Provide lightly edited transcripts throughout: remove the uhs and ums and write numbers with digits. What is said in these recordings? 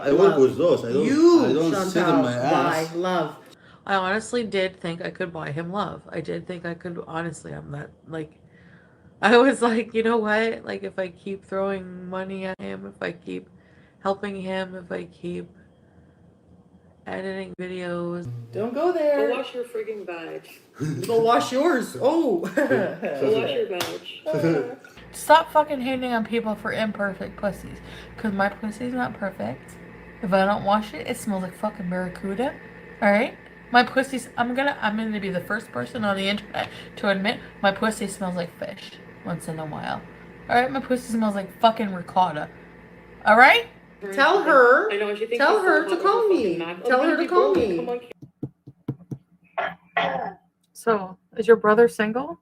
I work with those. I don't sit in my ass. Buy love. I honestly did think I could buy him love. I did think I could, honestly, I'm that, like, I was like, you know what? Like, if I keep throwing money at him, if I keep helping him, if I keep editing videos. Don't go there. Go wash your frigging badge. Go wash yours. Oh. Go wash your badge. Stop fucking hating on people for imperfect pussies. Because my pussy's not perfect. If I don't wash it, it smells like fucking barracuda. Alright? My pussy's, I'm gonna be the first person on the internet to admit my pussy smells like fish once in a while. Alright? My pussy smells like fucking ricotta. Alright? Tell her. I know, she thinks Tell she's her so to hot call with me. fucking Tell her to call me. Come on. So, is your brother single?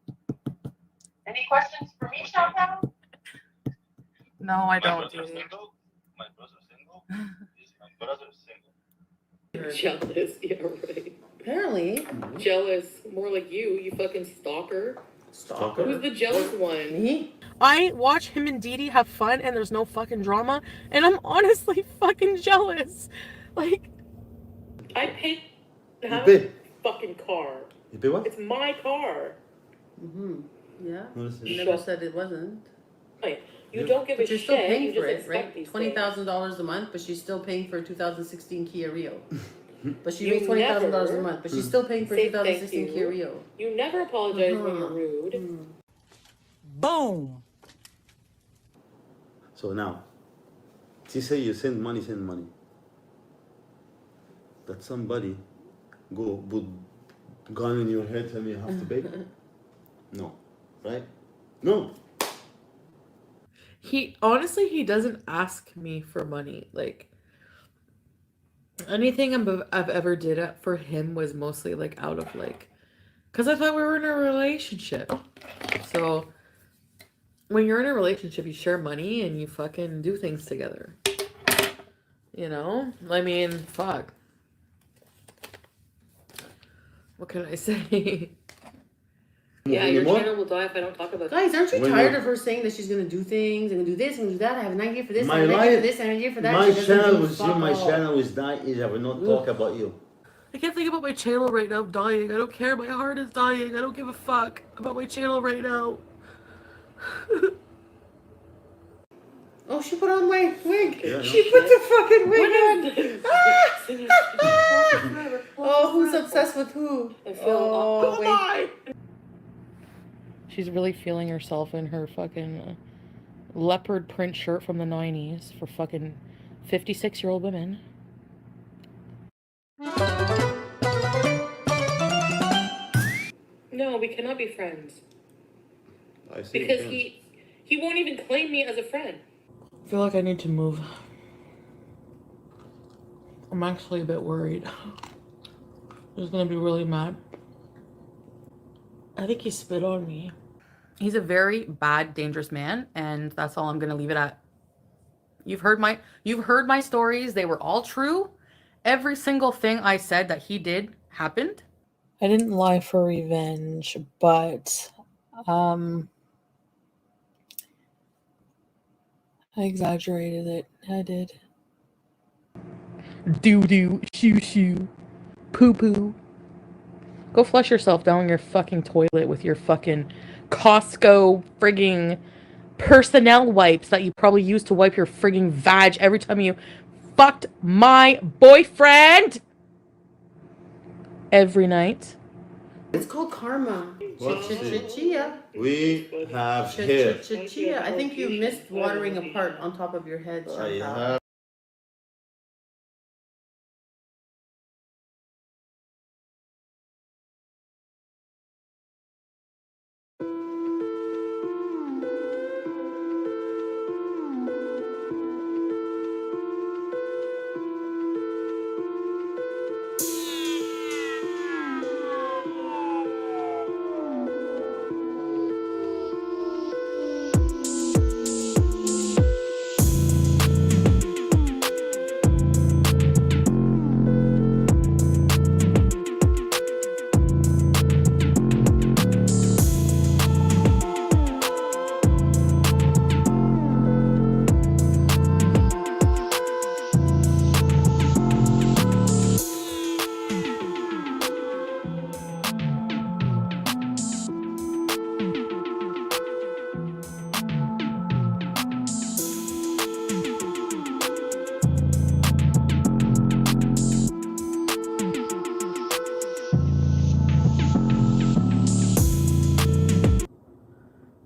Any questions for me, Chantal? No, I don't. Single? My brother's single? Is my brother single? Jealous, yeah, right. Apparently. Jealous, more like you fucking stalker. Stalker? Who's the jealous one? Me? I watch him and Dede have fun and there's no fucking drama, and I'm honestly fucking jealous. Like, I pay to You have pay? a fucking car. You pay what? It's my car. Yeah. No, listen. You never said it wasn't. Right. You don't give But a you're shit. still paying You for just it, expect right? these $20,000 a month, but she's still paying for a 2016 Kia Rio. But she You makes $20,000 a never month, but she's still paying for a say 2016 thank Kia you. Rio. things. You never apologize when you're rude. boom. So now, she say you send money. That somebody go put gun in your head, tell me you have to pay? No, right? No. He doesn't ask me for money. Like, anything I've ever did for him was mostly like out of like, because I thought we were in a relationship. So when you're in a relationship, you share money and you fucking do things together. You know? I mean, fuck. What can I say? Yeah, your Anymore? channel will die if I don't talk about Guys, aren't you When tired you- of her saying that she's gonna do things and do this and do that? I have an idea for this, My I have an idea life- for this, and an idea for that. My She doesn't channel do will see fuck my all. channel is dying. I will not talk about you. I can't think about my channel right now dying. I don't care. My heart is dying. I don't give a fuck about my channel right now. Oh, she put on my wig. Yeah, She put the fucking wig on. Oh, who's obsessed with who? I feel Oh, wait. She's really feeling herself in her fucking leopard print shirt from the 90s for fucking 56-year-old women. No, we cannot be friends. I see Because it. he won't even claim me as a friend. I feel like I need to move. I'm actually a bit worried. He's gonna be really mad. I think he spit on me. He's a very bad, dangerous man, and that's all I'm gonna leave it at. You've heard my stories. They were all true. Every single thing I said that he did happened. I didn't lie for revenge, but I exaggerated it. I did. Doo-doo, shoo-shoo, poo-poo. Go flush yourself down your fucking toilet with your fucking Costco frigging personnel wipes that you probably use to wipe your frigging vag every time you fucked my boyfriend. Every night. It's called karma. What's Chia. We have here. Chia. I think you missed watering a part on top of your head, I Chantal. have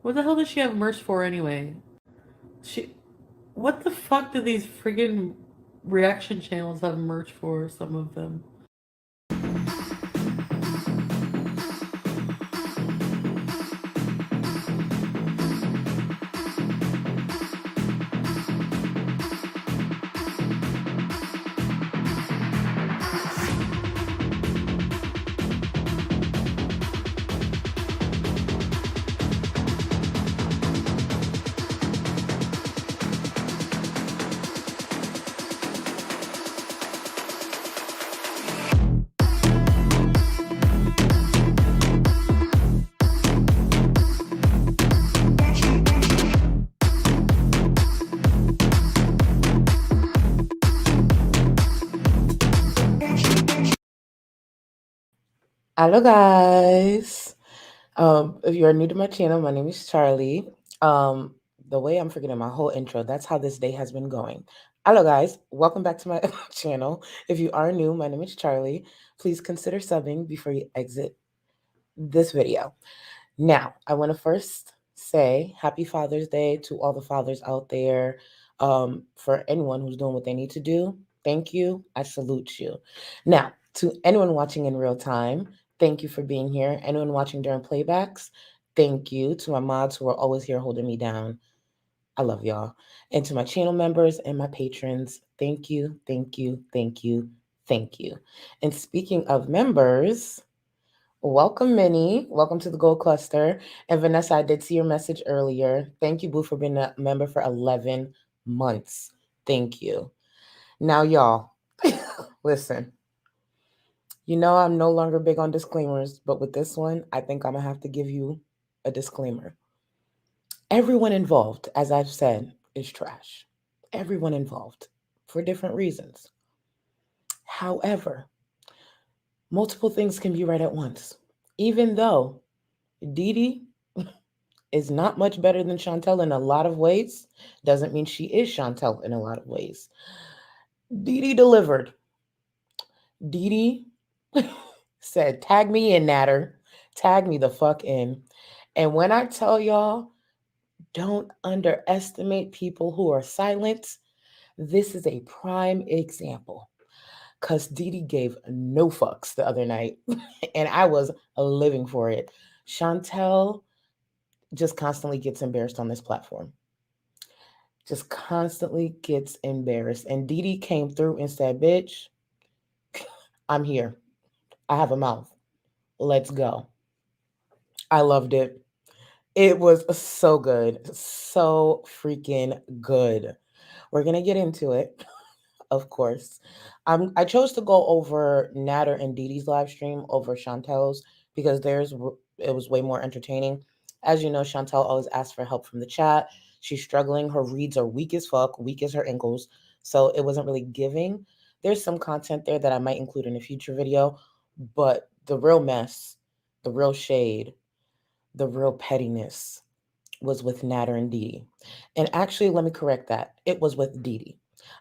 What the hell does she have merch for anyway? What the fuck do these friggin' reaction channels have merch for? Some of them. Hello guys. If you're new to my channel, my name is Charlie. The way I'm forgetting my whole intro, that's how this day has been going. Hello guys, welcome back to my channel. If you are new, my name is Charlie. Please consider subbing before you exit this video. Now, I want to first say happy Father's Day to all the fathers out there. For anyone who's doing what they need to do, thank you. I salute you. Now, to anyone watching in real time, thank you for being here. Anyone watching during playbacks, thank you. To my mods who are always here holding me down, I love y'all. And to my channel members and my patrons, thank you, thank you, thank you, thank you. And speaking of members, welcome, Minnie. Welcome to the Gold Cluster. And Vanessa, I did see your message earlier. Thank you, Boo, for being a member for 11 months. Thank you. Now, y'all, listen. You know I'm no longer big on disclaimers, but with this one, I think I'm going to have to give you a disclaimer. Everyone involved, as I've said, is trash. Everyone involved for different reasons. However, multiple things can be right at once. Even though Deedee is not much better than Chantal in a lot of ways, doesn't mean she is Chantal in a lot of ways. Deedee delivered. Deedee said, tag me in, Nader. Tag me the fuck in. And when I tell y'all, don't underestimate people who are silent, this is a prime example. Because Deedee gave no fucks the other night, and I was living for it. Chantal just constantly gets embarrassed on this platform. Just constantly gets embarrassed. And Deedee came through and said, bitch, I'm here. I have a mouth. Let's go. I loved it. It was so good. So freaking good. We're going to get into it, of course. I chose to go over Nader and Dede's live stream over Chantal's because it was way more entertaining. As you know, Chantal always asks for help from the chat. She's struggling. Her reads are weak as fuck, weak as her ankles. So it wasn't really giving. There's some content there that I might include in a future video, but the real mess, the real shade, the real pettiness was with Nader and Dede. And actually, let me correct that. It was with Dede.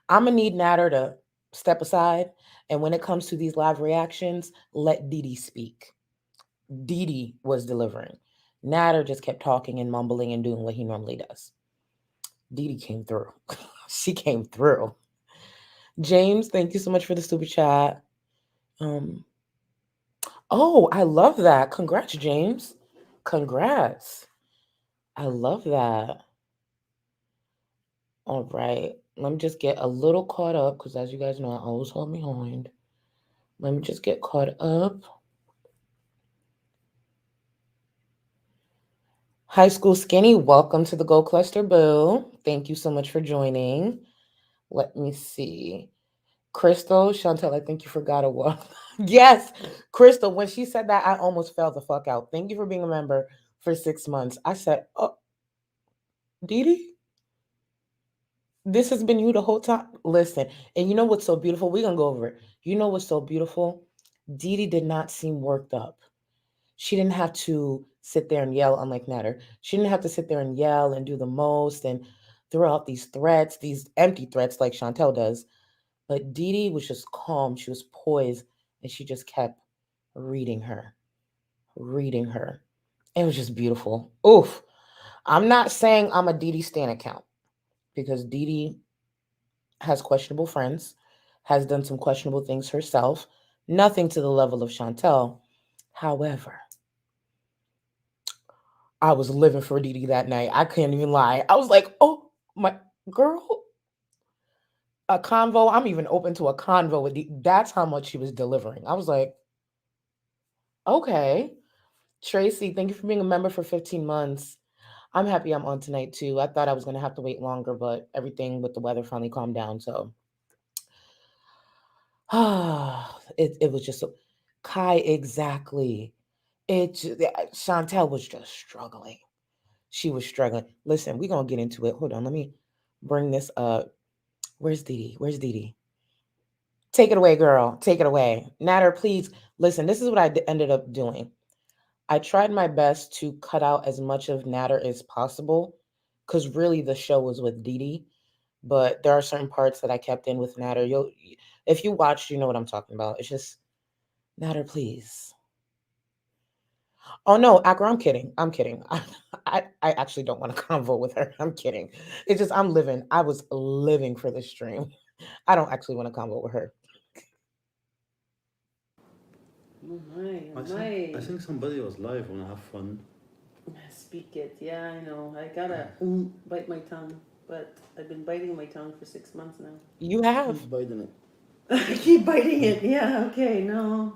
I'm going to need Nader to step aside. And when it comes to these live reactions, let Dede speak. Dede was delivering. Nader just kept talking and mumbling and doing what he normally does. Dede came through. She came through. James, thank you so much for the super chat. Oh, I love that. Congrats, James. Congrats. I love that. All right. Let me just get a little caught up because, as you guys know, I always hold behind. Let me just get caught up. High School Skinny, welcome to the Gold Cluster, boo. Thank you so much for joining. Let me see. Crystal, Chantal, I think you forgot a word. Yes, Crystal, when she said that, I almost fell the fuck out. Thank you for being a member for 6 months. I said, oh, Dede? This has been you the whole time? Listen, and you know what's so beautiful? We're going to go over it. You know what's so beautiful? Dede did not seem worked up. She didn't have to sit there and yell, unlike Nader. She didn't have to sit there and yell and do the most and throw out these threats, these empty threats like Chantal does. But Dede was just calm. She was poised, and she just kept reading her. It was just beautiful. Oof. I'm not saying I'm a Dede Stan account because Dede has questionable friends, has done some questionable things herself, nothing to the level of Chantal. However, I was living for Dede that night. I can't even lie. I was like, oh, my girl, a convo. I'm even open to a convo with Dede. That's how much she was delivering. I was like, okay. Tracy, thank you for being a member for 15 months. I'm happy I'm on tonight too. I thought I was going to have to wait longer, but everything with the weather finally calmed down. So it was just so Kai, exactly. Chantel was just struggling. She was struggling. Listen, we're gonna get into it. Hold on, let me bring this up. Where's Dede? Where's Dede? Take it away, girl. Take it away. Nader, please listen. This is what I ended up doing. I tried my best to cut out as much of Nader as possible because really the show was with Dede, but there are certain parts that I kept in with Nader. If you watched, you know what I'm talking about. It's just Nader, please. Oh no, Akra, I'm kidding. I'm kidding. I actually don't want to convo with her. I'm kidding. It's just I was living for this stream. I don't actually want to convo with her. Oh my, oh I my. think somebody was live when I have fun. Speak it. Yeah, I know. I gotta bite my tongue, but I've been biting my tongue for 6 months now. You have. Who's biting it? I keep biting it. Yeah, okay, no.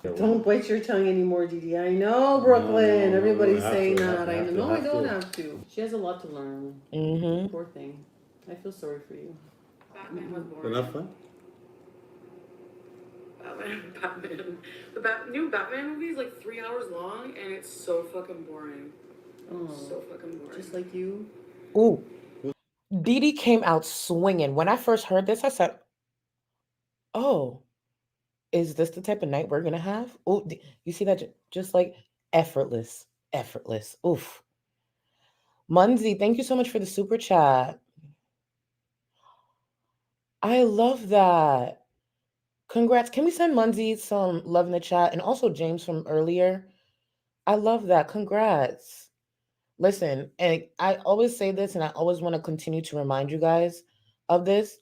Don't bite your tongue anymore, Dede. I know, Brooklyn. No, Everybody's you have saying to, that. I know. No, I don't to. have to. She has a lot to learn. Mm-hmm. Poor thing. I feel sorry for you. Batman was You're boring. not fun? Batman. The new Batman movie is like 3 hours long and it's so fucking boring. Oh, So fucking boring. just like you. Ooh. Dede came out swinging. When I first heard this, I said, oh, is this the type of night we're going to have? Oh, you see that? Just like effortless. Effortless. Oof. Munzi, thank you so much for the super chat. I love that. Congrats. Can we send Munzi some love in the chat? And also James from earlier. I love that. Congrats. Listen, and I always say this, and I always want to continue to remind you guys of this.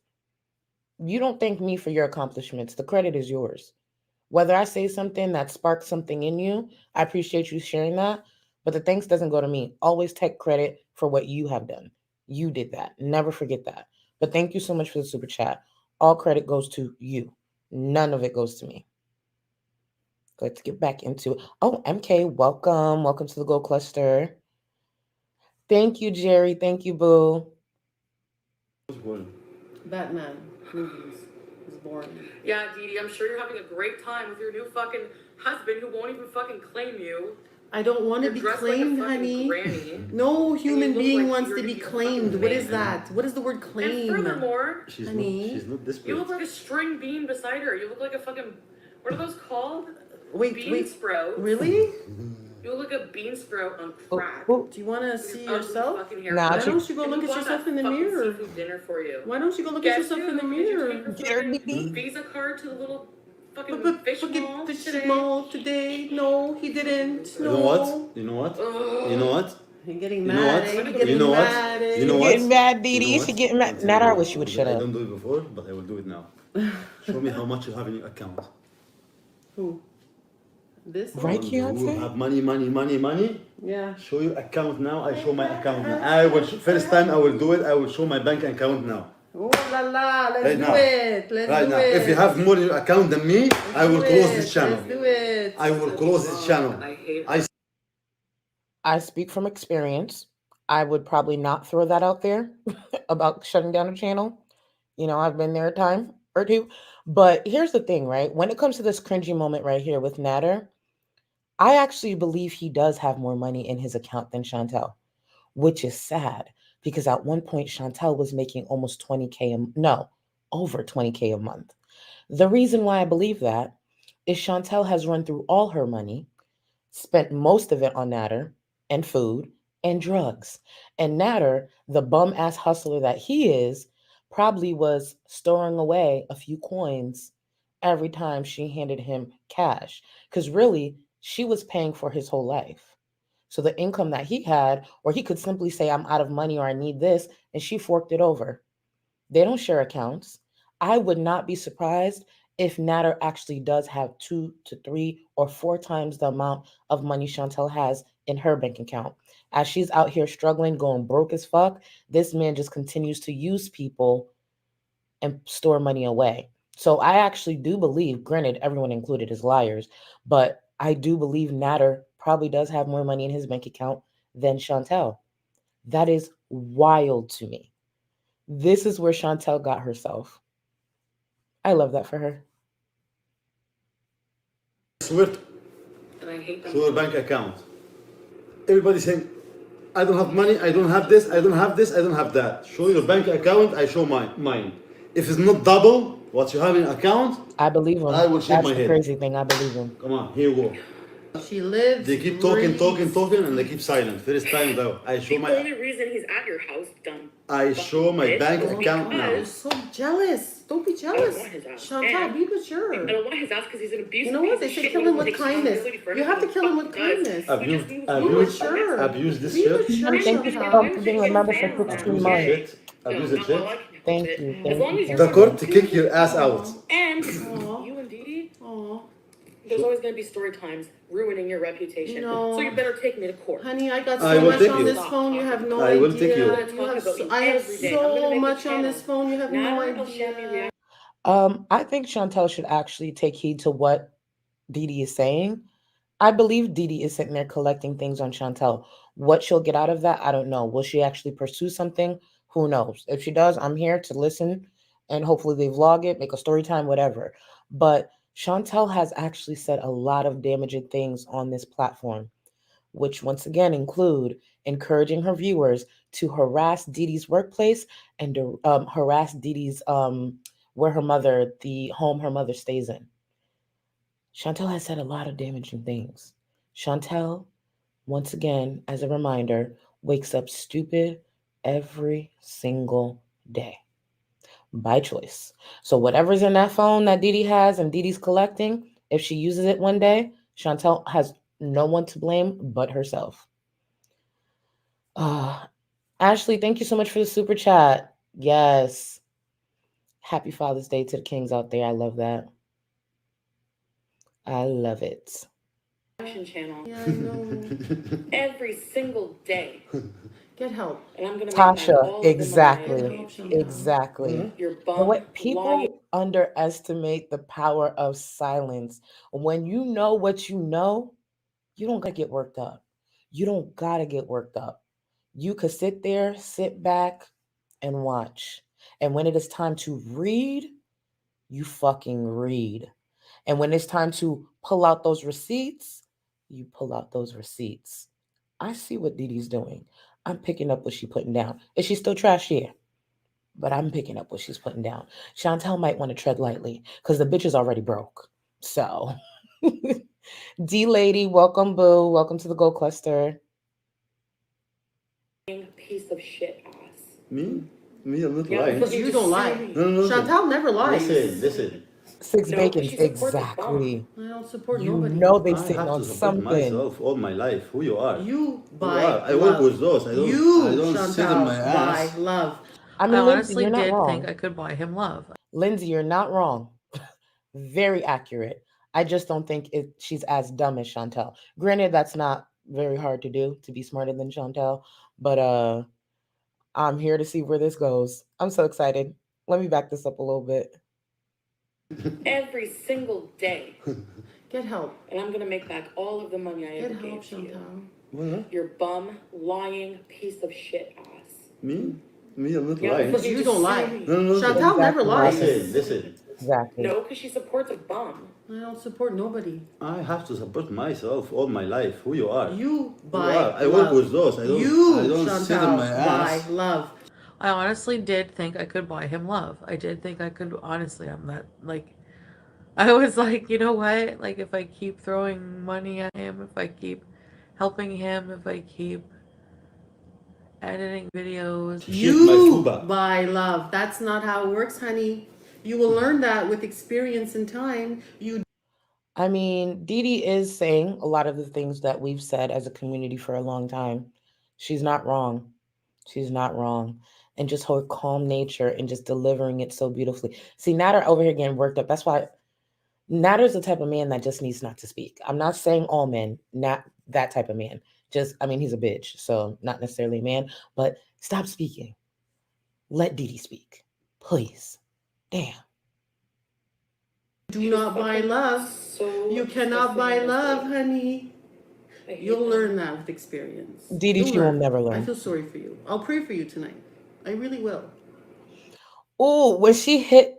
You don't thank me for your accomplishments. The credit is yours. Whether I say something that sparks something in you, I appreciate you sharing that. But the thanks doesn't go to me. Always take credit for what you have done. You did that. Never forget that. But thank you so much for the super chat. All credit goes to you. None of it goes to me. Let's get back into it. Oh, MK, welcome. Welcome to the Gold Cluster. Thank you, Jerry. Thank you, Boo. What's boring? Batman movies is boring. Yeah, Dede, I'm sure you're having a great time with your new fucking husband who won't even fucking claim you. I don't want to You're be dressed like a claimed, fucking honey. granny. No human look being like wants you're to be gonna be a claimed. fucking What is man. that? What is the word claim? And furthermore, She's Honey. not you desperate. look like a string bean beside her. You look like a fucking, what are those called? Wait. Sprouts. Really? You look like a bean sprout on crack. Oh, Do you want to With see your ugly yourself? fucking hair. Nah, Why she- don't you go And look who at bought yourself that in the fucking mirror? seafood dinner for you? Why don't you go look at Guess yourself in the who? Did you mirror? take her Get her, fucking Dede. Visa card to the little fucking But fish fucking mall fish today? mall today? No, he didn't. You No. know what? You know what? Ugh. You know what? You're getting You know mad, what? eh? You're You getting know what? mad, eh? You know She what? getting mad, You know Dede. what? She getting mad. I'll tell you Nader, I what. wish you would shut I up. don't do it before, but I will do it now. Show me how much you have in your account. Who? This one? Right, You Keontae? have money. Yeah. Show your account now. I show my account now. First time I will do it. I will show my bank account now. Oh la la, let's Right do now. it. Let's Right do now, it. if you have more in your account than me, I will Do close it. this channel. Let's do it. I will close this channel. I hate I speak from experience. I would probably not throw that out there about shutting down a channel. You know, I've been there a time or two. But here's the thing, right? When it comes to this cringy moment right here with Nader, I actually believe he does have more money in his account than Chantal, which is sad because at one point Chantal was making almost 20K, no, over 20K a month. The reason why I believe that is Chantal has run through all her money, spent most of it on Nader and food and drugs. And Nader, the bum ass hustler that he is, probably was storing away a few coins every time she handed him cash. Because really, she was paying for his whole life. So the income that he had, or he could simply say, I'm out of money or I need this, and she forked it over. They don't share accounts. I would not be surprised if Nader actually does have 2 to 3 or 4 times the amount of money Chantal has in her bank account. As she's out here struggling, going broke as fuck, this man just continues to use people and store money away. So I actually do believe, granted, everyone included is liars, but I do believe Nader probably does have more money in his bank account than Chantal. That is wild to me. This is where Chantal got herself. I love that for her. Swear And I hate them. to your bank account. Everybody saying, I don't have money, I don't have this, I don't have this, I don't have that. Show your bank account, I show mine. If it's not double what you have in account, I believe him. I will shake That's my the head. crazy thing. I believe him. Come on, here you go. She lives. They keep talking, breathes. and they keep silent. First time though, I show The only my reason he's at your house, dumb. I show my bitch, bank is account now. You're so jealous. Don't be jealous. want his ass. Chantal, And- be I mature. don't want his ass because he's an abusive. You know what? They piece of say shit. kill He him won't with take kindness. responsibility for You have to anything kill him he with fucking does. kindness. Abuse, Be Be abuse, mature. abuse this Be shit. mature, Thank you, Chantal. for being a member for 15 Abuse the months. shit. Abuse the shit. Thank you. As Thank long you. as you're The court to kick your ass out. And Aw. you and Dede, Aw. there's always gonna be story times ruining your reputation. No. So you better take me to court. Honey, I got I so will much take on you. this phone, you have no I idea. will take you. I have Every day. I'm gonna so make much a on this channel. phone, you have no Nader will show me idea. I think Chantal should actually take heed to what Dede is saying. I believe Dede is sitting there collecting things on Chantal. What she'll get out of that, I don't know. Will she actually pursue something? Who knows? If she does, I'm here to listen, and hopefully they vlog it, make a story time, whatever. But Chantal has actually said a lot of damaging things on this platform, which once again include encouraging her viewers to harass Dede's workplace and to harass Dede's where her mother, the home her mother stays in. Chantal has said a lot of damaging things. Chantal, once again, as a reminder, wakes up stupid every single day by choice. So whatever's in that phone that Dede has and Dede's collecting, if she uses it one day, Chantal has no one to blame but herself. Ashley, thank you so much for the super chat. Yes. Happy Father's Day to the kings out there. I love that. I love it. Channel Yeah, I know. every single day. Get help. And I'm gonna make back all Tasha, of the money I exactly. paid to you. Exactly. Mhm. Your The bum way lying. people underestimate the power of silence. When you know what you know, you don't gotta get worked up. You don't gotta get worked up. You could sit there, sit back, and watch. And when it is time to read, you fucking read. And when it's time to pull out those receipts, you pull out those receipts. I see what Dede's doing. I'm picking up what she's putting down. Is she still trash? Yeah. But I'm picking up what she's putting down. Chantal might want to tread lightly because the bitch is already broke. So, D Lady, welcome, boo. Welcome to the Gold Cluster. Piece of shit ass. Me? Me, I'm not Yeah, lying. Because you don't lie. No. Chantal never lies. Listen. Six No, bacons, she supports the exactly. I don't support You nobody. know they I sitting have on to support something. myself all my life. Who you are? You Who buy you are? I love. work with those. I don't Chantal sit in my buy ass. love. I I mean, Lindsay, honestly you're not did wrong. think I could buy him love. Lindsay, you're not wrong. Very accurate. I just don't think she's as dumb as Chantal. Granted, that's not very hard to do, to be smarter than Chantal, but I'm here to see where this goes. I'm so excited. Let me back this up a little bit. Every single day. Get help. And I'm gonna make back all of the money I Get ever help, gave to you. Chantal. What? Your bum lying piece of shit ass. Me? Me, I'm not Yeah, lying. Because you don't lie. No. Chantal never lies. Listen. Exactly. No, because she supports a bum. I don't support nobody. I have to support myself all my life. Who you are? You Who buy you are? I love. work with those. I don't Chantal, sit in my buy ass. love. I honestly did think I could buy him love. I did think I could, honestly, I'm not, like, I was like, you know what? Like, if I keep throwing money at him, if I keep helping him, if I keep editing videos. Shit, my You tuba. buy love. That's not how it works, honey. You will learn that with experience and time. You I mean, Dede is saying a lot of the things that we've said as a community for a long time. She's not wrong. She's not wrong. And just her calm nature and just delivering it so beautifully. See, Nader over here getting worked up. That's why Nader's the type of man that just needs not to speak. I'm not saying all men, not that type of man. Just, I mean, he's a bitch, so not necessarily a man, but stop speaking. Let Dede speak. Please. Damn. Do not buy love. So You cannot buy love, honey. I hate You'll them. learn that with experience. Dede, You'll she will learn. never I learn. feel sorry for you. I'll pray for you tonight. I really will. Oh, when she hit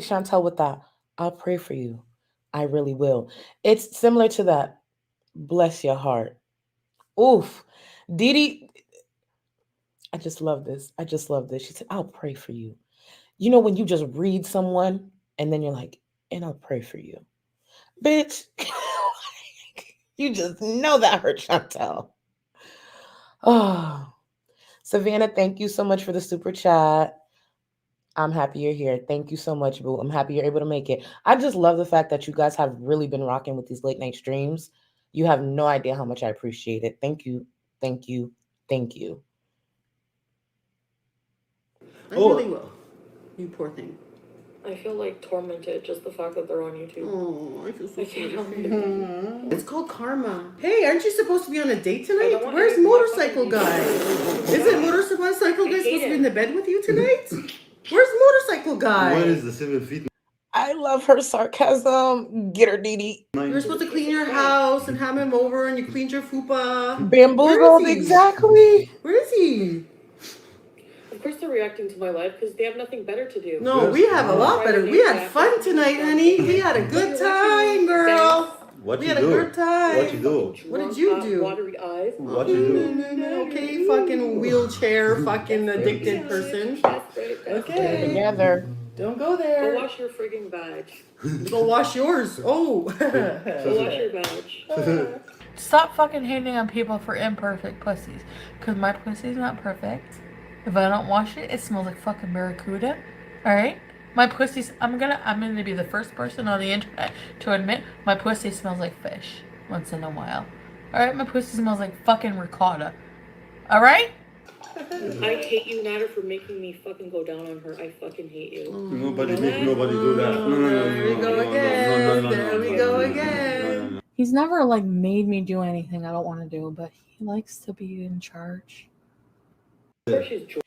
Chantal with that, I'll pray for you. I really will. It's similar to that. Bless your heart. Oof. Dede, I just love this. I just love this. She said, I'll pray for you. You know, when you just read someone and then you're like, and I'll pray for you. Bitch, you just know that hurt Chantal. Oh, Savannah, thank you so much for the super chat. I'm happy you're here. Thank you so much, boo. I'm happy you're able to make it. I just love the fact that you guys have really been rocking with these late night streams. You have no idea how much I appreciate it. Thank you. Thank you. Thank you. I really will. You poor thing. I feel like tormented just the fact that they're on YouTube. Oh, I feel so I sorry can't for help you. it. It's called karma. Hey, aren't you supposed to be on a date I tonight? don't want Where's any more motorcycle fucking guy? details. Is it motorcycle guy I supposed to hate be in him. the bed with you tonight? Where's motorcycle guy? Where is the 7 feet? I love her sarcasm. Get her, Dede. You were supposed to clean your house and have him over, and you cleaned your fupa. Bamboozled, Where is he? exactly. Where is he? Of course they're reacting to my life because they have nothing better to do. No, Yes, we have a no. lot better. We had fun tonight, honey. We had a good time, girl. What We you had a do? good time. What you do? What did you do? Watery eyes. What you do? Okay, fucking wheelchair, fucking addicted person. That's right. Okay. Together. Don't go Go there. wash your frigging badge. Go wash yours. Oh. Go wash your badge. Stop fucking hating on people for imperfect pussies. Because my pussy's not perfect. If I don't wash it, it smells like fucking barracuda. Alright? My pussy's... I'm gonna be the first person on the internet to admit my pussy smells like fish once in a while. Alright? My pussy smells like fucking ricotta. Alright? I hate you, Nader, for making me fucking go down on her. I fucking hate you. Nobody make nobody do that. No. There we go again. There we go again. He's never, made me do anything I don't want to do, but he likes to be in charge. Of course she's joy.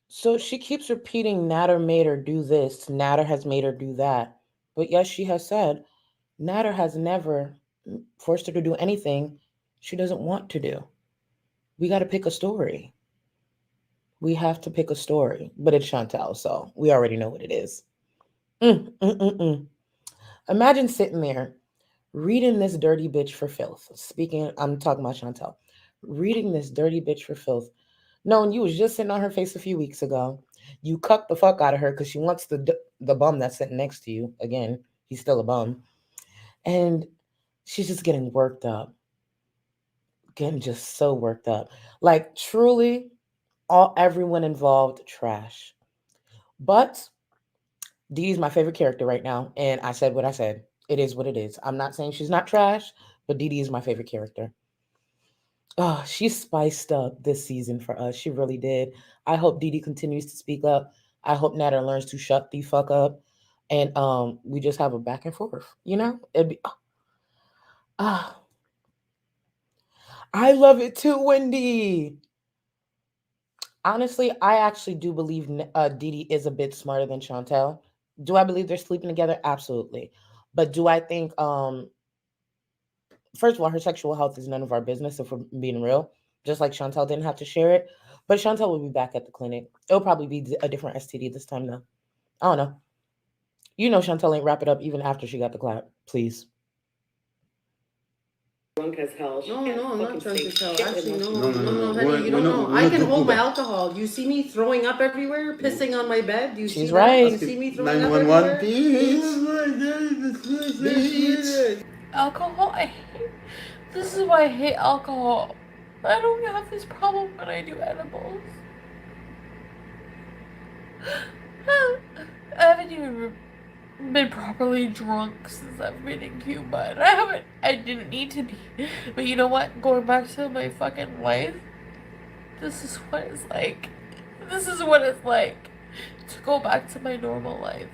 So she keeps repeating Nader made her do this. Nader has made her do that. But yes, she has said Nader has never forced her to do anything she doesn't want to do. We got to pick a story. We have to pick a story. But it's Chantal, so we already know what it is. Imagine sitting there reading this dirty bitch for filth. I'm talking about Chantal. Reading this dirty bitch for filth. Knowing you was just sitting on her face a few weeks ago. You cucked the fuck out of her because she wants the bum that's sitting next to you. Again, he's still a bum. And she's just getting worked up. Getting just so worked up. Like, truly, everyone involved trash. But Dee's my favorite character right now. And I said what I said. It is what it is. I'm not saying she's not trash, but Dede is my favorite character. Oh, she spiced up this season for us. She really did. I hope Dede continues to speak up. I hope Nader learns to shut the fuck up. And we just have a back and forth. You know? It'd be I love it too, Wendy. Honestly, I actually do believe Dede is a bit smarter than Chantal. Do I believe they're sleeping together? Absolutely. But do I think first of all, her sexual health is none of our business if we're being real. Just like Chantal didn't have to share it. But Chantal will be back at the clinic. It'll probably be a different STD this time, though. I don't know. You know Chantal ain't wrap it up even after she got the clap. Please. Drunk as hell. No, I'm not drunk as hell. Actually, no, No. honey, you don't know. We're I not can do hold my that. alcohol. Do you see me throwing up everywhere, pissing on my bed? Do you see She's that? right. Do you see me throwing up 911, everywhere? please. Alcohol, I hate. This is why I hate alcohol. I don't have this problem when I do edibles. I haven't even been properly drunk since I've been in Cuba, and I didn't need to be. But you know what? Going back to my fucking life, this is what it's like. This is what it's like to go back to my normal life.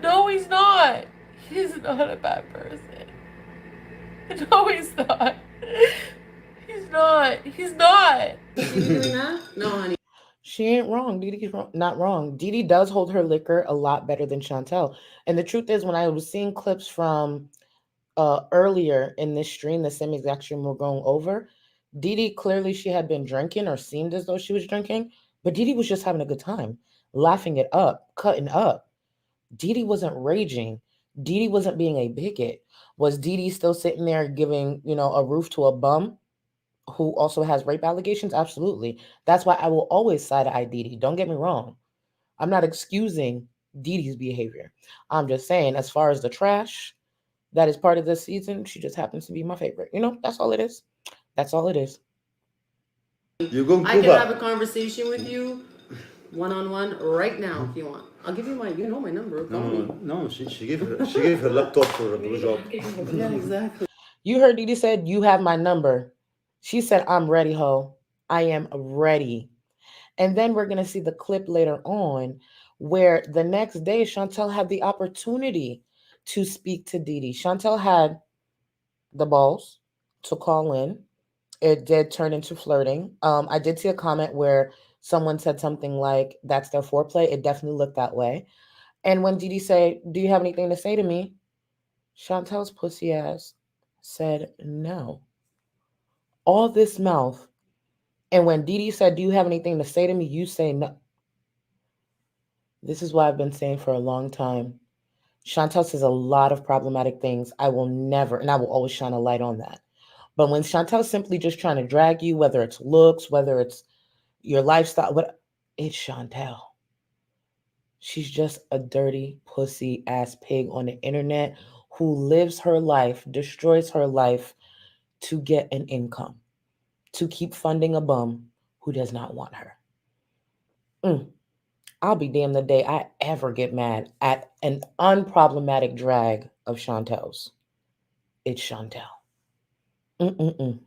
No, he's not. He's not a bad person. No, he's not. He's not. He's not. Is he doing that? No, honey. She ain't wrong. Dede's not wrong. Dede does hold her liquor a lot better than Chantal. And the truth is, when I was seeing clips from earlier in this stream, the same exact stream we're going over, Dede clearly she had been drinking or seemed as though she was drinking, but Dede was just having a good time, laughing it up, cutting up. Dede wasn't raging. Dede wasn't being a bigot. Was Dede still sitting there giving, a roof to a bum who also has rape allegations? Absolutely. That's why I will always side eye Dede. Don't get me wrong. I'm not excusing Dede's behavior. I'm just saying, as far as the trash that is part of this season, she just happens to be my favorite. That's all it is. That's all it is. You go to I can Cuba. have a conversation with you one-on-one right now if you want. I'll give you my number. Call me. No, she gave her laptop for a job. Yeah, exactly. You heard Dede said, "You have my number." She said, "I'm ready, ho. I am ready." And then we're going to see the clip later on where the next day Chantal had the opportunity to speak to Dede. Chantal had the balls to call in. It did turn into flirting. I did see a comment where someone said something like, "That's their foreplay." It definitely looked that way. And when Dede said, "Do you have anything to say to me?" Chantal's pussy ass said no. All this mouth. And when Dede said, "Do you have anything to say to me?" you say no. This is what I've been saying for a long time. Chantal says a lot of problematic things. I will never, and I will always shine a light on that. But when Chantal's simply just trying to drag you, whether it's looks, whether it's your lifestyle, it's Chantal. She's just a dirty, pussy ass pig on the internet who lives her life, destroys her life to get an income, to keep funding a bum who does not want her. I'll be damned the day I ever get mad at an unproblematic drag of Chantal's. It's Chantal. Mm-mm-mm.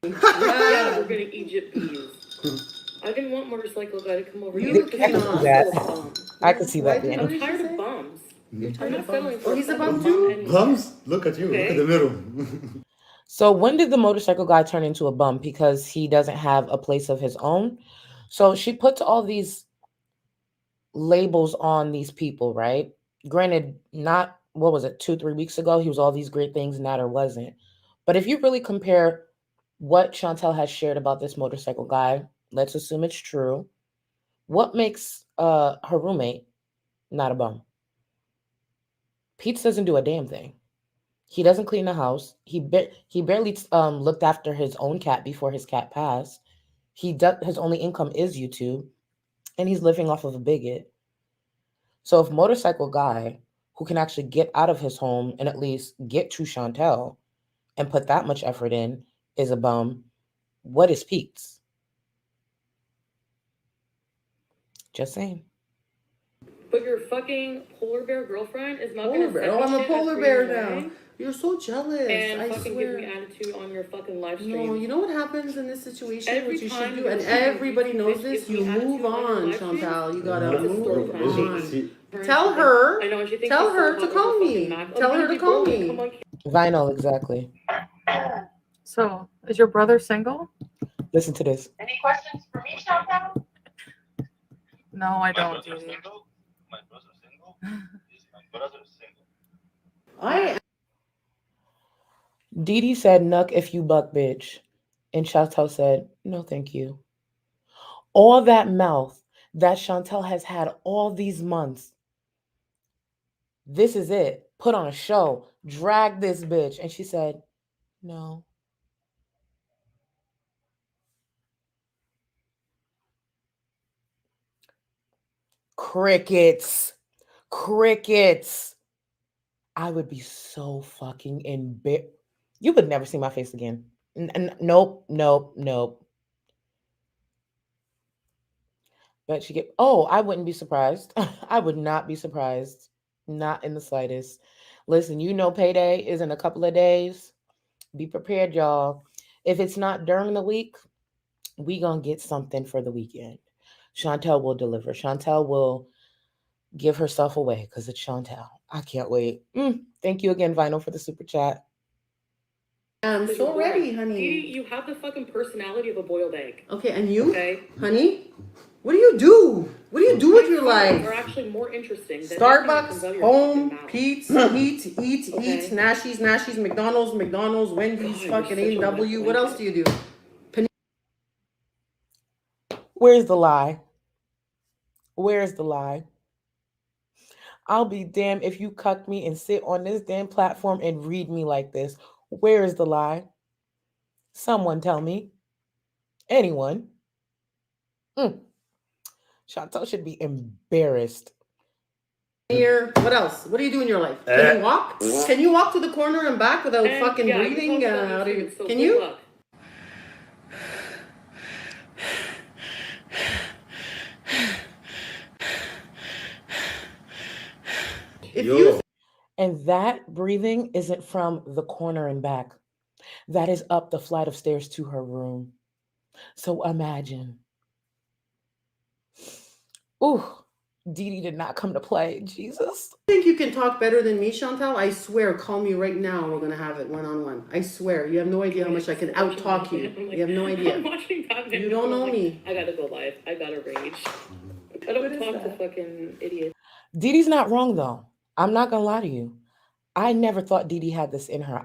Yeah, we're gonna Egypt bees. I didn't want motorcycle guy to come over You here look because he's cannot. also a bum. I could see that Why being. did- I'm tired say? of bums. You're I'm tired not of settling bums. for Oh, he's a bum bum too? anymore. Bums? Look at you. Look Okay. at the mirror. So when did the motorcycle guy turn into a bum? Because he doesn't have a place of his own. So she puts all these labels on these people, right? Granted, not, what was it, 2-3 weeks ago, he was all these great things, Nader wasn't. But if you really compare what Chantal has shared about this motorcycle guy, let's assume it's true. What makes her roommate not a bum? Pete doesn't do a damn thing. He doesn't clean the house. He barely looked after his own cat before his cat passed. His only income is YouTube, and he's living off of a bigot. So if motorcycle guy who can actually get out of his home and at least get to Chantal and put that much effort in is a bum, what is Pete's? Just saying. But your fucking polar bear girlfriend is not Polar gonna bear. send Oh, me I'm a shit polar at bear 3 in the now. morning You're so jealous. and I fucking swear. give me attitude on your fucking live stream. No, you know what happens in this situation, Every what you should time do, you and see everybody YouTube knows bitch this, give me you attitude move on your on, live stream, Chantal. You gotta it's a story move time. on. See, Tell her. I know, and she thinks Tell she's so her hot to with call her fucking me. Mac. Tell her to call me. Come on, Vinyl, exactly. So, is your brother single? Listen to this. Any questions for me, Chantal? No, I My don't. brother Dede. single. My brother single. Is my brother single? I Dede said, "Nuck if you buck, bitch." And Chantal said, "No, thank you." All that mouth that Chantal has had all these months, this is it. Put on a show. Drag this bitch. And she said, no. Crickets. Crickets. I would be so fucking embarrassed. You would never see my face again. Nope, nope, nope. Bet she get. Oh, I wouldn't be surprised. I would not be surprised. Not in the slightest. Listen, you know payday is in a couple of days. Be prepared, y'all. If it's not during the week, we gonna get something for the weekend. Chantal will deliver. Chantal will give herself away because it's Chantal. I can't wait. Thank you again, Vinyl, for the super chat. I'm so ready, Dede, honey. you have the fucking personality of a boiled egg. Okay, and you, Okay? honey? What do you do? What do you do with your They're life? actually more interesting than anything that comes out Starbucks, of your home, fucking mouth. pizza, eat, Okay. Nashies, McDonald's, Wendy's, God, fucking you're such a A&W. What else do you do? Where's the lie? Where's the lie? I'll be damned if you cuck me and sit on this damn platform and read me like this. Where is the lie? Someone tell me. Anyone? Chantal should be embarrassed. Here, what else? What do you do in your life? Can you walk? Can you walk to the corner and back without And fucking yeah, you breathing? talked about How do me you? too, so Can good you? luck. If Yo. you And that breathing isn't from the corner and back. That is up the flight of stairs to her room. So imagine. Ooh, Dede did not come to play. Jesus. think you can talk better than me, Chantal, I swear, call me right now. We're gonna have it one-on-one. I swear. You have no idea how much I can out-talk you. You have no I'm idea. watching Batman. You don't know I'm me. I gotta go live. I gotta rage. I What don't is talk to that? fucking idiots. Dede's not wrong though. I'm not gonna lie to you. I never thought Dede had this in her.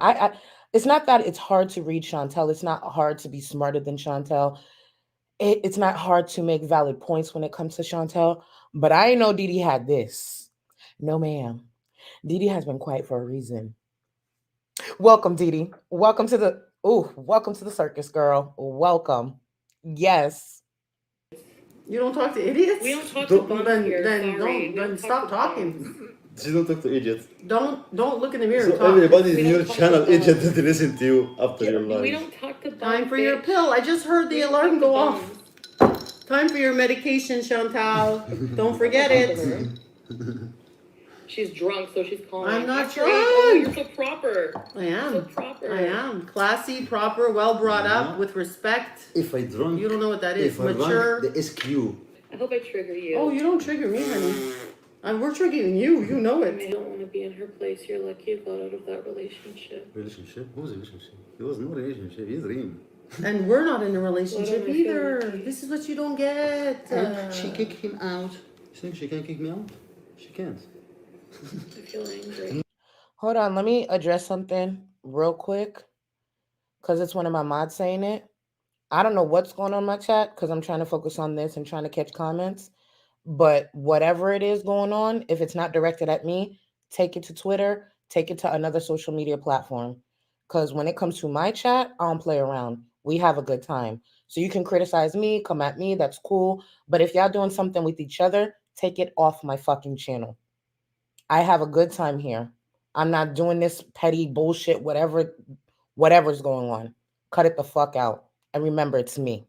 It's not that it's hard to read Chantal. It's not hard to be smarter than Chantal. It's not hard to make valid points when it comes to Chantal. But I didn't know Dede had this. No, ma'am. Dede has been quiet for a reason. Welcome, Dede. Welcome to the circus, girl. Welcome. Yes. You don't talk to idiots? We don't talk to bums here. Then Sorry. We don't don't stop talk to talking. bums. She don't talk to idiots. Don't look in the mirror So and talk. everybody in We your don't talk channel to bums. idiot to listen to you after your We life. don't talk to bums. Time for your bitch. pill. I just heard the We don't alarm talk to go off. bums. Time for your medication, Chantal. Don't forget it. She's drunk, so she's calling. I'm not After age, oh, drunk. you're so proper. I So am. proper. I am. Classy, proper, well brought up, with respect. If I drunk, You don't know what that is. if I Mature. drunk, the SQ. I hope I trigger you. Oh, you don't trigger me, honey. We're triggering you. You know I it. mean, I don't want to be in her place. You're lucky you got out of that relationship. Relationship? Who's relationship? There was no relationship. He's dream. And we're not in a relationship What am I either. feeling? This is what you don't get. And she kicked him out. You think she can kick me out? She can't. I feel angry. Hold on, let me address something real quick because it's one of my mods saying it. I don't know what's going on in my chat because I'm trying to focus on this and trying to catch comments. But whatever it is going on, if it's not directed at me, take it to Twitter, take it to another social media platform. Because when it comes to my chat, I don't play around. We have a good time. So you can criticize me, come at me, that's cool. But if y'all doing something with each other, take it off my fucking channel. I have a good time here. I'm not doing this petty bullshit, whatever's going on. Cut it the fuck out. And remember, it's me.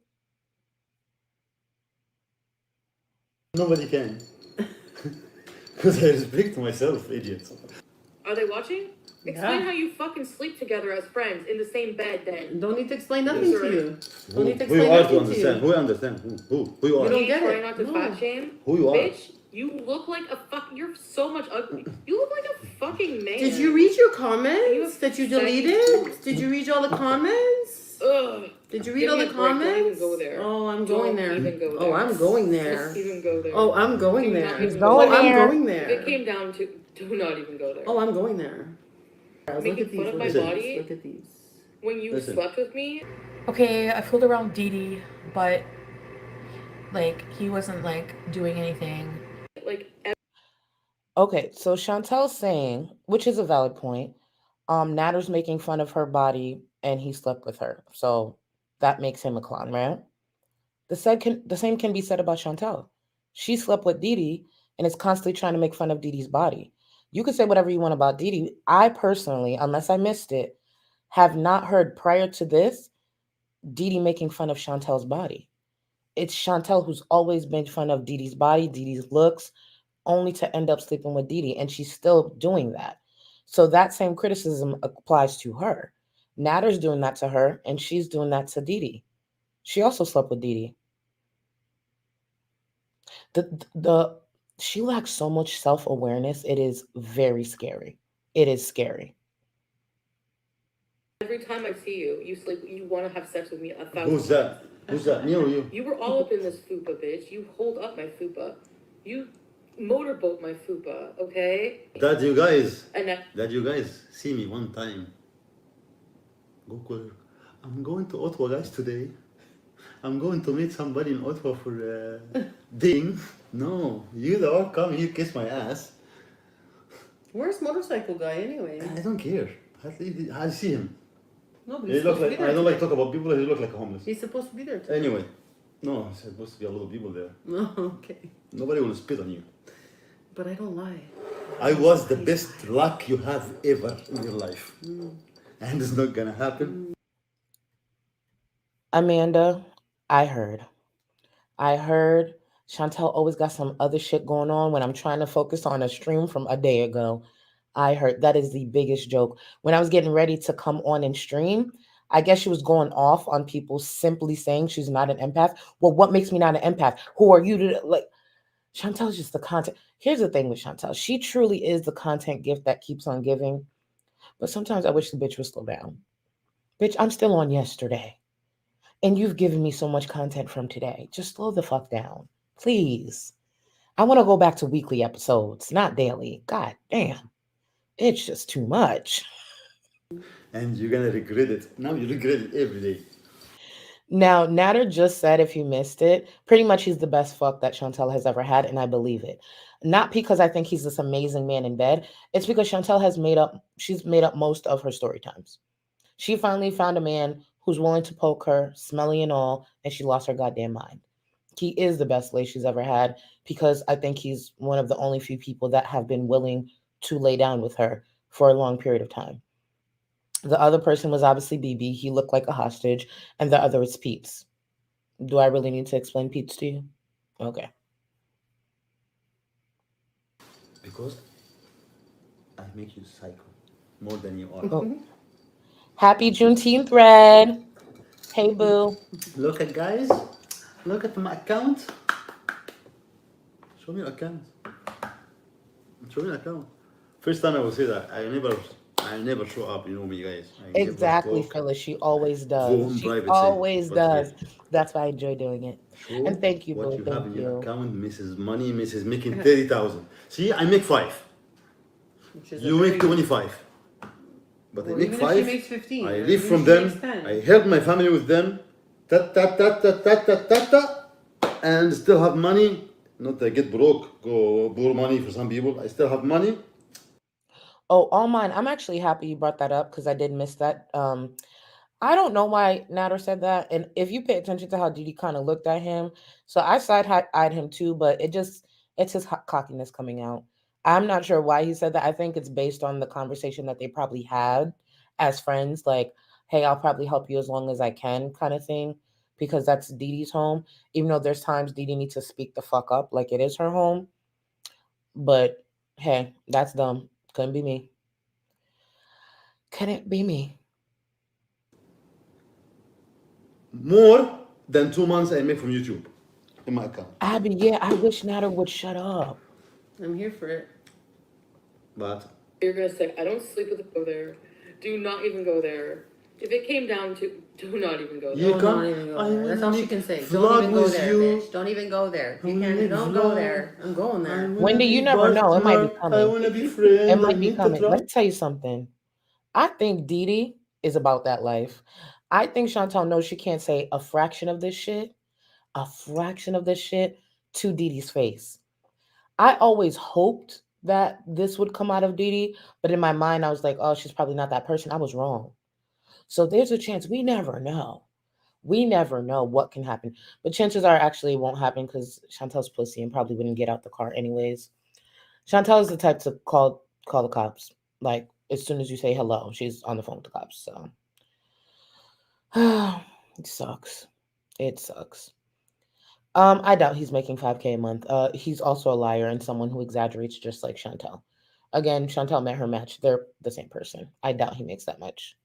Nobody can. Because I respect myself, idiots. Are they watching? Explain Yeah. how you fucking sleep together as friends in the same bed then. Don't need to explain nothing Yes. to you. Who, Don't need to who you explain are to nothing to understand? you. Who you understand? Who you are? You don't Me get trying it. not to No. fat shame. Who you are? Bitch, you look like a you're so much ugly. You look like a fucking man. Did you read your You comments have that you sex. deleted? Did you read all the comments? Ugh. Did you read Give all me the a break. Don't even comments? go there. Oh, I'm Don't going there. even go Oh, there. I'm going there. Don't even go there. Oh, I'm going Do there. not even Go Oh, in I'm there. going If it there. came down to, do not even go there. Oh, I'm going there. Look Making at these. fun of Look my at these. body? Look at these. When you Listen. slept with me, Okay, I fooled around Dede, but like he wasn't like doing anything. like Okay, so Chantel's saying, which is a valid point, Nader's making fun of her body and he slept with her. So that makes him a clown, right? The same can be said about Chantal. She slept with Dede and is constantly trying to make fun of Dede's body. You can say whatever you want about Dede. I personally, unless I missed it, have not heard prior to this Dede making fun of Chantel's body. it's Chantal who's always made fun of Dede's body, Dede's looks, only to end up sleeping with Dede, and she's still doing that. So that same criticism applies to her. Natter's doing that to her, and she's doing that to Dede. She also slept with Dede. The she lacks so much self-awareness. It is very scary. It is scary. Every time I see you, you sleep. You want to have sex with me 1,000 Who's that? Who's that? Me or you? You were all up in this fupa, bitch. You hold up my fupa. You motorboat my fupa, okay? That you guys. And that, That you guys see me one time. Go call her. I'm going to Ottawa, guys, today. I'm going to meet somebody in Ottawa for dating. No, you the one come here kiss my ass. Where's motorcycle guy anyway? I don't care. I see him. No, but He he's look supposed to be like, there I don't like today. talk about people. He look like a homeless. He's supposed to be there today. Anyway, no, there's supposed to be a lot of people there. Okay. Nobody will spit on you. But I don't lie. I was the best luck you have ever in your life, and it's not gonna happen. Amanda, I heard. Chantal always got some other shit going on when I'm trying to focus on a stream from a day ago. I heard that is the biggest joke. When I was getting ready to come on and stream, I guess she was going off on people simply saying she's not an empath. Well, what makes me not an empath? Who are you to like? Chantel's just the content. Here's the thing with Chantal. She truly is the content gift that keeps on giving. But sometimes I wish the bitch would slow down. Bitch, I'm still on yesterday. And you've given me so much content from today. Just slow the fuck down. Please. I want to go back to weekly episodes, not daily. God damn. It's just too much. And you're gonna regret it. Now you regret it every day. Now, Nader just said, if you missed it, pretty much he's the best fuck that Chantal has ever had, and I believe it. Not because I think he's this amazing man in bed. It's because Chantal she's made up most of her story times. She finally found a man who's willing to poke her, smelly and all, and she lost her goddamn mind. He is the best lay she's ever had because I think he's one of the only few people that have been willing to lay down with her for a long period of time. The other person was obviously BB. He looked like a hostage. And the other is Peeps. Do I really need to explain Peeps to you? Okay. Because I make you psycho more than you are. Oh. Happy Juneteenth, Red. Hey, boo. Look at guys. Look at my account. Show me your account. Show me your account. First time I will say that. I never show up, you know me guys. I never Exactly, talk. Phyllis. She always Go does. on She private, always say, does. okay. That's why I enjoy doing it. Show And thank you, what boo. you have in Thank your you. account, Mrs. Money, Mrs. making 30,000. See, I make 5. Which is You a make very- 25. But Well, I make even if 5. she makes 15, I or live even from if she them. makes 10. I help my family with them. Ta ta ta ta ta ta ta ta. And still have money. Not I get broke, go borrow money for some people. I still have money. Oh, all mine. I'm actually happy you brought that up because I did miss that. I don't know why Nader said that. And if you pay attention to how Dede kind of looked at him, so I side-eyed him too, but it's his cockiness coming out. I'm not sure why he said that. I think it's based on the conversation that they probably had as friends, like, hey, I'll probably help you as long as I can, kind of thing, because that's Dede's home. Even though there's times Dede needs to speak the fuck up, like it is her home. But hey, that's dumb. Couldn't be me. Couldn't be me. More than 2 months I make from YouTube in my account. Abby, yeah, I wish Nader would shut up. I'm here for it. But you're gonna say, I don't sleep with the go there. Do not even go there. If it came down to, do not even go there. You No, come, don't even go I there. will That's all she make can say. vlog Don't even go with there, you. bitch. Don't even go there. You can't. Don't go there. I'm going there. Wendy, you never know. It might be coming. I wanna be friends. It might I be need to coming. try. Let me tell you something. I think Dede is about that life. I think Chantal knows she can't say a fraction of this shit to Dede's face. I always hoped that this would come out of Dede, but in my mind, I was like, oh, she's probably not that person. I was wrong. So there's a chance. We never know. We never know what can happen. But chances are actually it won't happen because Chantal's pussy and probably wouldn't get out the car anyways. Chantal is the type to call the cops. Like as soon as you say hello, she's on the phone with the cops. So it sucks. It sucks. I doubt he's making 5K a month. He's also a liar and someone who exaggerates just like Chantal. Again, Chantal met her match. They're the same person. I doubt he makes that much.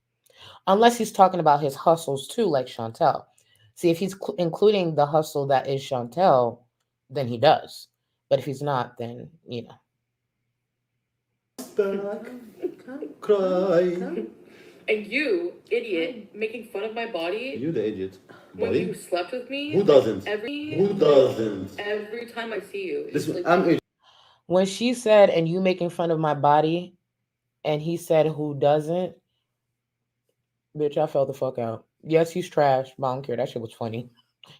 Unless he's talking about his hustles too, like Chantal. See, if he's including the hustle that is Chantal, then he does. But if he's not, then, you know. Back, Come, cry. come. And you, idiot, making fun of my body You the idiot. when you Body? slept with me. Who doesn't? Every Who doesn't? every time I see you. It's Listen, like, I'm When she said, and you making fun of my body, and he said, who doesn't? Bitch, I fell the fuck out. Yes, he's trash, but I don't care. That shit was funny.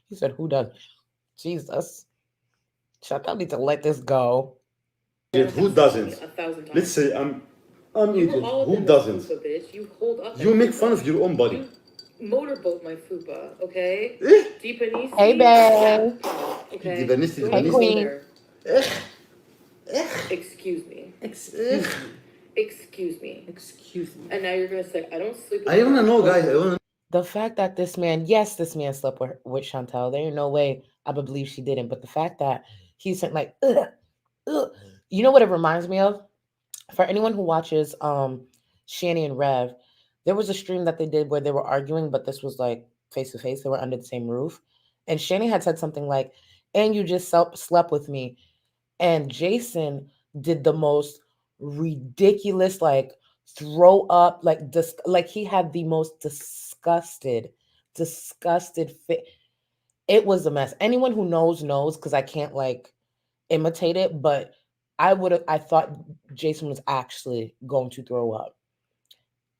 He said, who doesn't? Jesus. Chantal need to let this go. idiot. Who doesn't? 1,000 times. Let's say I'm You were idiot. all up Who in doesn't? the fupa, bitch. You hold up. You that make fupa. fun of your own body. You motorboat my fupa, okay? Eh? Deepanisi. Hey, babe. Okay. Deepanisi, Don't Hey, go queen. there. Excuse me. Excuse me. Excuse me. And now you're gonna say I don't sleep. With I wanna her. know, guys. I wanna The fact that this man, yes, this man slept with Chantal. There ain't no way I would believe she didn't. But the fact that he sent like, ugh, ugh. You know what it reminds me of? For anyone who watches Shani and Rev, there was a stream that they did where they were arguing, but this was like face to face. They were under the same roof. And Shani had said something like, and you just slept with me. And Jason did the most ridiculous, like throw up, like like he had the most disgusted fit. It was a mess. Anyone who knows because I can't like imitate it, but I thought Jason was actually going to throw up.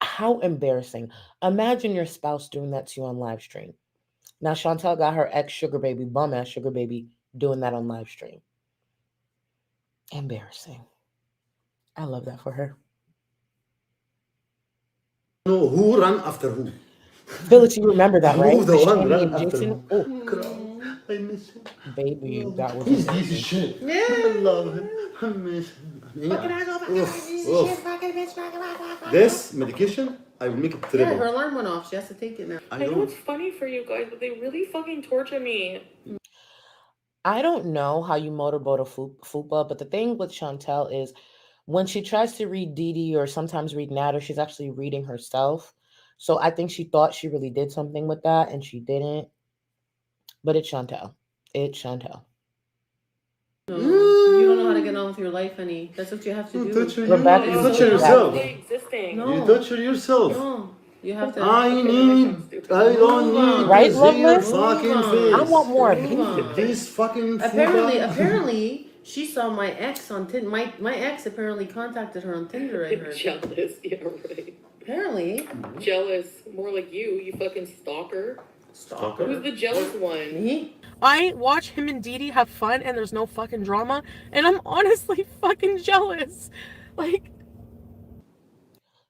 How embarrassing. Imagine your spouse doing that to you on live stream. Now Chantal got her ex sugar baby, bum ass sugar baby, doing that on live stream. Embarrassing. I love that for her. know who ran after who. Village, you remember that, right? Who the one Shani ran and after Jason. who? Oh, Cry. I miss him. baby, that was He's amazing. piece of shit. Yeah. I love him. I miss him. Fucking Oof. This medication, I will make it Yeah, terrible. her alarm went off. She has to take it now. I I know don't. it's funny for you guys, but they really fucking torture me. I don't know how you motorboat a fupa, but the thing with Chantal is when she tries to read Dede or sometimes read Nader, she's actually reading herself. So I think she thought she really did something with that and she didn't. But it's Chantal. It's Chantal. No, you don't know how to get on with your life, honey. That's what you have to You do. torture Rebecca you. is You so torture young. yourself. exactly. Existing. No. You torture yourself. No, you have to. I Okay, need. stupid. I don't need Right, to see your Loveless? fucking Move on. face. I want more Move opinion. on. This fucking Apparently, she saw my ex on Tinder. My ex apparently contacted her on Tinder. I heard. Jealous, yeah, right. Apparently, Jealous, more like you fucking stalker. Stalker? Who's the jealous one? me. I watch him and Dede have fun and there's no fucking drama, and I'm honestly fucking jealous. Like,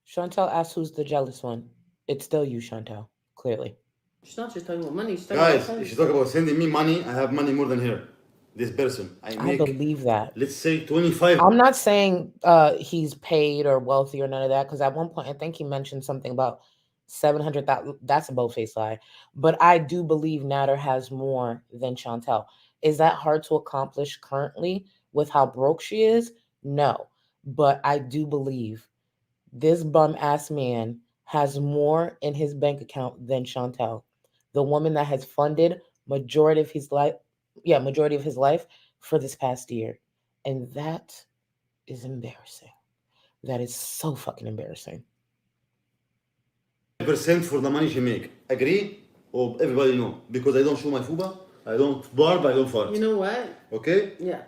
Chantal asks who's the jealous one. It's still you, Chantal. Clearly. She's not just talking about money. She's talking Guys, about if you talk about sending me money, I have money more than her. This person. I I make, believe that. let's say 25. I'm not saying he's paid or wealthy or none of that, because at one point I think he mentioned something about 700,000. That's a bold-faced lie. But I do believe Nader has more than Chantal. Is that hard to accomplish currently with how broke she is? No. But I do believe this bum-ass man has more in his bank account than Chantal, the woman that has funded majority of his life for this past year. And that is embarrassing. That is so fucking embarrassing. Percent for the money she make. Agree? Or everybody know. Because I don't show my fuba, I don't barb, I don't fart. You know what? Okay? Yeah.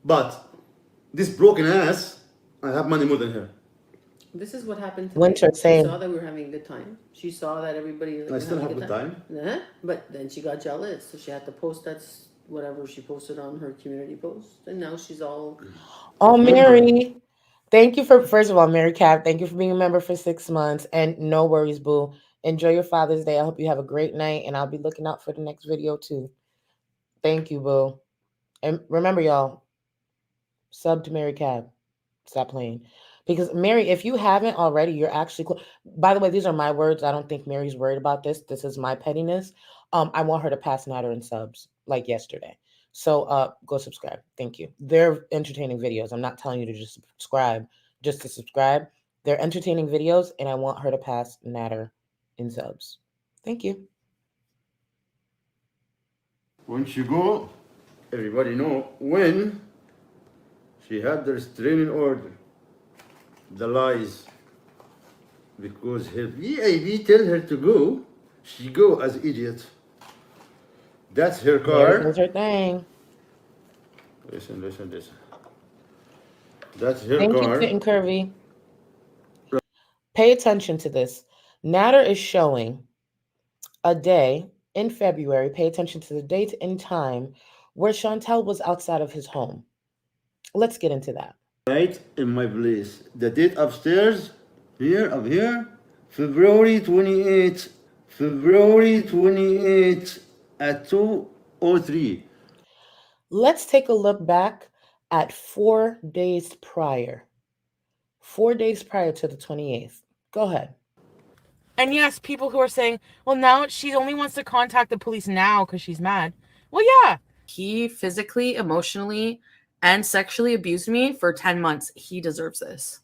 But this broken ass, I have money more than her. This is what happened to Winter, She same. saw that we were having a good time. She saw that everybody. I still have a good time. Yeah, but then she got jealous, so she had to post whatever she posted on her community post, and now she's all. Oh, Mary. Thank you first of all, Mary Cap, thank you for being a member for 6 months. And no worries, boo. Enjoy your Father's Day. I hope you have a great night, and I'll be looking out for the next video too. Thank you, boo. And remember, y'all, sub to Mary Cap. Stop playing. Because Mary, if you haven't already, you're actually by the way, these are my words. I don't think Mary's worried about this. This is my pettiness. I want her to pass Nader and subs like yesterday. So go subscribe. Thank you. They're entertaining videos. I'm not telling you to just subscribe just to subscribe. They're entertaining videos, and I want her to pass Nader in subs. Thank you. When she go, everybody know when she had the restraining order. The lies. Because her VIB tell her to go, she go as idiot. That's her Mary car. does her thing. Listen. That's her Thank you, car. Fit and Curvy. Pay attention to this. Nader is showing a day in February. Pay attention to the date and time where Chantal was outside of his home. Let's get into that. Right in my place. The date upstairs, up here, February 28th. February 28th at 2:03. Let's take a look back at 4 days prior. 4 days prior to the 28th. Go ahead. And yes, people who are saying, well, now she only wants to contact the police now because she's mad. Well, yeah. He physically, emotionally, and sexually abused me for 10 months. He deserves this.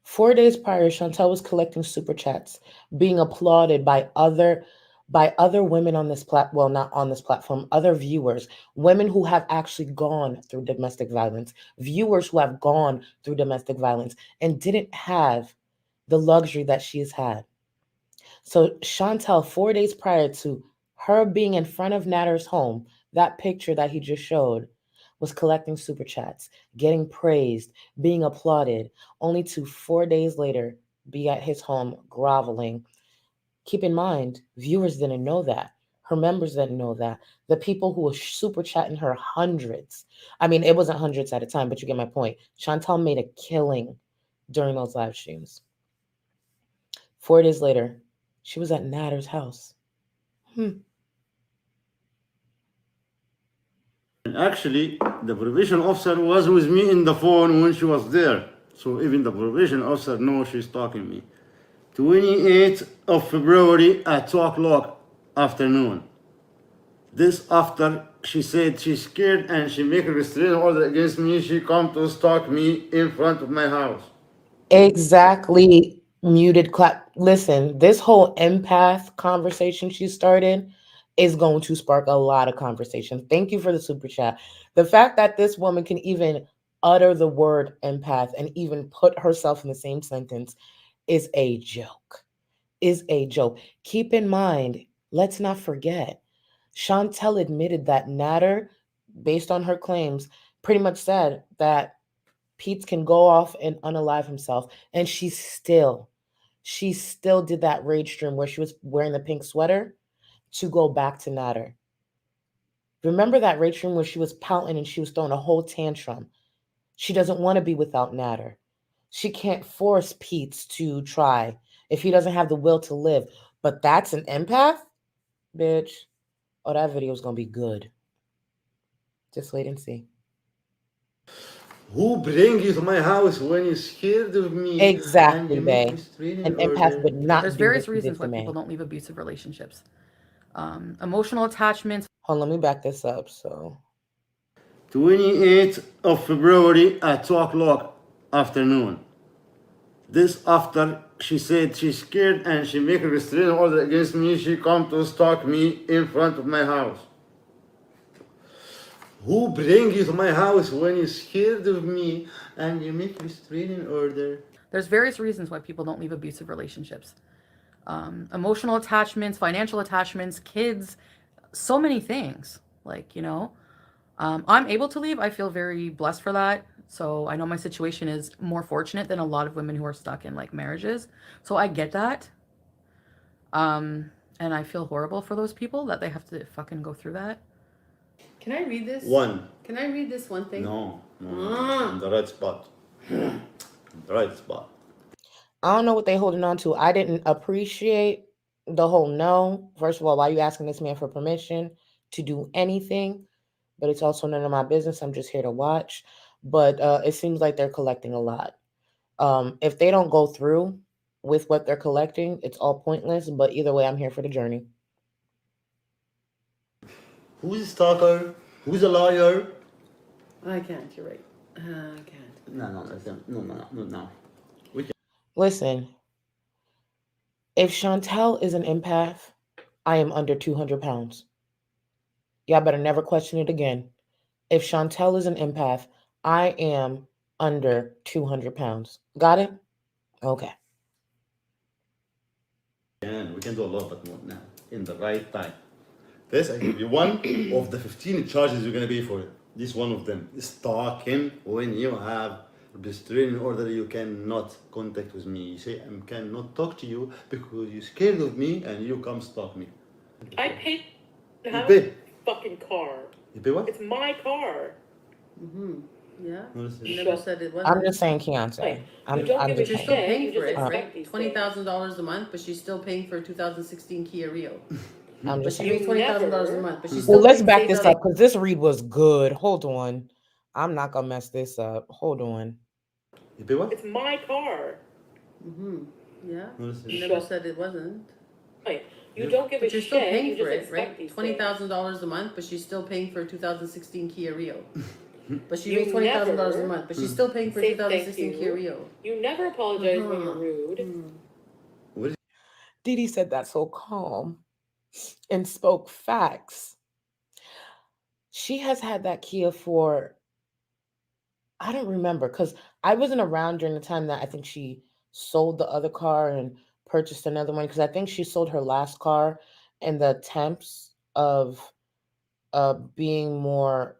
4 days prior, Chantal was collecting super chats, being applauded by other women on this well, not on this platform, other viewers, women who have actually gone through domestic violence, viewers who have gone through domestic violence and didn't have the luxury that she has had. So Chantal, 4 days prior to her being in front of Nader's home, that picture that he just showed, was collecting super chats, getting praised, being applauded, only to 4 days later be at his home groveling. Keep in mind, viewers didn't know that. Her members didn't know that. The people who were super chatting her hundreds. I mean, it wasn't hundreds at a time, but you get my point. Chantal made a killing during those live streams. 4 days later, she was at Nader's house. And actually, the probation officer was with me in the phone when she was there. So even the probation officer knows she's stalking me. 28th of February at 2 o'clock afternoon. This after she said she's scared and she make a restraining order against me. She come to stalk me in front of my house. Exactly. Muted clap. Listen, this whole empath conversation she started is going to spark a lot of conversation. Thank you for the super chat. The fact that this woman can even utter the word empath and even put herself in the same sentence is a joke. Keep in mind, let's not forget, Chantal admitted that Nader, based on her claims, pretty much said that Pete can go off and unalive himself. And she still did that rage stream where she was wearing the pink sweater to go back to Nader. Remember that rage stream where she was pouting and she was throwing a whole tantrum? She doesn't want to be without Nader. She can't force Pete to try if he doesn't have the will to live. But that's an empath? Bitch. Oh, that video is going to be good. Just wait and see. Who bring you to my house when you're scared of me? Exactly, and you make babe. restraining An empath order? would not There's do various what you did reasons why to people me. don't leave abusive relationships. Emotional attachments. Hold on, let me back this up. So 28th of February at 2 o'clock afternoon. This after she said she's scared and she make a restraining order against me. She come to stalk me in front of my house. Who bring you to my house when you're scared of me and you make restraining order? There's various reasons why people don't leave abusive relationships. Emotional attachments, financial attachments, kids, so many things. Like, I'm able to leave. I feel very blessed for that. So I know my situation is more fortunate than a lot of women who are stuck in like marriages. So I get that. And I feel horrible for those people that they have to fucking go through that. Can I read this? One. Can I read this one thing? No. In the right spot. The right spot. I don't know what they're holding on to. I didn't appreciate the whole no. First of all, why are you asking this man for permission to do anything? but it's also none of my business. I'm just here to watch. But it seems like they're collecting a lot. If they don't go through with what they're collecting, it's all pointless. But either way, I'm here for the journey. Who's a stalker? Who's a liar? I can't. You're right. I can't. No. Listen, if Chantal is an empath, I am under 200 pounds. Y'all better never question it again. If Chantal is an empath, I am under 200 pounds. Got it? Okay. And we can do a lot, but not now. In the right time. This, I give you one of the 15 charges you're gonna pay for it. This one of them. Stalking. When you have restraining order, you cannot contact with me. You say, I cannot talk to you because you're scared of me and you come stalk me. I paid to You have pay. a fucking car. You pay what? It's my car. Yeah. What is it? You never said it wasn't. I'm just saying, Beyonce. Hey, I'm, you don't I'm give a just You're saying. still shit. paying You for just it, expect right? these $20,000 a month, but she's still paying for a 2016 Kia Rio. I'm But just she saying. makes $20,000 a never- month, but she's Well, still let's paying back this $8,000. up because this read was good. Hold on. I'm not gonna mess this up. Hold on. You pay what? It's my car. Yeah. What is You it? never said it wasn't. Hey, you Yeah. don't give a But you're still shit. paying You for just it, expect right? these $20,000 a month, but she's still paying for a 2016 Kia Rio. But she You makes $20,000 a never month, but she's still paying for a say 2016 thank Kia you. Rio. things. You never apologize when you're rude. Dede said that so calm and spoke facts. She has had that Kia for, I don't remember, because I wasn't around during the time that I think she sold the other car and purchased another one, because I think she sold her last car in the attempts of being more,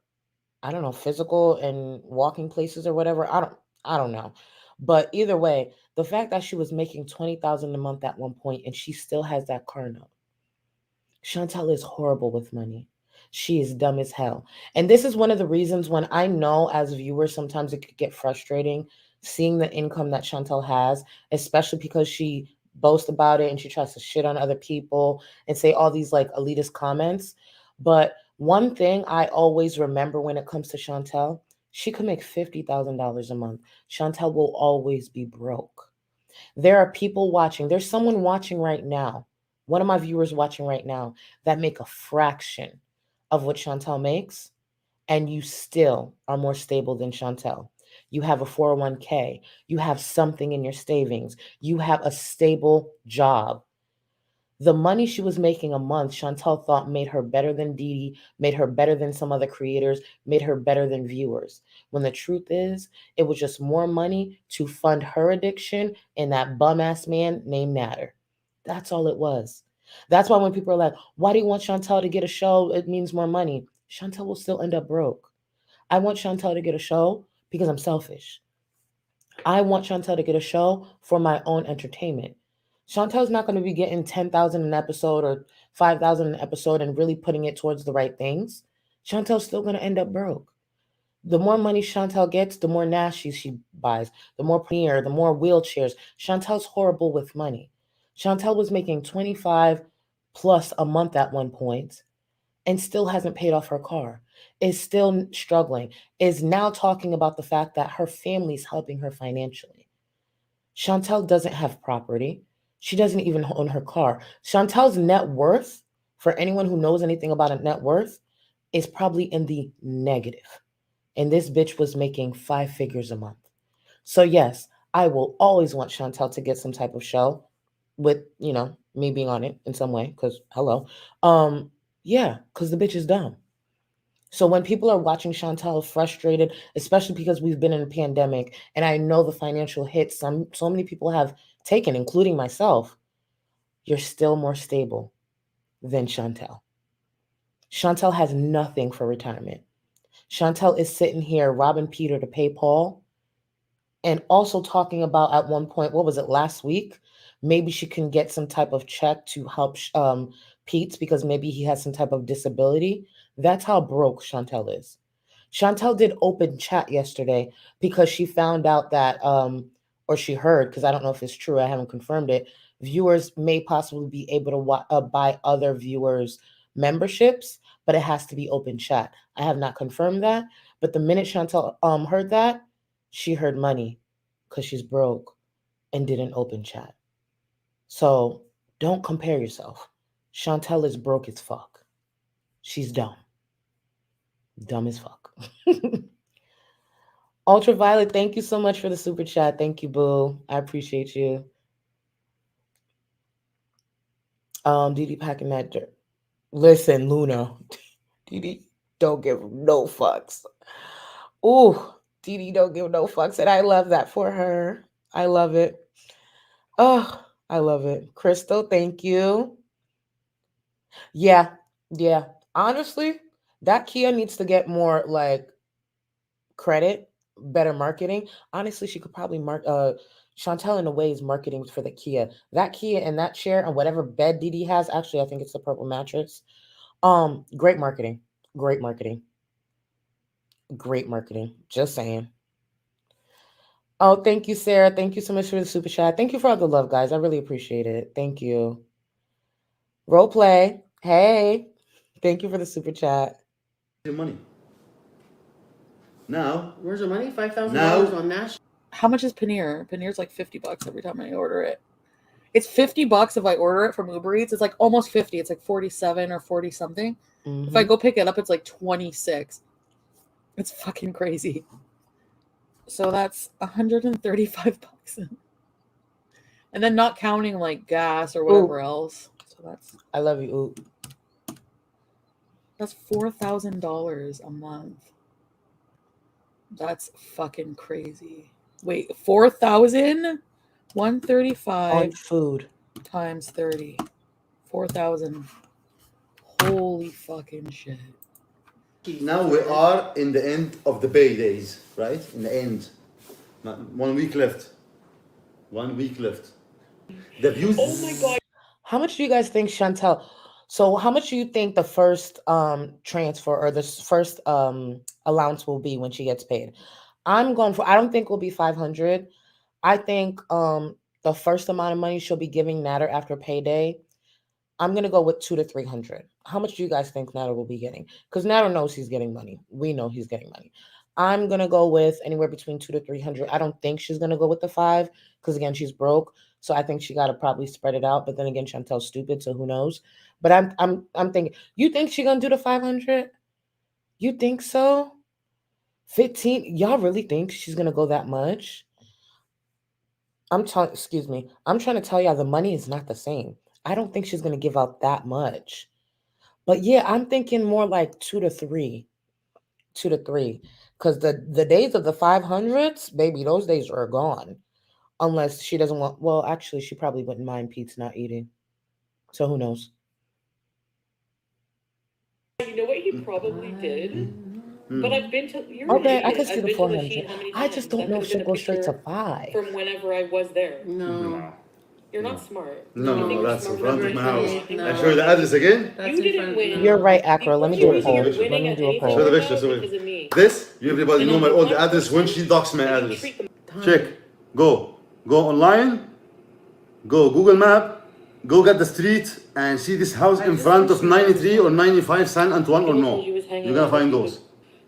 I don't know, physical and walking places or whatever. I don't know. But either way, the fact that she was making 20,000 a month at one point and she still has that car note. Chantal is horrible with money. She is dumb as hell. And this is one of the reasons when I know as viewers sometimes it could get frustrating seeing the income that Chantal has, especially because she boasts about it and she tries to shit on other people and say all these like elitist comments. But one thing I always remember when it comes to Chantal, she could make $50,000 a month. Chantal will always be broke. There are people watching. There's someone watching right now. One of my viewers watching right now that make a fraction of what Chantal makes, and you still are more stable than Chantal. You have a 401k. You have something in your savings. You have a stable job. The money she was making a month, Chantal thought made her better than Dede, made her better than some other creators, made her better than viewers. When the truth is, it was just more money to fund her addiction and that bum ass man named Nader. That's all it was. That's why when people are like, why do you want Chantal to get a show? It means more money. Chantal will still end up broke. I want Chantal to get a show because I'm selfish. I want Chantal to get a show for my own entertainment. Chantel's not going to be getting 10,000 an episode or 5,000 an episode and really putting it towards the right things. Chantel's still going to end up broke. The more money Chantal gets, the more nasties she buys, the more premiere, the more wheelchairs. Chantel's horrible with money. Chantal was making 25 plus a month at one point and still hasn't paid off her car, is still struggling, is now talking about the fact that her family's helping her financially. Chantal doesn't have property. She doesn't even own her car. Chantal's net worth, for anyone who knows anything about a net worth, is probably in the negative. And this bitch was making 5 figures a month. So yes, I will always want Chantal to get some type of show with, me being on it in some way, because hello. Yeah, because the bitch is dumb. So when people are watching Chantal frustrated, especially because we've been in a pandemic, and I know the financial hits so many people have taken, including myself, you're still more stable than Chantal. Chantal has nothing for retirement. Chantal is sitting here robbing Peter to pay Paul, and also talking about at one point, what was it, last week? Maybe she can get some type of check to help Pete because maybe he has some type of disability. That's how broke Chantal is. Chantal did open chat yesterday because she found out that, or she heard, because I don't know if it's true, I haven't confirmed it, viewers may possibly be able to buy other viewers' memberships but it has to be open chat. I have not confirmed that, but the minute Chantal heard that, she heard money because she's broke and didn't open chat. So don't compare yourself. Chantal is broke as fuck. She's dumb. Dumb as fuck. Ultraviolet, thank you so much for the super chat. Thank you, boo. I appreciate you. Dede packing that dirt. Listen, Luna. Dede don't give no fucks. Ooh, Dede don't give no fucks. And I love that for her. I love it. Oh, I love it. Crystal, thank you. Yeah. Honestly, that Kia needs to get more like credit, better marketing. Honestly, she could probably Chantal in a way is marketing for the Kia. That Kia and that chair and whatever bed Dede has, actually, I think it's the purple mattress. Great marketing. Great marketing. Great marketing. Just saying. Oh, thank you, Sarah. Thank you so much for the super chat. Thank you for all the love, guys. I really appreciate it. Thank you. Role play. Hey. Thank you for the super chat. Your money. Now, Where's the money? $5,000 Now- on Nash. How much is paneer? Paneer's like $50 every time I order it. It's $50 if I order it from Uber Eats. It's like almost 50. It's like 47 or 40 something. If I go pick it up, it's like 26. It's fucking crazy. So that's $135. And then not counting like gas or whatever else. So I love you. that's $4,000 a month. That's fucking crazy. Wait, 4,000? 135 On food times 30. 4,000. Holy fucking shit. Now we are in the end of the pay days, right? In the end. 1 week left. 1 week left. The views. Oh my God. How much do you guys think, Chantal? So how much do you think the first transfer or the first allowance will be when she gets paid? I don't think it will be 500. I think the first amount of money she'll be giving Nader after payday, I'm gonna go with 200 to 300. How much do you guys think Nader will be getting? Because Nader knows he's getting money. We know he's getting money. I'm gonna go with anywhere between 200 to 300. I don't think she's gonna go with the 5 because again she's broke. So I think she gotta probably spread it out. But then again, Chantel's stupid, so who knows? But I'm thinking. You think she's gonna do the 500? You think so? 15? Y'all really think she's gonna go that much? Excuse me. I'm trying to tell y'all the money is not the same. I don't think she's gonna give out that much. But yeah, I'm thinking more like 2 to 3. 2 to 3. Because the days of the 500s, baby, those days are gone. Unless she doesn't want, well, actually, she probably wouldn't mind Pete's not eating. So who knows? You know what he probably did? But I've been to. You're Okay, an I idiot. could see I've the been to 400. Sheet how many I just times? don't That know could if have she'll been a go straight to picture 5. From whenever I was there. No. You're not smart. No, You think you're that's in smarter front than of my you house. are. No. I show you the address again. That's You in didn't front- win. You're right, Acro. Let me do a You poll. wasn't Let winning me at do a anything poll. Show the right picture, now show it. because of me. This, you everybody And know I'm my the old one address when she docks my that you address. treat them. Check. Go online. Go Google Map. Go get the street and see this house in front of 93 or 95 San Antoine or no. You're gonna find those.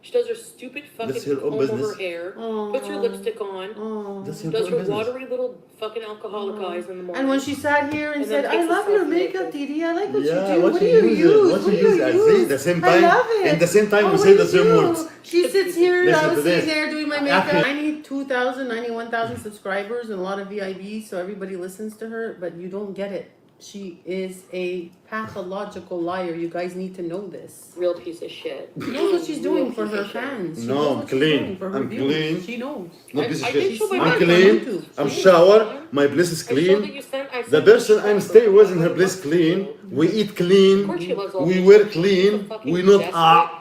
She does her stupid fucking That's her own comb over business. her hair, Aw. puts her lipstick on, Oh. That's your does own her business. watery little fucking alcoholic eyes in the morning. And when she sat here and And then said, "I takes love a your selfie makeup, like this. Dede. I like what Yeah, you do. what What do you you use it? use? What What you do use you it? use? See, the same I time- love it. in the same time we what say do the you same do? words. She sits here. Listen I to was this. sitting there doing my makeup. Actually- I need 2,000, 91,000 subscribers and a lot of VIPs, so everybody listens to her. But you don't get it. She is a pathological liar. You guys need to know this. Real piece of shit. She knows what she's doing for her fans. She No, knows I'm what she's clean. doing for her I'm views. clean. She knows. No piece of I did shit. show my I'm body on clean. YouTube. I'm See? shower. My bliss is I showed that clean. you sent. I The sent person you I'm stuff staying with for in her my bliss work clean. video. We eat Of clean. course she loves all We this wear shit. She's clean. so fucking We not desperate,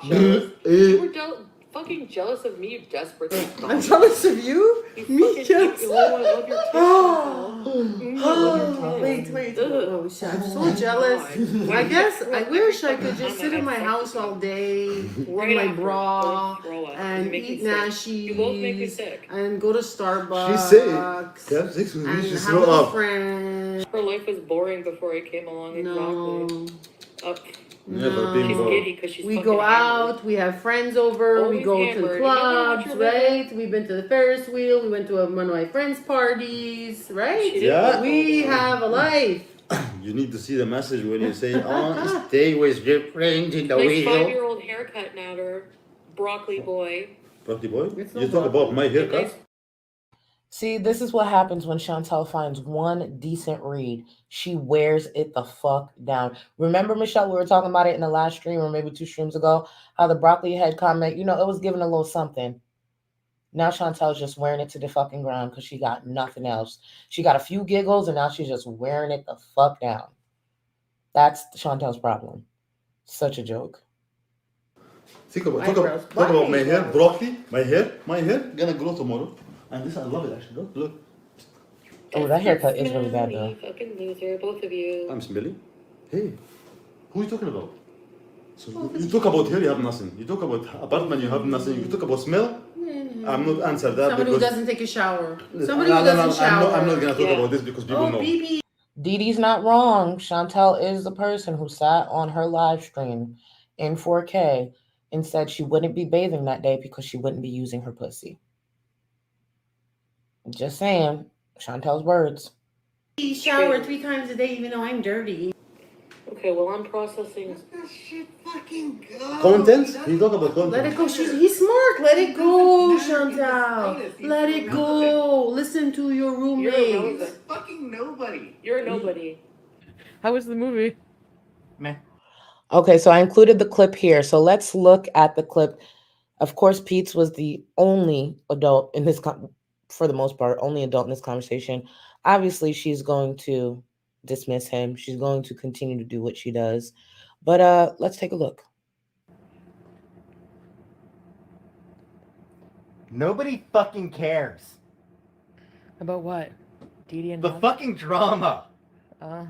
jealous. You were eh. fucking jealous of me, you desperate. I'm jealous of you. You Me, fucking yes. you love your tits, Chantal. I love your tits. Wait. Ugh. Oh, shit. I'm so jealous. I guess I wish I could just sit in my house all day, wear my bra, and eat You both make me nashies, sick. and go to Starbucks. She said, "Have sex with me." and She have throw a up. friend. Her life was boring before I came along. No. Exactly. Never No. been She's bored. giddy because she's We fucking go hammered. out, we have friends over, we Always go hammered. to You never watch clubs, your liver. right? We've been to the Ferris wheel, we went to one of my friends' parties, right? She didn't Yeah. work all We day. have a life. You need to see the message when you say, "Oh, stay with your friends in the Nice wheel." 5-year-old haircut, Nader. Broccoli boy. Broccoli boy, It's you not talk about broccoli. my A haircut. nice See, this is what happens when Chantal finds one decent read. She wears it the fuck down. Remember, Michelle, we were talking about it in the last stream or maybe 2 streams ago, how the broccoli head comment, it was giving a little something. Now Chantal's just wearing it to the fucking ground because she got nothing else. She got a few giggles and now she's just wearing it the fuck down. That's Chantal's problem. Such a joke. Think about Eyebrows. talk about my hair, Eyebrows. broccoli. My hair gonna grow tomorrow, and this I love it actually. Look. Oh, that haircut is really bad though. smelly fucking loser, both of you. I'm smelly. Hey, who are you talking about? So you talk about hair, you have nothing. You talk about apartment, you have nothing. You talk about smell. I'm not answer that Somebody who because doesn't take a shower. No, Somebody who doesn't shower. I'm not gonna talk Yeah. about this because people Oh, know. BB. Dede's not wrong. Chantal is the person who sat on her live stream in 4K and said she wouldn't be bathing that day because she wouldn't be using her pussy. Just saying. Chantal's words. Shower 3 times a day even though I'm dirty. Okay, well, I'm processing. That shit fucking go. Content? You talk about content. Let it go. He's smart. Let it go, It doesn't matter Chantal. in the slightest. He's Let it go. Listen to your You're roommates. irrelevant. He's fucking nobody. You're a nobody. How was the movie? Meh. Okay, so I included the clip here. So let's look at the clip. Of course, Pete's was the only adult in this, for the most part, only adult in this conversation. Obviously, she's going to dismiss him. She's going to continue to do what she does. But let's take a look. Nobody fucking cares. About what? Dede and The Mom? fucking drama. I-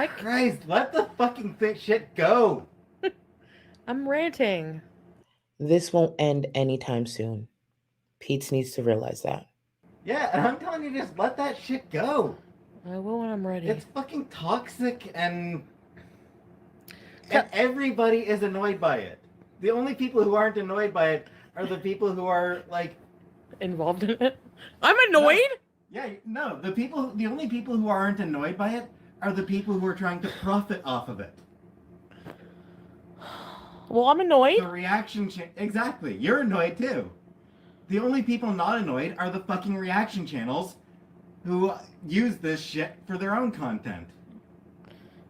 Christ, let the fucking shit go. I'm ranting. This won't end anytime soon. Pete's needs to realize that. Yeah, and I'm telling you, just let that shit go. I will when I'm ready. It's fucking toxic and everybody is annoyed by it. The only people who aren't annoyed by it are the people who are like Involved in it. I'm annoyed. no, the only people who aren't annoyed by it are the people who are trying to profit off of it. Well, I'm annoyed. The reaction exactly. You're annoyed too. The only people not annoyed are the fucking reaction channels who use this shit for their own content.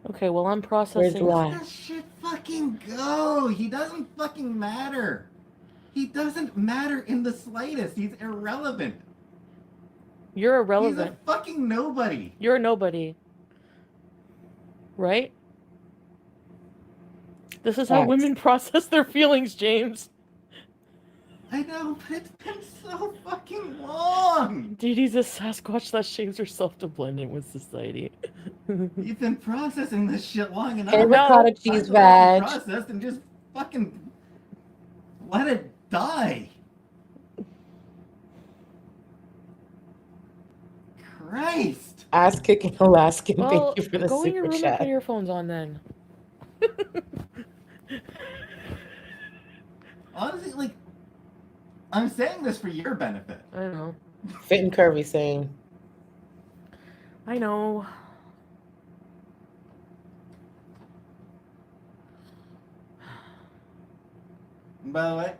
Okay, well, I'm Where's processing. why? Let that shit fucking go. He doesn't fucking matter. He doesn't matter in the slightest. He's irrelevant. You're He's a irrelevant. fucking nobody. You're a nobody. Right? This is how Facts. women process their feelings, James. I know, but it's been so fucking long. Dede's a Sasquatch that shaves herself to blend in with society. You've been processing this shit long enough. Hey, No. ricotta Time cheese to let it veg. processed and just fucking let it die. Christ. Ass kicking Alaskan. Well, Thank you for the go in your super room and put chat. earphones on then. Honestly, like, I'm saying this for your benefit. I know. Fit and curvy saying, I know. And by the way,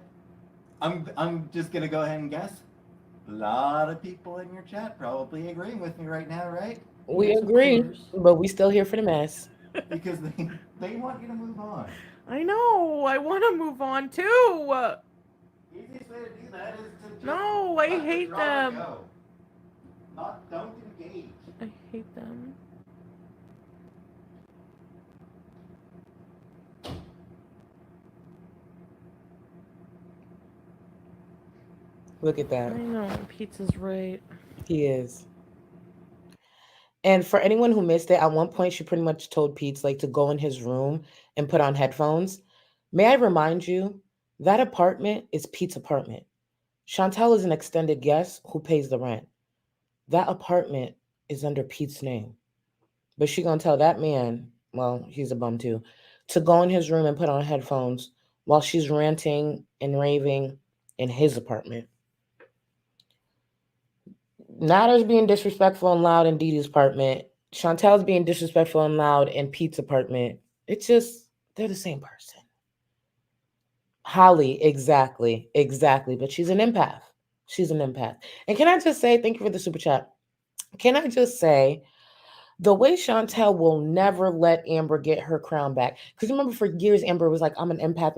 I'm just gonna go ahead and guess. A lot of people in your chat probably agreeing with me right now, right? we Yes, of agree, course. but we still here for the mess. Because they want you to move on. I know. I want to move on too. Easiest way to do that is to just No, I let the hate drama them. go. Don't engage. I hate them. Look at I that. know. Pizza's right. He is. And for anyone who missed it, at one point she pretty much told Pete's like to go in his room and put on headphones. May I remind you, that apartment is Pete's apartment. Chantal is an extended guest who pays the rent. That apartment is under Pete's name. But she gonna tell that man, well, he's a bum too, to go in his room and put on headphones while she's ranting and raving in his apartment. Nader's being disrespectful and loud in Dede's apartment. Chantal's being disrespectful and loud in Pete's apartment. It's just, they're the same person. Holly, exactly. But she's an empath. And can I just say, thank you for the super chat. Can I just say, the way Chantal will never let Amber get her crown back. Because remember, for years, Amber was like, I'm an empath,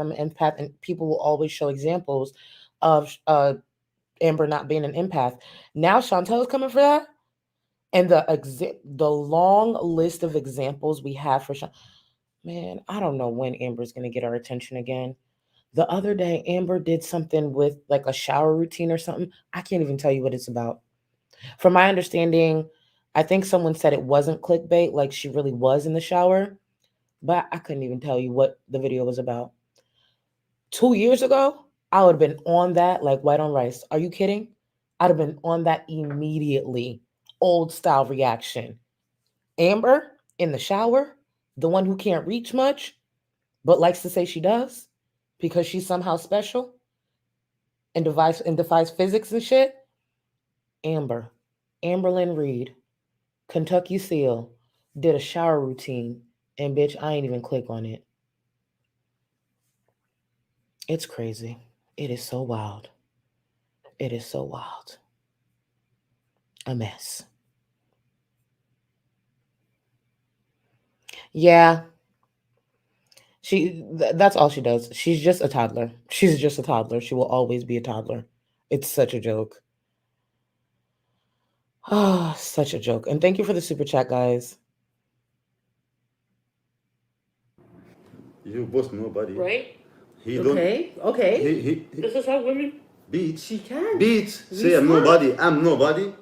and people will always show examples of Amber not being an empath. Now Chantal is coming for that. And the long list of examples we have for Chantal, man, I don't know when Amber's going to get our attention again. The other day, Amber did something with like a shower routine or something. I can't even tell you what it's about. From my understanding, I think someone said it wasn't clickbait, like she really was in the shower, but I couldn't even tell you what the video was about. 2 years ago, I would have been on that like white on rice. Are you kidding? I'd have been on that immediately. Old style reaction. Amber in the shower, the one who can't reach much, but likes to say she does because she's somehow special and defies physics and shit. Amberlyn Reed, Kentucky Seal, did a shower routine, and bitch, I ain't even click on it. It's crazy. It is so wild. A mess. Yeah. That's all she does. She's just a toddler. She will always be a toddler. It's such a joke. Oh, such a joke. And thank you for the super chat, guys. You both nobody. Right? He don't. Okay. He This is how women. Beach. She can. Beach. Be Say I'm smart. nobody. I'm nobody.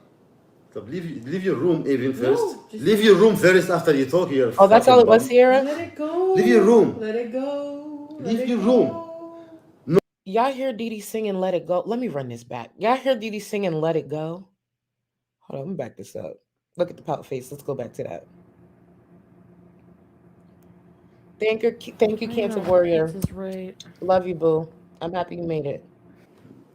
So leave your room even first. No, just- Leave your room first after you talk here. Oh, that's all it was, Sierra? Let it go. Leave your room. Let it go. Leave Let it your go. room. Y'all hear Dede singing Let It Go? Let me run this back. Y'all hear Dede singing Let It Go? Hold on, let me back this up. Look at the pout face. Let's go back to that. Thank you, Cancer Warrior. This is right. Love you, boo. I'm happy you made it.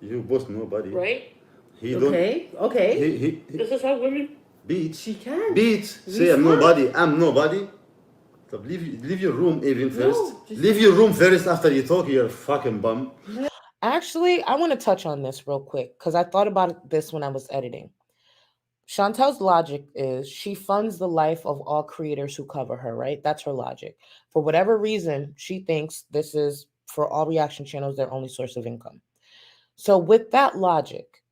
You both nobody. Right? He don't. Okay. He This is how women. Beach. She can. Beach. Be Say I'm smart. nobody. I'm nobody. So leave your room even first. just- Leave your room first after you talk here, fucking bum. Actually, I want to touch on this real quick because I thought about this when I was editing. Chantel's logic is she funds the life of all creators who cover her, right? That's her logic. For whatever reason, she thinks this is, for all reaction channels, their only source of income. So with that logic,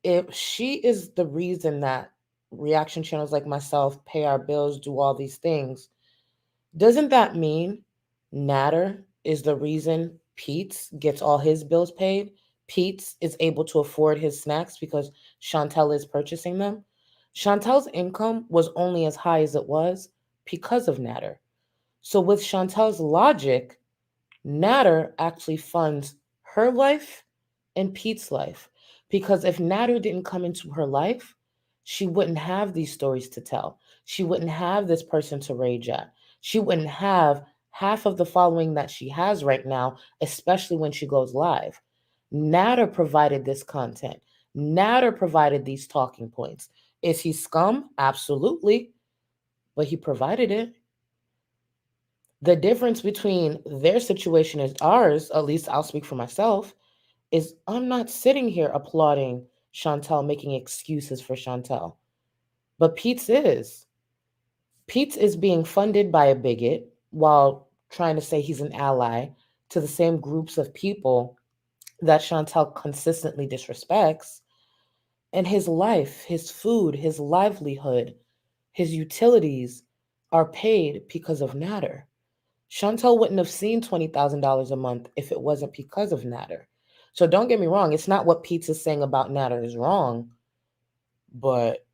if she is the reason that reaction channels like myself pay our bills, do all these things, doesn't that mean Nader is the reason Pete's gets all his bills paid? Pete's is able to afford his snacks because Chantel is purchasing them. Chantel's income was only as high as it was because of Nader. So with Chantel's logic, Nader actually funds her life and Pete's life. Because if Nader didn't come into her life, she wouldn't have these stories to tell. She wouldn't have this person to rage at. She wouldn't have half of the following that she has right now, especially when she goes live. Nader provided this content. Nader provided these talking points. Is he scum? Absolutely. But he provided it. The difference between their situation and ours, at least I'll speak for myself, is I'm not sitting here applauding Chantal, making excuses for Chantal. But Pete's is. Pete's is being funded by a bigot while trying to say he's an ally to the same groups of people that Chantal consistently disrespects. And his life, his food, his livelihood, his utilities are paid because of Nader. Chantal wouldn't have seen $20,000 a month if it wasn't because of Nader. So don't get me wrong, it's not what Pete's is saying about Nader is wrong, but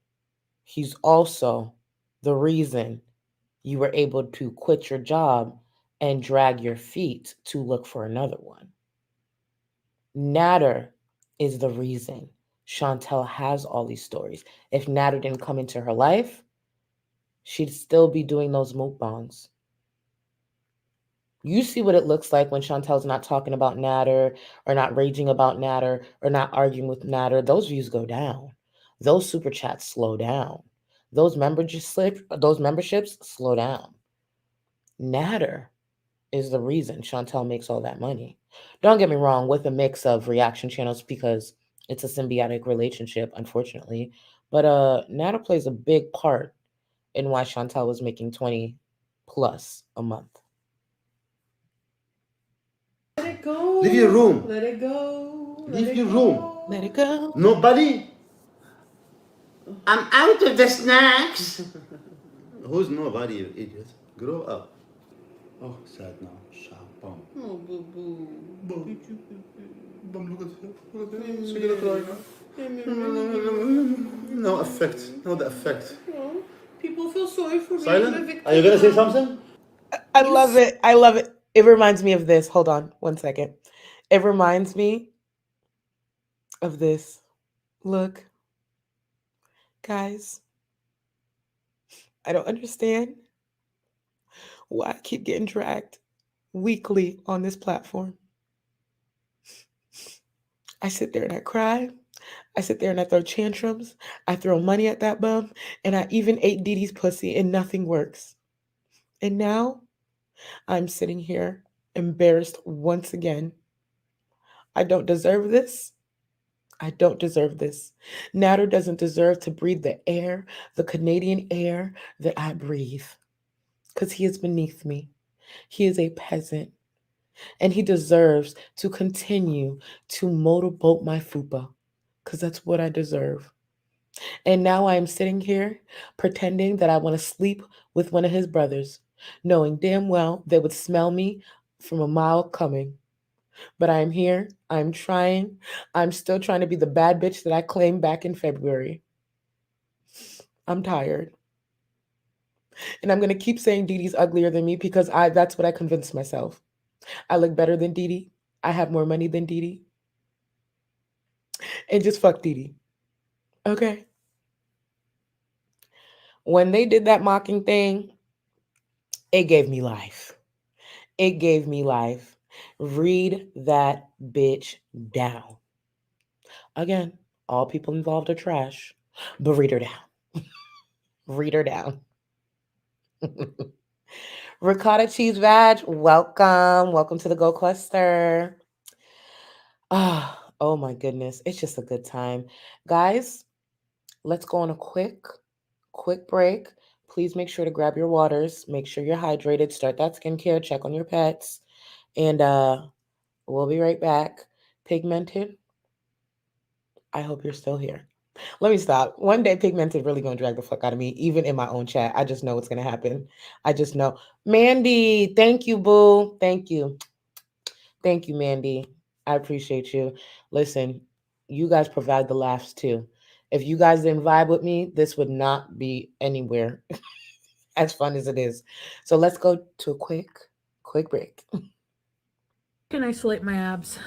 he's also the reason you were able to quit your job and drag your feet to look for another one. Nader is the reason Chantal has all these stories. If Nader didn't come into her life, she'd still be doing those mukbangs. You see what it looks like when Chantel's not talking about Nader or not raging about Nader or not arguing with Nader. Those views go down. Those super chats slow down. Those memberships slow down. Nader is the reason Chantal makes all that money. Don't get me wrong, with a mix of reaction channels because it's a symbiotic relationship, unfortunately. But Nader plays a big part in why Chantal was making 20 plus a month. Let it go. Leave your room. Let it go. Leave your room. Let it go. Nobody. I'm out of the snacks. Who's nobody, you idiot? Grow up. Oh, sad now. Bum. Oh, boo boo. Bum. Bum, look at her. Look at her. She's gonna cry now. No effect. No the effect. Oh, people feel sorry for me. Silent? Are you gonna say something? I love it. I love it. It reminds me of this. Hold on 1 second. It reminds me of this. Look, guys, I don't understand why I keep getting dragged weekly on this platform. I sit there and I cry. I sit there and I throw tantrums. I throw money at that bum. And I even ate Dede's pussy and nothing works. And now I'm sitting here embarrassed once again. I don't deserve this. I don't deserve this. Nader doesn't deserve to breathe the air, the Canadian air that I breathe. Because he is beneath me. He is a peasant. And he deserves to continue to motorboat my fupa. Because that's what I deserve. And now I am sitting here pretending that I want to sleep with one of his brothers, knowing damn well they would smell me from a mile coming. But I am here. I'm trying. I'm still trying to be the bad bitch that I claimed back in February. I'm tired. And I'm going to keep saying Dede's uglier than me because that's what I convinced myself. I look better than Dede. I have more money than Dede. And just fuck Dede. Okay? When they did that mocking thing, it gave me life. It gave me life. Read that bitch down. Again, all people involved are trash, but read her down. Read her down. Ricotta cheese vag, welcome. Welcome to the Go Cluster. Oh my goodness. It's just a good time. Guys, let's go on a quick break. Please make sure to grab your waters. Make sure you're hydrated. Start that skincare. Check on your pets. And we'll be right back. Pigmented, I hope you're still here. Let me stop. One day Pigmented really going to drag the fuck out of me, even in my own chat. I just know what's going to happen. I just know. Mandy, thank you, boo. Thank you. Thank you, Mandy. I appreciate you. Listen, you guys provide the laughs too. If you guys didn't vibe with me, this would not be anywhere as fun as it is. So let's go to a quick break. Can isolate my abs.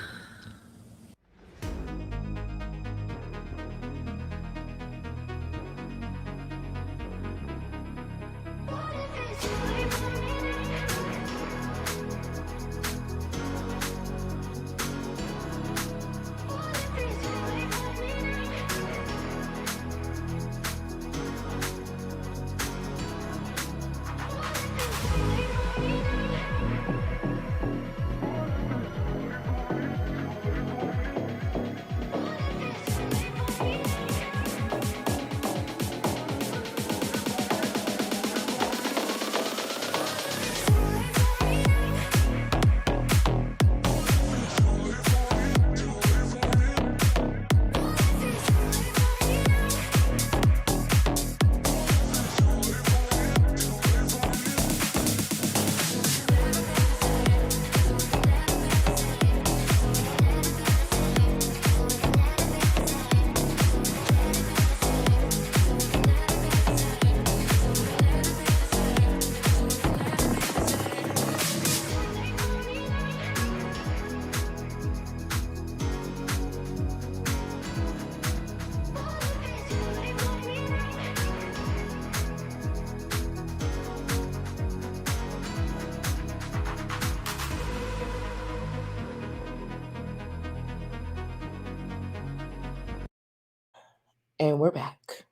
And we're back.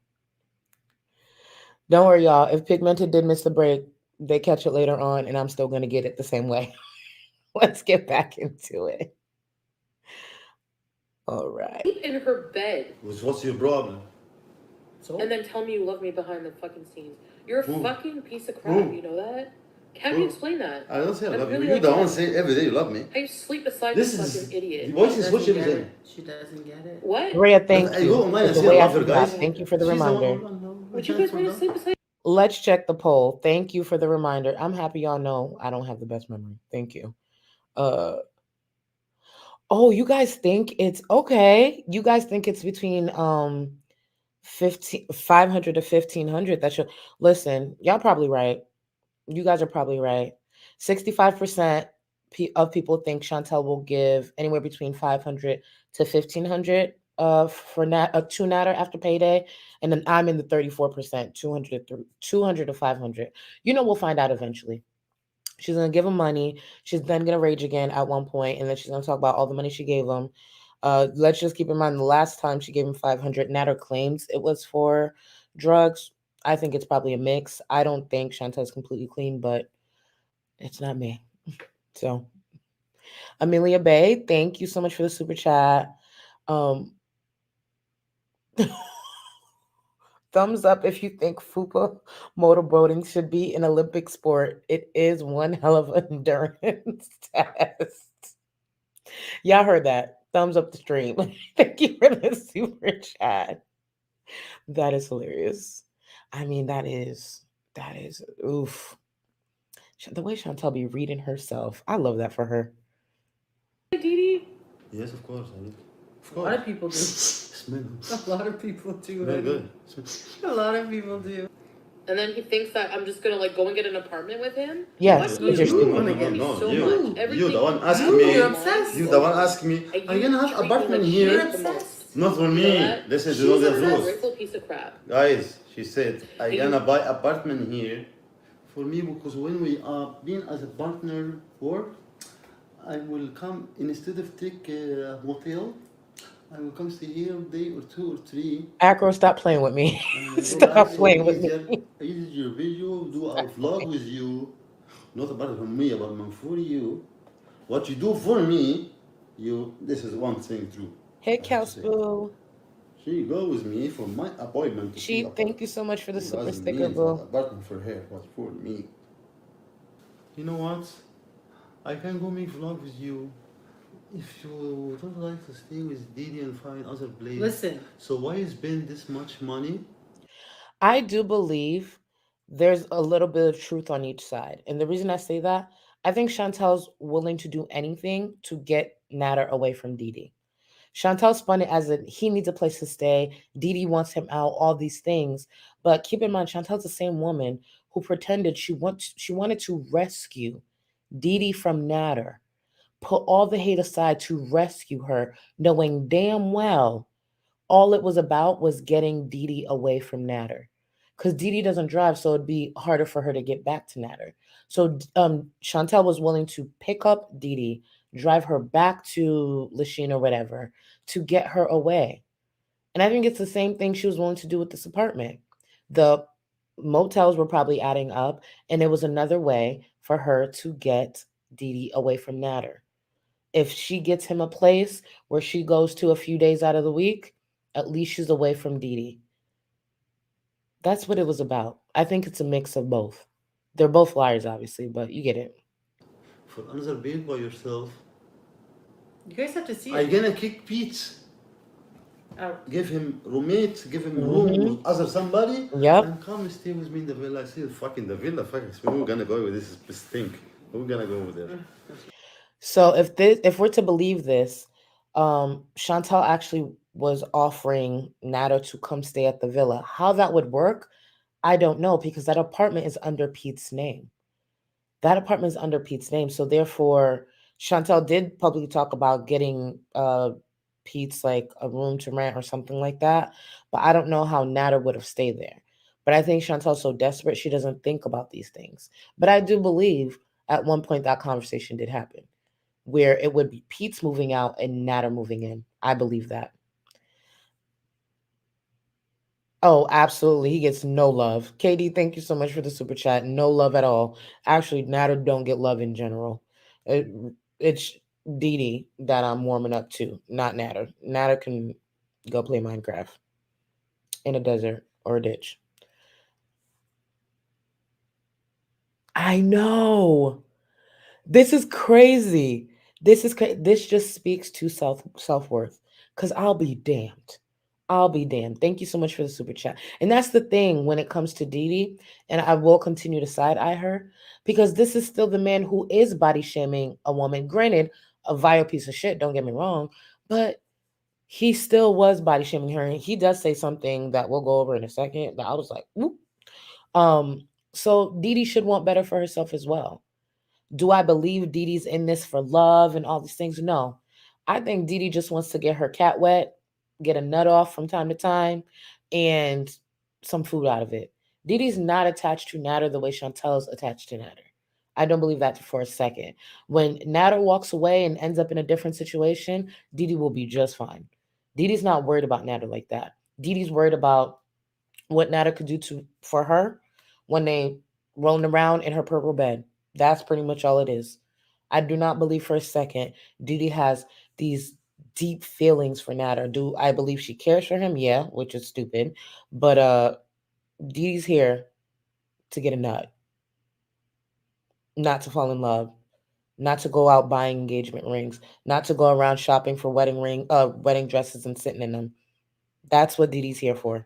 Don't worry, y'all. If Pigmented did miss the break, they catch it later on, and I'm still going to get it the same way. Let's get back into it. All right. Sleep in her bed What's your problem? So and then tell me you love me behind the fucking scenes. You're a Who? fucking piece of crap. Who? You know that? Can Who? you explain that? I don't say I I'd love you. really You like the to one know. say every day you love me. How you sleep beside This this is fucking idiot? What she is what doesn't she get saying? it. She doesn't get it. What? Rhea, thank I you. go online and It's the say I way I love her, see that. guys. Thank you for the She's the reminder. one. Would you guys want to sleep beside? Let's check the poll. Thank you for the reminder. I'm happy y'all know I don't have the best memory. Thank you. Oh, you guys think it's okay. You guys think it's between 500 to 1500. That should listen, y'all probably right. You guys are probably right. 65% of people think Chantel will give anywhere between 500 to 1500 for to Natter after payday, and then I'm in the 34%, 200 to 500. You know, we'll find out eventually. She's gonna give him money. She's then gonna rage again at one point, and then she's gonna talk about all the money she gave him. Let's just keep in mind the last time she gave him 500, Natter claims it was for drugs. I think it's probably a mix. I don't think Chantel's completely clean, but it's not me. So, Amelia Bay, thank you so much for the super chat. Um, thumbs up if you think FUPA motorboating should be an Olympic sport. It is one hell of an endurance test. Y'all heard that. Thumbs up the stream. Thank you for the super chat. That is hilarious. I mean, that is, oof. The way Chantal be reading herself. I love that for her. Dede? Yes, of course. I do. Of A course. lot of people do. Smell. A lot of people do. Very honey. good. A lot of people do. And then he thinks that I'm just gonna like go and get an apartment with him. Yes, No, because you're you stupid. wanna get me so you. much. You Everything the one asking you, me. you're obsessed. You the one asking me. And Are you gonna have treat me apartment like here? You're shit the most. obsessed. Not for You know me. that? Listen to She's all the obsessed. rules. Grateful piece of crap. Guys, she said, I'm you- gonna buy apartment here for me because when we are being as a partner work, I will come instead of take a hotel, I will come stay here a day or 2 or 3. Acro, stop playing with me. Stop playing with me. Edit your video, do a vlog with you, not about me, about for you. What you do for me, this is one thing true. Hey, I have to say. Boo. She go with me for my appointment to see She, thank you so much for the It super doesn't sticker, mean it's not Boo. apartment for her, but for me. You know what? I can go make vlog with you. If you don't like to stay with Dede and find other place. Listen, So why spend this much money? I do believe there's a little bit of truth on each side. And the reason I say that, I think Chantel's willing to do anything to get Nader away from Dede. Chantel spun it as he needs a place to stay. Dede wants him out, all these things. But keep in mind, Chantel's the same woman who pretended she wanted to rescue Dede from Nader, put all the hate aside to rescue her, knowing damn well all it was about was getting Dede away from Nader. Because Dede doesn't drive, so it'd be harder for her to get back to Nader. So Chantel was willing to pick up Dede, drive her back to Lachine or whatever, to get her away. And I think it's the same thing she was willing to do with this apartment. The motels were probably adding up, and it was another way for her to get Dede away from Nader. If she gets him a place where she goes to a few days out of the week, at least she's away from Dede. That's what it was about. I think it's a mix of both. They're both liars, obviously, but you get it. For another being by yourself. you guys have to see I'm it. gonna kick Pete. Out. Give him roommate, give him room with other somebody, Yep. and come stay with me in the villa. I say, fucking the villa, fucking. We're gonna go with this stink. We're gonna go with there. So if we're to believe this, Chantal actually was offering Nader to come stay at the villa. How that would work, I don't know, because that apartment is under Pete's name. That apartment is under Pete's name. So therefore, Chantal did publicly talk about getting Pete's like a room to rent or something like that. But I don't know how Nader would have stayed there. But I think Chantal's so desperate she doesn't think about these things. But I do believe at one point that conversation did happen, where it would be Pete's moving out and Nader moving in. I believe that. Oh, absolutely. He gets no love. KD, thank you so much for the super chat. No love at all. Actually, Nader don't get love in general. It, it's Dede that I'm warming up to, not Nader. Nader can go play Minecraft in a desert or a ditch. I know. This is crazy. This just speaks to self-worth. Cause I'll be damned. I'll be damned. Thank you so much for the super chat. And that's the thing when it comes to Dede, and I will continue to side eye her because this is still the man who is body shaming a woman. Granted, a vile piece of shit. Don't get me wrong, but he still was body shaming her. And he does say something that we'll go over in a second. That I was like, whoop. So Dede should want better for herself as well. Do I believe Dede's in this for love and all these things? No. I think Dede just wants to get her cat wet, get a nut off from time to time, and some food out of it. Dede's not attached to Nader the way Chantel's attached to Nader. I don't believe that for a second. When Nader walks away and ends up in a different situation, Dede will be just fine. Dede's not worried about Nader like that. Dede's worried about what Nader could do for her when they rolling around in her purple bed. That's pretty much all it is. I do not believe for a second Dede has these deep feelings for Nader. Do I believe she cares for him? Yeah, which is stupid. But Dede's here to get a nut, not to fall in love, not to go out buying engagement rings, not to go around shopping for wedding dresses and sitting in them. That's what Dede's here for.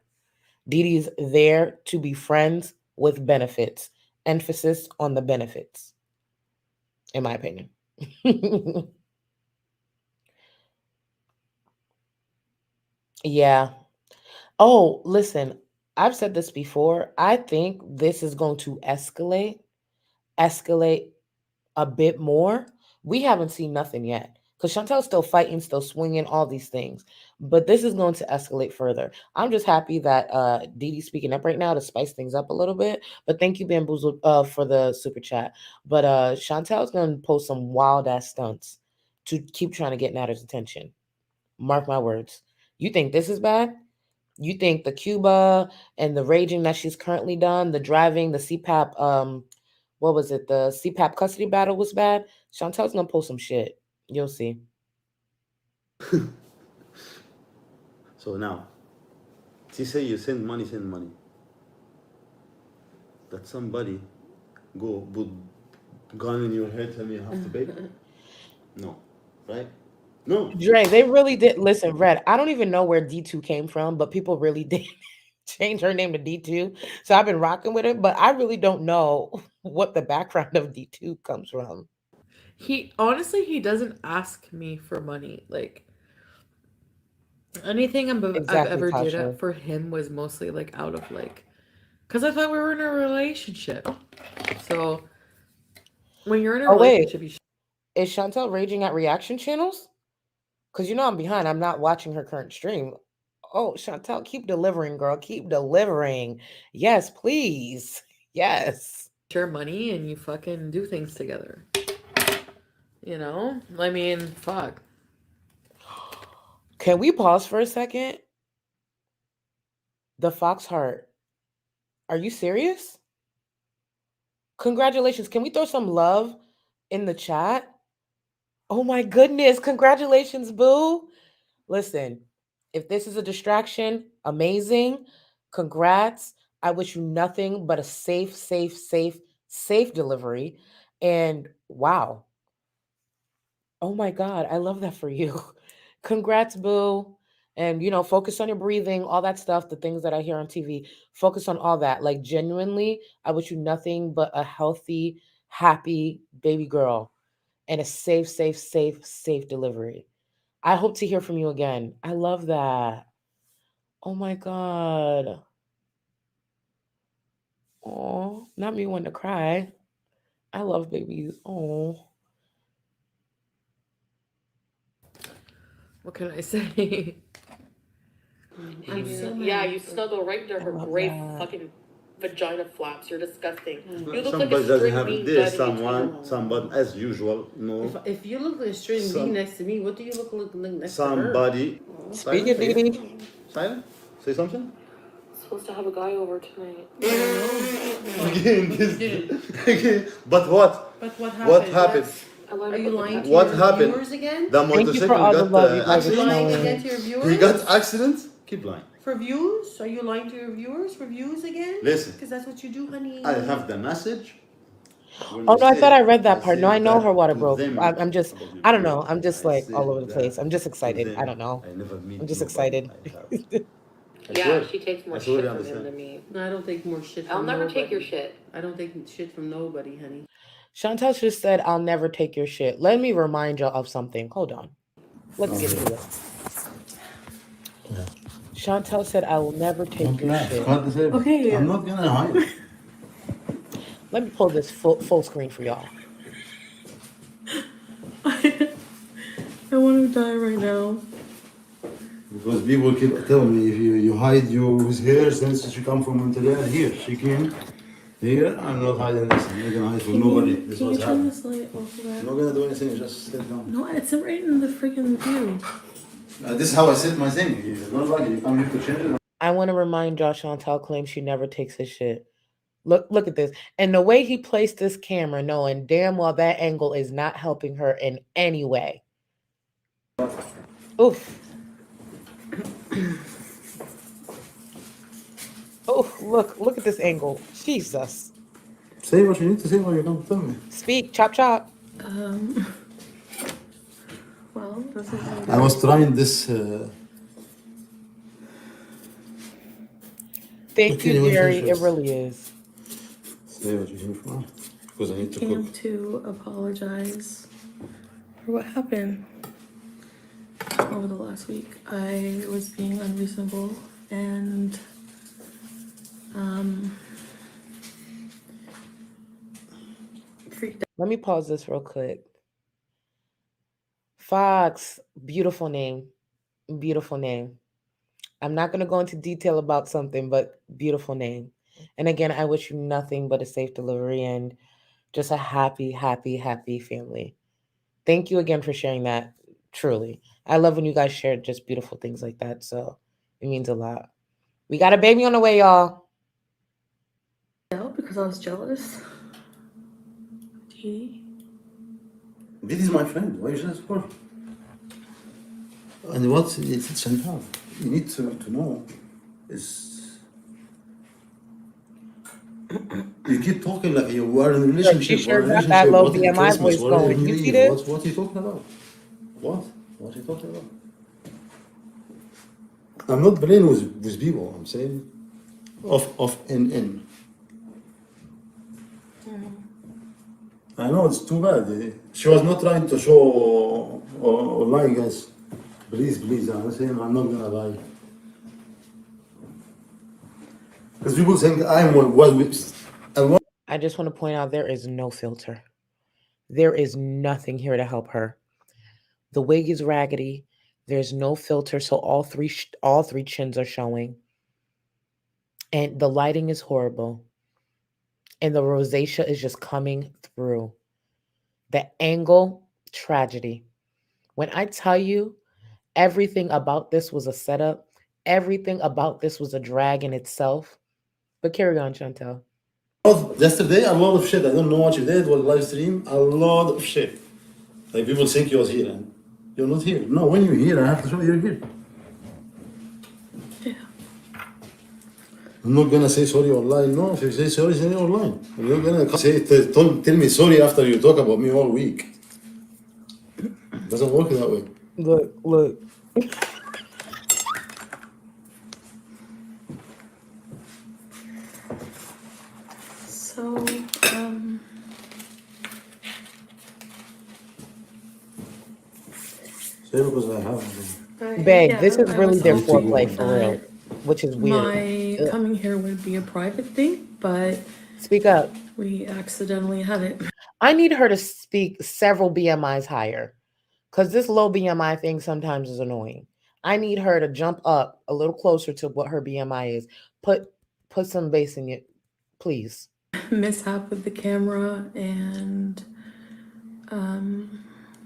Dede's there to be friends with benefits. Emphasis on the benefits, in my opinion. Yeah. Oh, listen, I've said this before. I think this is going to escalate a bit more. We haven't seen nothing yet because Chantel's still fighting, still swinging, all these things. But this is going to escalate further. I'm just happy that Dede's speaking up right now to spice things up a little bit. But thank you, Bamboozle, for the super chat. But Chantel's going to post some wild ass stunts to keep trying to get Natter's attention. Mark my words. You think this is bad? You think the Cuba and the raging that she's currently done, the driving, the CPAP, what was it? The CPAP custody battle was bad. Chantel's gonna post some shit. You'll see. So now, she say you send money. That somebody go put gun in your head, tell me you have to pay? No, right? No. Dre, they really did. Listen, Red, I don't even know where D2 came from, but people really did change her name to D2. So I've been rocking with it, but I really don't know what the background of D2 comes from. He honestly, he doesn't ask me for money. Like anything I've Exactly, ever did Tasha. for him was mostly like out of like, because I thought we were in a relationship. So when you're in a Oh, wait. relationship, Is Chantel raging at reaction channels? Because you know I'm behind. I'm not watching her current stream. Oh, Chantel, keep delivering, girl. Keep delivering. Yes, please. Yes. share money and you fucking do things together. You know? I mean, fuck. Can we pause for a second? The Fox Heart. Are you serious? Congratulations. Can we throw some love in the chat? Oh my goodness. Congratulations, boo. Listen, if this is a distraction, amazing. Congrats. I wish you nothing but a safe delivery. And wow. Oh my God. I love that for you. Congrats, boo. And, focus on your breathing, all that stuff, the things that I hear on TV. Focus on all that. Like, genuinely, I wish you nothing but a healthy, happy baby girl and a safe delivery. I hope to hear from you again. I love that. Oh my God. Oh, not me wanting to cry. I love babies. Oh. What can I say? I'm so Yeah, mad. you snuggle right into I her love great that. fucking vagina flaps. You're disgusting. You look Somebody like a doesn't string have bean this, done in between. someone as usual, no. If you look like a string Some- bean next to me, what do you look like next to her? Somebody. Speak Silent it, again? Dede. Silent? Say something? Supposed to have a guy over tonight. Again, again. But what? But what happened? What happened? Are you lying to What your happened? viewers again? The Thank you for motorcycle all the got love you guys Are are you lying showing. again to your viewers? He got accident. Keep lying. For views? Are you lying to your viewers for views again? Listen. Because that's what you do, honey. I have the message. When Oh I no, I say- thought I read that part. say No, I know that her water to broke. them I'm just, about your I don't know. viewers. I'm just I like say all over the that place. I'm just to excited. I them. don't know. I never meet I'm just nobody. excited. I have. I Yeah, swear. she takes more I swear shit you from him understand. than me. No, I don't take more shit from I'll never nobody. take your shit. I don't take shit from nobody, honey. Chantal just said, "I'll never take your shit." Let me remind y'all of something. Hold on. Let's get to it. Chantal said, "I will never take your shit." Okay. I'm not gonna hide. Let me pull this full screen for y'all. I want to die right now. Because people keep telling me if you hide your hair since she come from Montreal, here she came. Here, I'm not hiding this. I'm not gonna hide from nobody. This Can you was turn happening. this light off of I'm that? not gonna do anything. Just sit down. No, it's right in the freaking view. This is how I set my thing. You're not lucky. You come here to change it. I want to remind y'all, Chantal claims she never takes his shit. Look at this. And the way he placed this camera, knowing damn well that angle is not helping her in any way. Oof. Oh, look at this angle. Jesus. Say what you need to say when you come tell me. Speak, chop chop. Well, this is. I was trying this. Thank Okay, you, wait, Jerry. finish It this. really is. Say what you're here for. Because I need to Came cook. to apologize for what happened over the last week. I was being unreasonable and freaked out. Let me pause this real quick. Fox, beautiful name. Beautiful name. I'm not going to go into detail about something, but beautiful name. And again, I wish you nothing but a safe delivery and just a happy, happy, happy family. Thank you again for sharing that. Truly. I love when you guys share just beautiful things like that. So it means a lot. We got a baby on the way, y'all. Out because I was jealous. Dede. This is my friend. Why is that for? And what it's Chantal. You need to know is you keep talking like you are in a relationship. She sure or a got that low what in BMI Christmas, voice what going. in New You see Year, this? What are you talking about? What? What are you talking about? I'm not playing with people. I'm saying off and in. I know it's too bad. She was not trying to show or lie, guys. Please, I'm saying I'm not gonna lie. Because people think I'm what I just want to point out there is no filter. There is nothing here to help her. The wig is raggedy. There's no filter, so all three chins are showing. And the lighting is horrible. And the rosacea is just coming through. The angle, tragedy. When I tell you everything about this was a setup, everything about this was a drag in itself. But carry on, Chantal. yesterday a lot of shit. I don't know what you did, what live stream, a lot of shit. Like people think you was here and you're not here. No, when you're here, I have to show you're here. Yeah. I'm not gonna say sorry online. No, if you say sorry online. I'm not gonna say tell me sorry after you talk about me all week. Doesn't work that way. Look. So, Say because I have. Babe, this is I really was their hoping foreplay for real, that which is weird. my coming here would be a private thing, but Speak up. we accidentally had it. I need her to speak several BMIs higher because this low BMI thing sometimes is annoying. I need her to jump up a little closer to what her BMI is. Put some bass in it, please. Mishap with the camera, and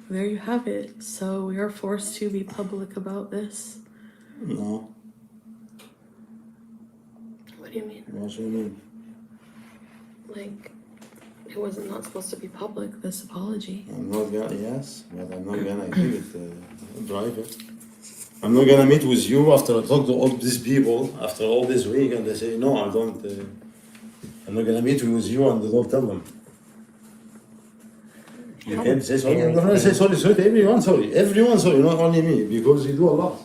there you have it. So we are forced to be public about this. No. What do you mean? What do you mean? Like, it was not supposed to be public, this apology. I'm not gonna, yes, but I'm not gonna give it, drive it. I'm not gonna meet with you after I talk to all these people after all this week and they say, no, I don't, I'm not gonna meet with you and don't tell them. You can't say sorry. I'm gonna say sorry to everyone, sorry. Everyone, sorry, not only me, because you do a lot.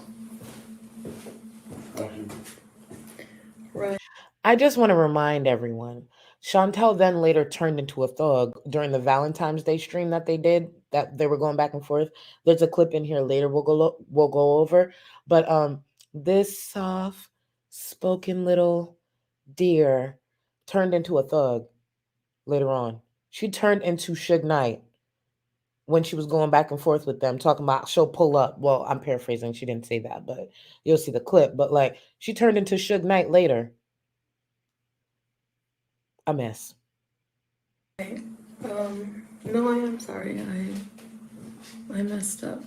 Right. I just want to remind everyone, Chantal then later turned into a thug during the Valentine's Day stream that they did, that they were going back and forth. There's a clip in here later we'll go over. But this soft spoken little dear turned into a thug later on. She turned into Suge Knight when she was going back and forth with them, talking about she'll pull up. Well, I'm paraphrasing. She didn't say that, but you'll see the clip. But like, she turned into Suge Knight later. A mess. No, I am sorry. I messed up.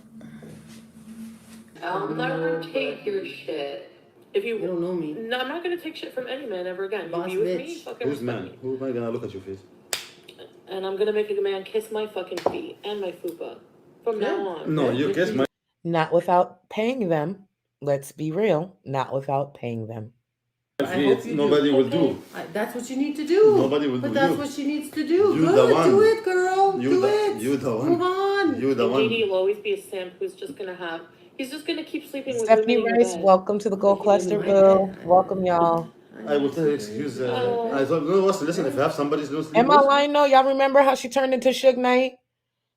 I'll never take your shit. If You you, don't know me. no, I'm not gonna take shit from any man ever again. Boss You be with me, bitch. fucking Who's respect man? me. Who am I gonna look at your face? And I'm gonna make a man kiss my fucking feet and my fupa from now on. No, you kiss my. Not without paying them. Let's be real. Not without paying them. I hope feet. you Nobody do. will do. That's what you need to do. Nobody will But do that's you. what she needs to do. You Good, the one. do it, girl. You do the- it. you the one. Move on. You the And one. Dede will always be a simp who's just gonna have. He's just gonna keep sleeping with Stephanie women in Rice, your bed. welcome to the Gold Cluster, Bill. Welcome, y'all. I will tell you excuse. Oh. I thought, no, listen, if you have somebody's no sleep Am I with, lying? No, y'all remember how she turned into Suge Knight?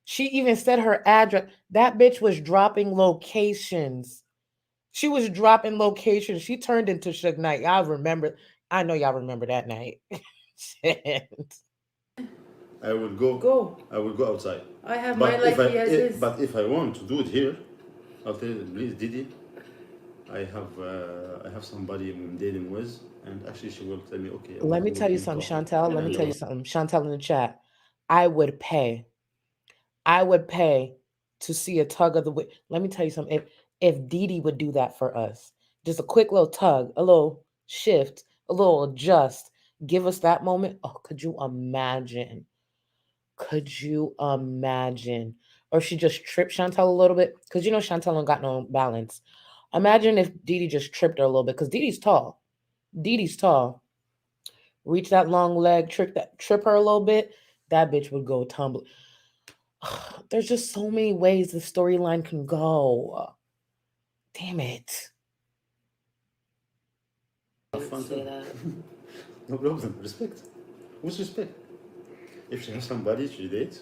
She even said her address. That bitch was dropping locations. She was dropping locations. She turned into Suge Knight. Y'all remember. I know y'all remember that night. Shit. I will go. Go. I will go outside. I have my life. He has his. But if I want to do it here, I'll tell you, please, Dede. I have somebody I'm dating with, and actually she will tell me, okay. Let me tell you something, Chantal. Let me tell you something. Chantal in the chat. I would pay to see a tug of the whip. Let me tell you something. If Dede would do that for us, just a quick little tug, a little shift, a little adjust, give us that moment. Oh, could you imagine? Could you imagine? Or she just tripped Chantal a little bit, because you know Chantal don't got no balance. Imagine if Dede just tripped her a little bit, because Dede's tall. Dede's tall. Reach that long leg, trip her a little bit, that bitch would go tumbling. There's just so many ways the storyline can go. Damn it. Say that. No problem. Respect. Who's respect? If she has somebody she dates,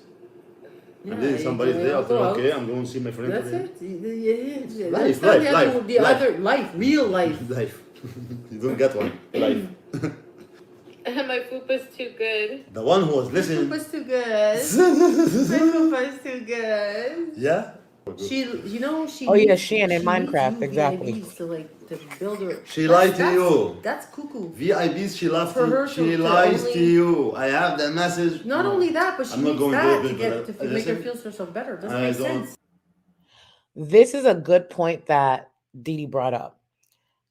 and then somebody's there, I'll say, okay, I'm going to see my friend That's today. it. Yeah. Life, That's life, the life, other- the life. other life, real life. Life. You don't get one. Life. My fupa's too good. The one who was listening. Fupa's too good. My Fupa's too good. Yeah. She, you know, she. Oh, yeah, needs- she in Minecraft, needs you exactly. VIPs to like to build her. She lied to That's- you. That's cuckoo. VIPs, she loves For her you. to She lies only- to you. I have the message. Not only that, but she I'm not needs going that to to it, get but to make her listen, feel herself better. Doesn't I make don't- sense. This is a good point that Dede brought up.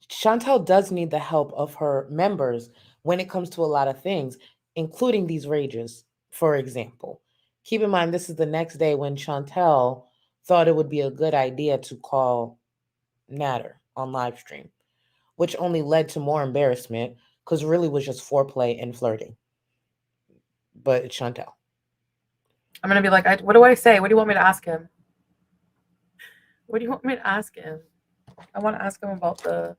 Chantal does need the help of her members when it comes to a lot of things, including these rages, for example. Keep in mind, this is the next day when Chantal thought it would be a good idea to call Nader on live stream, which only led to more embarrassment because really was just foreplay and flirting. But it's Chantal. I'm gonna be like, what do I say? What do you want me to ask him? What do you want me to ask him? I want to ask him about the.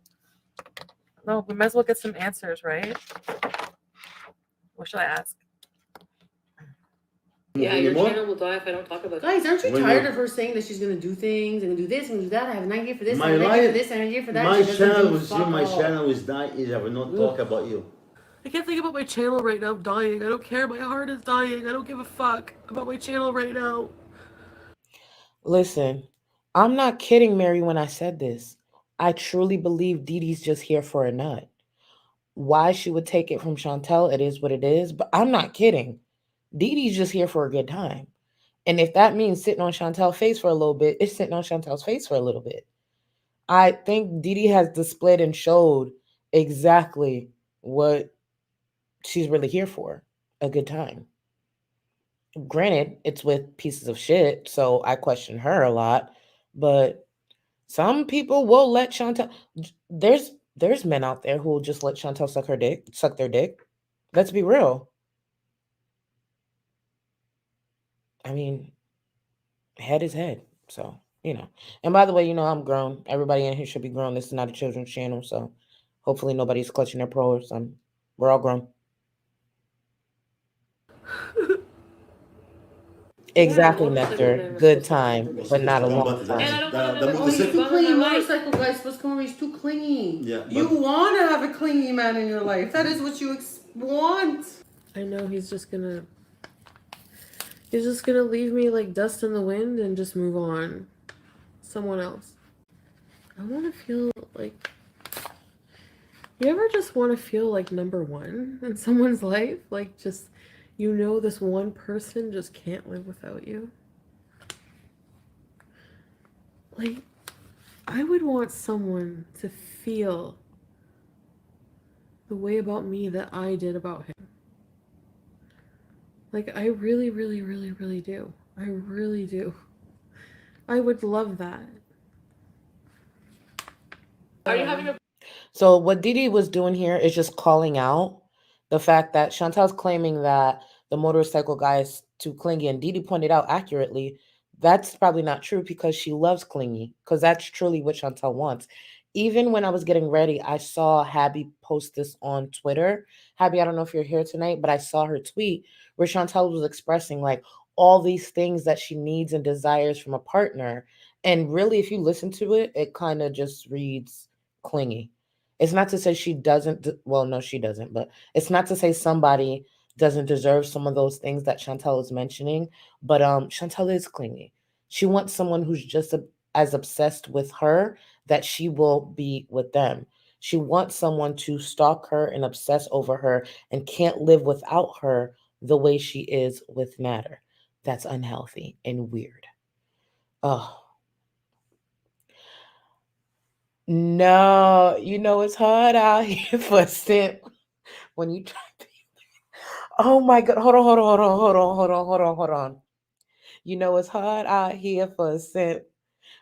No, we might as well get some answers, right? What should I ask? Yeah, your Anymore? channel will die if I don't talk about it. Guys, aren't you When tired you- of her saying that she's gonna do things and do this and do that? I have an idea for this, My and an idea for life- this, and an idea for that. My She doesn't channel do was fuck my all. channel is dying. I will not talk about you. I can't think about my channel right now. I'm dying. I don't care. My heart is dying. I don't give a fuck about my channel right now. Listen, I'm not kidding, Mary, when I said this. I truly believe Dede's just here for a nut. Why she would take it from Chantal, it is what it is, but I'm not kidding. Dede's just here for a good time. And if that means sitting on Chantal's face for a little bit, it's sitting on Chantal's face for a little bit. I think Dede has displayed and showed exactly what she's really here for, a good time. Granted, it's with pieces of shit, so I question her a lot, but some people will let Chantal. There's men out there who will just let Chantal suck their dick. Let's be real. I mean, head is head. So, And by the way, I'm grown. Everybody in here should be grown. This is not a children's channel, so hopefully nobody's clutching their pearls. We're all grown. Exactly, Nectar. Good time, but not a long time. And I don't want another Oh, he's clingy too bum in clingy. my life. Motorcycle guy's supposed to come over. He's too clingy. Yeah, You but- want to have a clingy man in your life. That is what you want. I know he's just gonna leave me like dust in the wind and just move on. Someone else. I want to feel like. You ever just want to feel like number one in someone's life? Like just, this one person just can't live without you. Like, I would want someone to feel the way about me that I did about him. Like, I really, really, really, really do. I really do. I would love that. Are you having a... So what Dede was doing here is just calling out the fact that Chantal's claiming that the motorcycle guy is too clingy, and Dede pointed out accurately that's probably not true because she loves clingy, because that's truly what Chantal wants. Even when I was getting ready, I saw Habby post this on Twitter. Habby, I don't know if you're here tonight, but I saw her tweet where Chantal was expressing like all these things that she needs and desires from a partner. And really, if you listen to it, it kind of just reads clingy. It's not to say she doesn't, well, no, she doesn't, but it's not to say somebody doesn't deserve some of those things that Chantal is mentioning, but Chantal is clingy. She wants someone who's just as obsessed with her that she will be with them. She wants someone to stalk her and obsess over her and can't live without her the way she is with Nader. That's unhealthy and weird. Oh. No, it's hard out here for a simp when you try to. Oh my God. Hold on. It's hard out here for a simp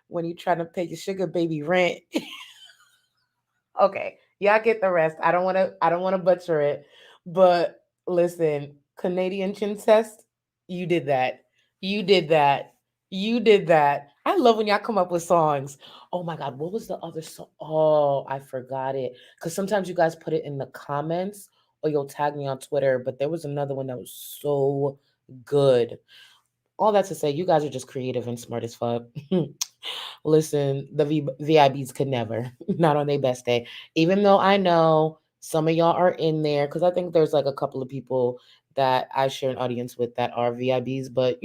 when you try to pay your sugar baby rent. Okay, y'all get the rest. I don't want to butcher it, but listen, Canadian chin test, you did that. I love when y'all come up with songs. Oh my God, what was the other song? Oh, I forgot it. Because sometimes you guys put it in the comments or you'll tag me on Twitter, but there was another one that was so good. All that to say, you guys are just creative and smart as fuck. Listen, the VIBs could never, not on their best day. Even though I know some of y'all are in there, because I think there's like a couple of people that I share an audience with that are VIBs, but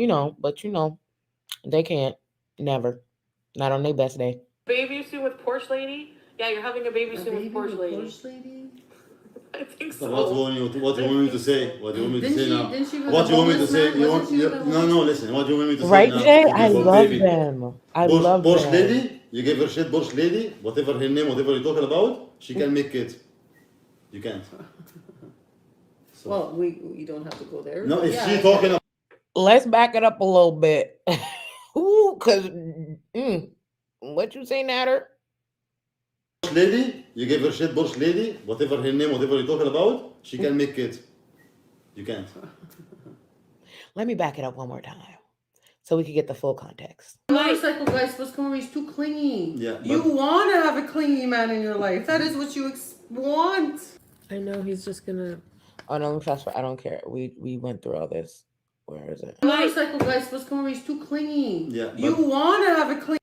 they can't, never, not on their best day. Baby soon with Porsche lady? Yeah, you're having a baby soon with Porsche lady. I think so. What do you want me to say? What do you want me to say now? Didn't she What do you want me to say? No, listen. What do you want me to say Right, now? Jay? I love them. I love Porsche them. lady, you give her shit, Porsche lady, whatever her name, whatever you're talking about, she can make kids. You can't. So. Well, we don't have to go there. No, if yeah, she talking about... Let's back it up a little bit. Ooh, because what you say, Nader? Lady, you give her shit, Porsche lady, whatever her name, whatever you're talking about, she can make kids. You can't. Let me back it up one more time so we can get the full context. Motorcycle guy's supposed to come over. He's too clingy. Yeah, you want to have a clingy man in your life. That is what you want. I know he's just gonna... Oh, no, fast forward. I don't care. We went through all this. Where is it? Motorcycle guy's supposed to come over. He's too clingy. Yeah, you want to have a clingy...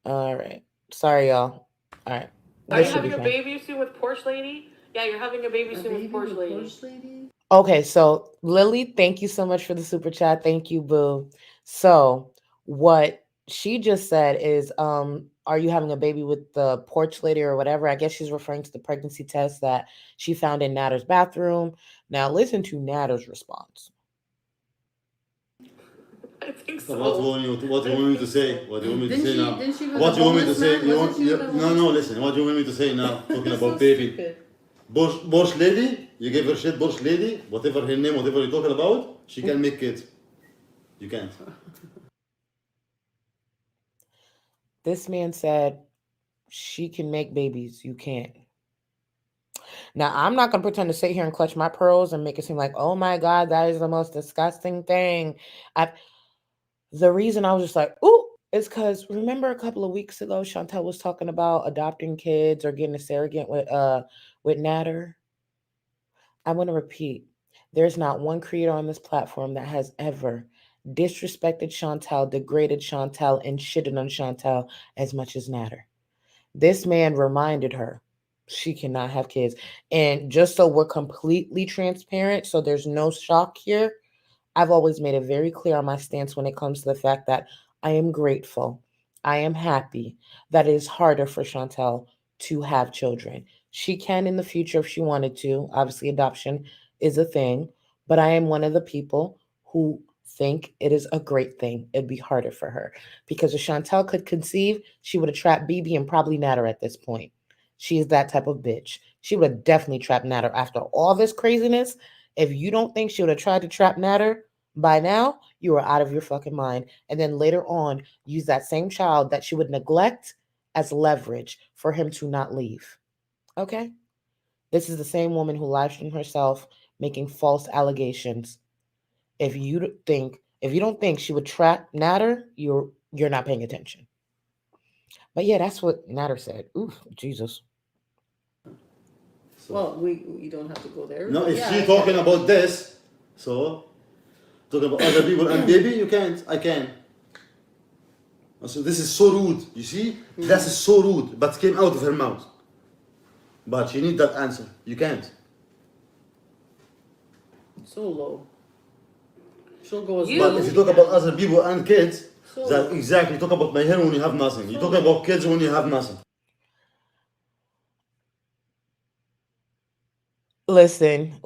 All right. Sorry, y'all. All right. Are you having a baby soon with Porsche lady? Yeah, you're having a baby soon with Porsche lady. Okay, so Lily, thank you so much for the super chat. Thank you, boo. So what she just said is, are you having a baby with the porch lady or whatever? I guess she's referring to the pregnancy test that she found in Nader's bathroom. Now listen to Nader's response. I think so. What do you want me to say? What do you want me to say now? Didn't she What do you want me to say? No, Listen. What do you want me to say now? Talking about baby. Boss lady, you give her shit, boss lady, whatever her name, whatever you're talking about, she can make kids. You can't. This man said she can make babies. You can't. Now, I'm not going to pretend to sit here and clutch my pearls and make it seem like, oh my God, that is the most disgusting thing. The reason I was just like, ooh, is because remember a couple of weeks ago, Chantal was talking about adopting kids or getting a surrogate with Nader. I want to repeat, there's not one creator on this platform that has ever disrespected Chantal, degraded Chantal, and shitted on Chantal as much as Nader. This man reminded her she cannot have kids. And just so we're completely transparent, so there's no shock here, I've always made it very clear on my stance when it comes to the fact that I am grateful, I am happy that it is harder for Chantal to have children. She can in the future if she wanted to. Obviously, adoption is a thing, but I am one of the people who think it is a great thing. It'd be harder for her because if Chantal could conceive, she would have trapped BB and probably Nader at this point. She is that type of bitch. She would have definitely trapped Nader after all this craziness. If you don't think she would have tried to trap Nader by now, you are out of your fucking mind. And then later on, use that same child that she would neglect as leverage for him to not leave. Okay? This is the same woman who live streamed herself making false allegations. If you don't think she would trap Nader, you're not paying attention. But yeah, that's what Nader said. Ooh, Jesus. So, Well, we don't have to go there. no, but if yeah, she I talking get it. about this, so talking about other people and baby, you can't. I can. So this is so rude. You see, that is so rude, but came out of her mouth. But you need that answer. You can't. So low. She'll go as You- But low if as you she talk about can. other people and kids, So that exactly talk about my hair when you have nothing. You talk about kids when you have nothing. Listen.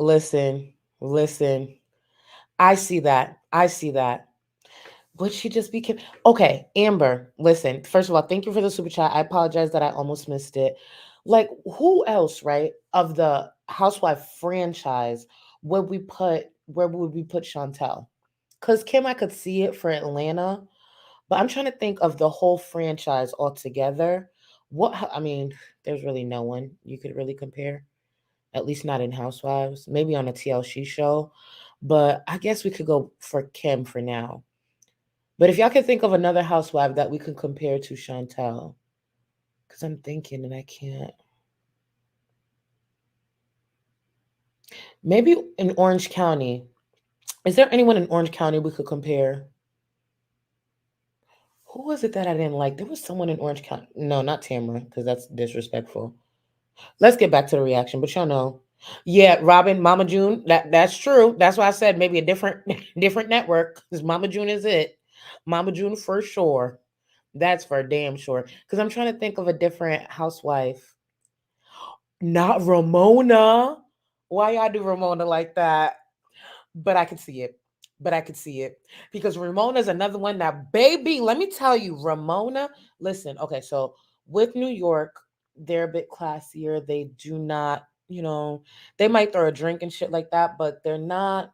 I see that. Would she just be okay, Amber, listen. First of all, thank you for the super chat. I apologize that I almost missed it. Like, who else, right, of the Housewife franchise where would we put Chantel? Because Kim, I could see it for Atlanta, but I'm trying to think of the whole franchise altogether. I mean, there's really no one you could really compare, at least not in Housewives, maybe on a TLC show. But I guess we could go for Kim for now. But if y'all can think of another housewife that we can compare to Chantal, because I'm thinking and I can't. Maybe in Orange County. Is there anyone in Orange County we could compare? Who was it that I didn't like? There was someone in Orange County. No, not Tamara, because that's disrespectful. Let's get back to the reaction, but y'all know. Yeah, Robin, Mama June. That's true. That's why I said maybe a different different network. Because Mama June is it. Mama June for sure. That's for damn sure. Because I'm trying to think of a different housewife. Not Ramona. Why y'all do Ramona like that? But I could see it. Because Ramona's another one that, baby, let me tell you, Ramona, listen, okay, so with New York, they're a bit classier. They do not, they might throw a drink and shit like that, but they're not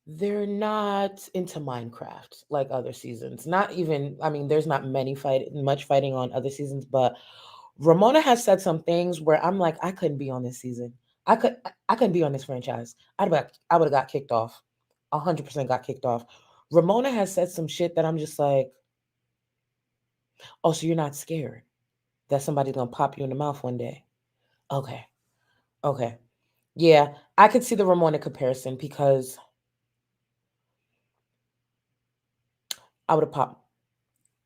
into Minecraft like other seasons. Not even, I mean, there's not much fighting on other seasons, but Ramona has said some things where I'm like, I couldn't be on this season. I couldn't be on this franchise. I would have got kicked off. 100% got kicked off. Ramona has said some shit that I'm just like, oh, so you're not scared that somebody's gonna pop you in the mouth one day? Okay. Yeah, I could see the Ramona comparison because I would have popped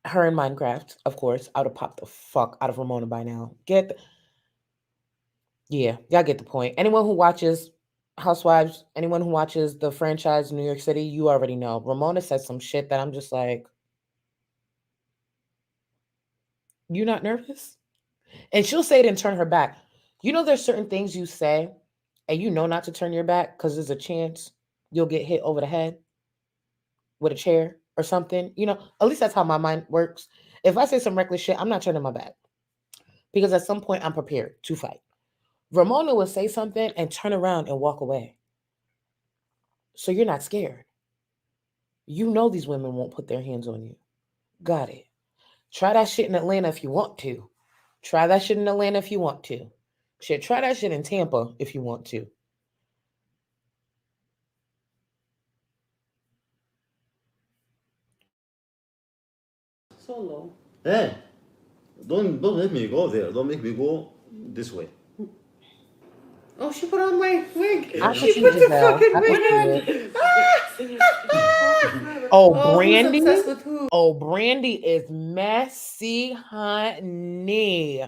her in Minecraft, of course. I would have popped the fuck out of Ramona by now. Yeah, y'all get the point. Anyone who watches Housewives, anyone who watches the franchise New York City, you already know. Ramona said some shit that I'm just like, you not nervous? And she'll say it and turn her back. There's certain things you say and you know not to turn your back because there's a chance you'll get hit over the head with a chair or something. At least that's how my mind works. If I say some reckless shit, I'm not turning my back. because at some point I'm prepared to fight. Ramona will say something and turn around and walk away. So you're not scared. You know these women won't put their hands on you. Got it. Try that shit in Atlanta if you want to. Try that shit in Atlanta if you want to. Shit, try that shit in Tampa if you want to. Solo. Hey, don't let me go there. Don't make me go this way. Oh, she put on my wig. I She see put the Giselle. fucking I wig can see it. on. Oh, Oh, who's Brandy. obsessed with who? Oh, Brandy is messy, honey.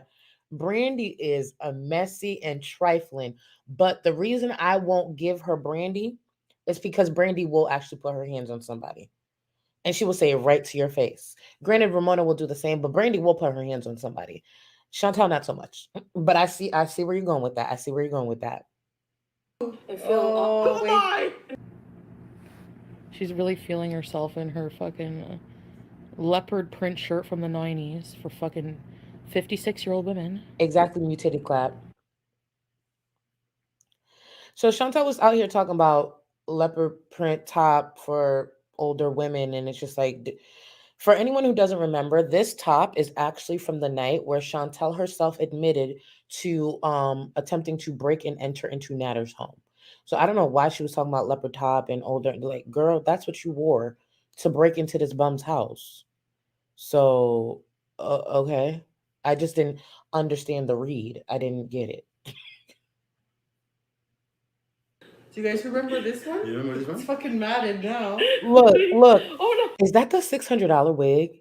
Brandy is a messy and trifling. But the reason I won't give her Brandy is because Brandy will actually put her hands on somebody. And she will say it right to your face. Granted, Ramona will do the same, but Brandy will put her hands on somebody. Chantal, not so much. But I see where you're going with that. I see where you're going with that. Oh, wait. She's really feeling herself in her fucking leopard print shirt from the 90s for fucking 56-year-old women. Exactly, mutated clap. So Chantal was out here talking about leopard print top for older women, and it's just like, for anyone who doesn't remember, this top is actually from the night where Chantal herself admitted to attempting to break and enter into Nader's home. So I don't know why she was talking about leopard top and older. Like, girl, that's what you wore to break into this bum's house. So okay, I just didn't understand the read. I didn't get it. Do you guys remember this one? You remember this It's one? fucking matted now. Look. Oh Is that the $600 wig?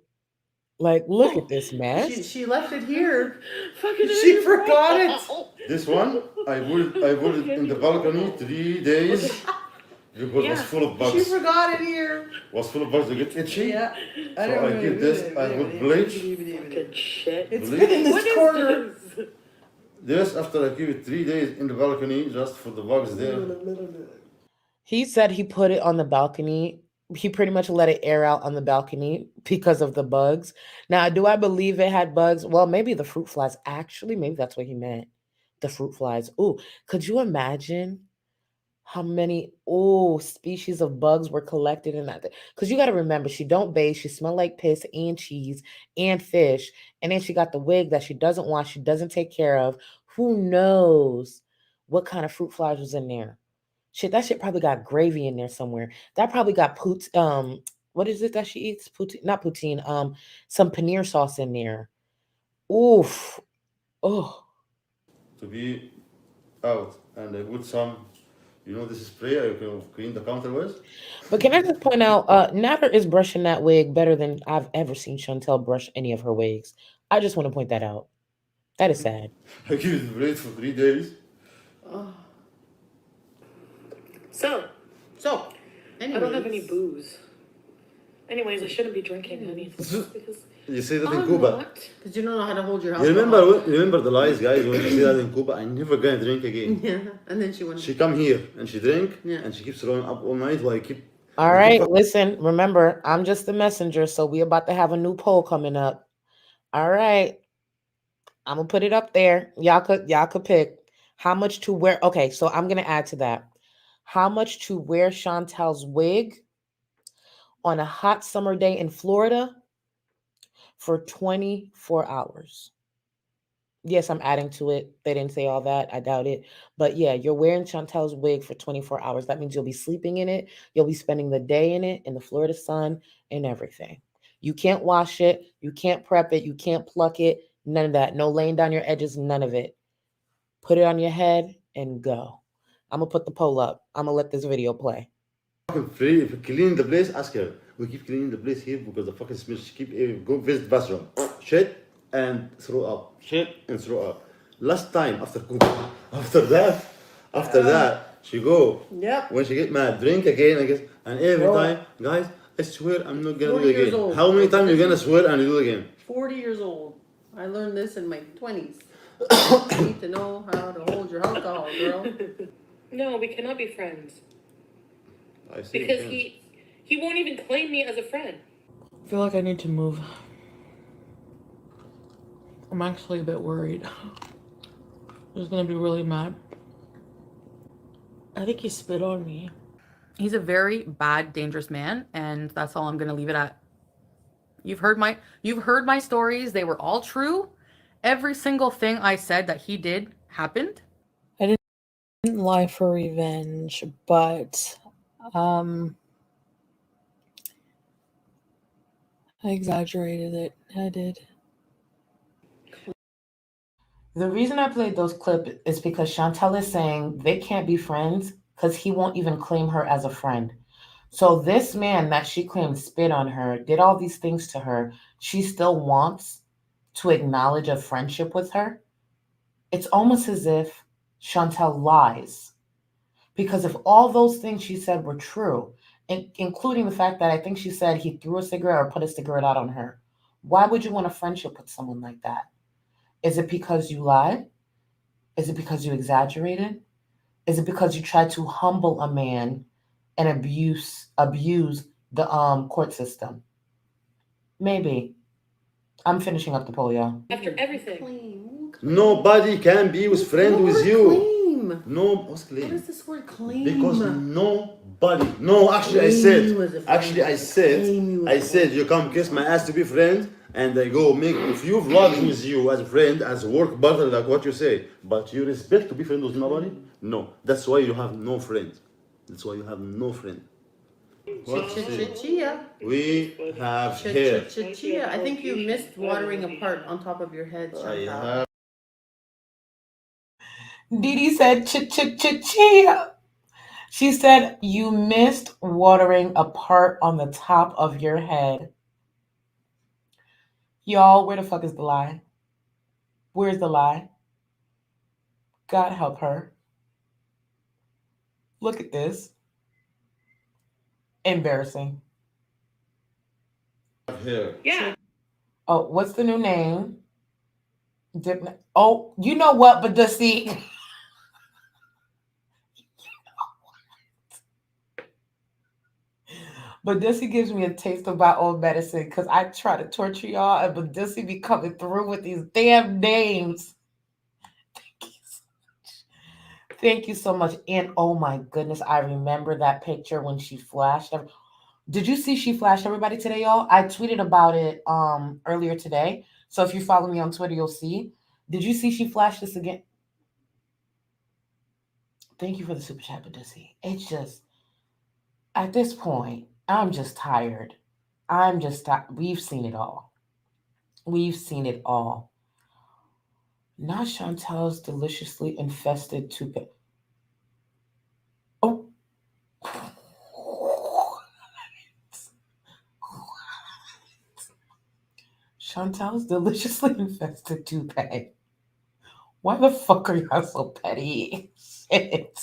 Like, look at this no. mess. She left it here. She forgot it. This one, I put it in the balcony 3 days because it was full of She bugs. forgot it here. Was full of bugs to get itchy. Yeah. So I give this, I put bleach. Fucking shit. It's Bleach. been in this corner. This after I keep it 3 days in the balcony just for the bugs there. He said he put it on the balcony. He pretty much let it air out on the balcony because of the bugs. Now, do I believe it had bugs? Well, maybe the fruit flies. Actually, maybe that's what he meant. The fruit flies. Ooh, could you imagine how many species of bugs were collected in that? Because you got to remember, she don't bathe. She smell like piss and cheese and fish. And then she got the wig that she doesn't wash. She doesn't take care of. Who knows what kind of fruit flies was in there? Shit, that shit probably got gravy in there somewhere. That probably got what is it that she eats? Poutine, not poutine, some paneer sauce in there. Oof. Oh. To be out and I put some, this spray I can clean the counter with. But can I just point out, Nader is brushing that wig better than I've ever seen Chantal brush any of her wigs. I just want to point that out. That is sad. I give it break for 3 days. So, anyways. I don't have any booze. Anyways, I shouldn't be drinking any. Because You say that in I'm Cuba. not. Because you don't know how to hold your You alcohol. remember the lies, guys, when you say that in Cuba, I'm never gonna drink again. Yeah, and then she went. She come here and she drink Yeah. and she keeps throwing up all night while I keep. All right, listen, remember, I'm just the messenger, so we about to have a new poll coming up. All right. I'm gonna put it up there. Y'all could pick how much to wear. Okay, so I'm gonna add to that. How much to wear Chantal's wig on a hot summer day in Florida for 24 hours. Yes, I'm adding to it. They didn't say all that. I doubt it. But yeah, you're wearing Chantal's wig for 24 hours. That means you'll be sleeping in it. You'll be spending the day in it, in the Florida sun and everything. You can't wash it. You can't prep it. You can't pluck it. None of that. No laying down your edges. None of it. Put it on your head and go. I'm going to put the poll up. I'm going to let this video play. Free, if you clean the place, ask her. We keep cleaning the place here because the fucking smell. She keep go visit bathroom, shit and throw up, shit and throw up. Last time after that, she go. Yep. When she get mad, drink again, I guess, and every time, guys, I swear I'm not gonna do 40 it years again. old. How many times you gonna swear and you do it again? 40 years old. I learned this in my 20s. You need to know how to hold your alcohol, girl. No, we cannot be friends. I see. Because he won't even claim me as a friend. I feel like I need to move. I'm actually a bit worried. He's gonna be really mad. I think he spit on me. He's a very bad, dangerous man, and that's all I'm gonna leave it at. You've heard my stories. They were all true. Every single thing I said that he did happened. I didn't lie for revenge, but I exaggerated it. I did. The reason I played those clips is because Chantal is saying they can't be friends because he won't even claim her as a friend. So this man that she claimed spit on her, did all these things to her, she still wants to acknowledge a friendship with her. It's almost as if Chantal lies. Because if all those things she said were true, including the fact that I think she said he threw a cigarette or put a cigarette out on her, why would you want a friendship with someone like that? Is it because you lied? Is it because you exaggerated? Is it because you tried to humble a man and abuse the court system? Maybe. I'm finishing up the poll, y'all. After everything. Claim. Nobody can be with friend What with word you. claim? No, what's What claim? is this word claim? Because nobody. No, actually, I Claim you as a said. friend. Actually, I said. Claim you as I a said friend. you come kiss my ass to be friend, and I go make a few vlogs with you as a friend, as a work partner, like what you say. But you respect to be friend with nobody? No. That's why you have no friend. That's why you have no friend. Chia. We have here. Chia. I think you missed watering a part on top of your head, I Chantal. have. Dede said, chia. She said, you missed watering a part on the top of your head. Y'all, where the fuck is the lie? Where's the lie? God help her. Look at this. Embarrassing. Here. Yeah. Oh, what's the new name? Oh, you know what, but the see. But Dissy gives me a taste of my own medicine because I try to torture y'all, and but Dissy be coming through with these damn names. Thank you so much. And oh my goodness, I remember that picture when she flashed. Did you see she flashed everybody today, y'all? I tweeted about it earlier today. So if you follow me on Twitter, you'll see. Did you see she flashed this again? Thank you for the super chat, but Dissy. It's just at this point, I'm just tired. We've seen it all. We've seen it all. Not Chantal's deliciously infested toupee. Oh. Chantal's deliciously infested toupee. Why the fuck are y'all so petty? Shit.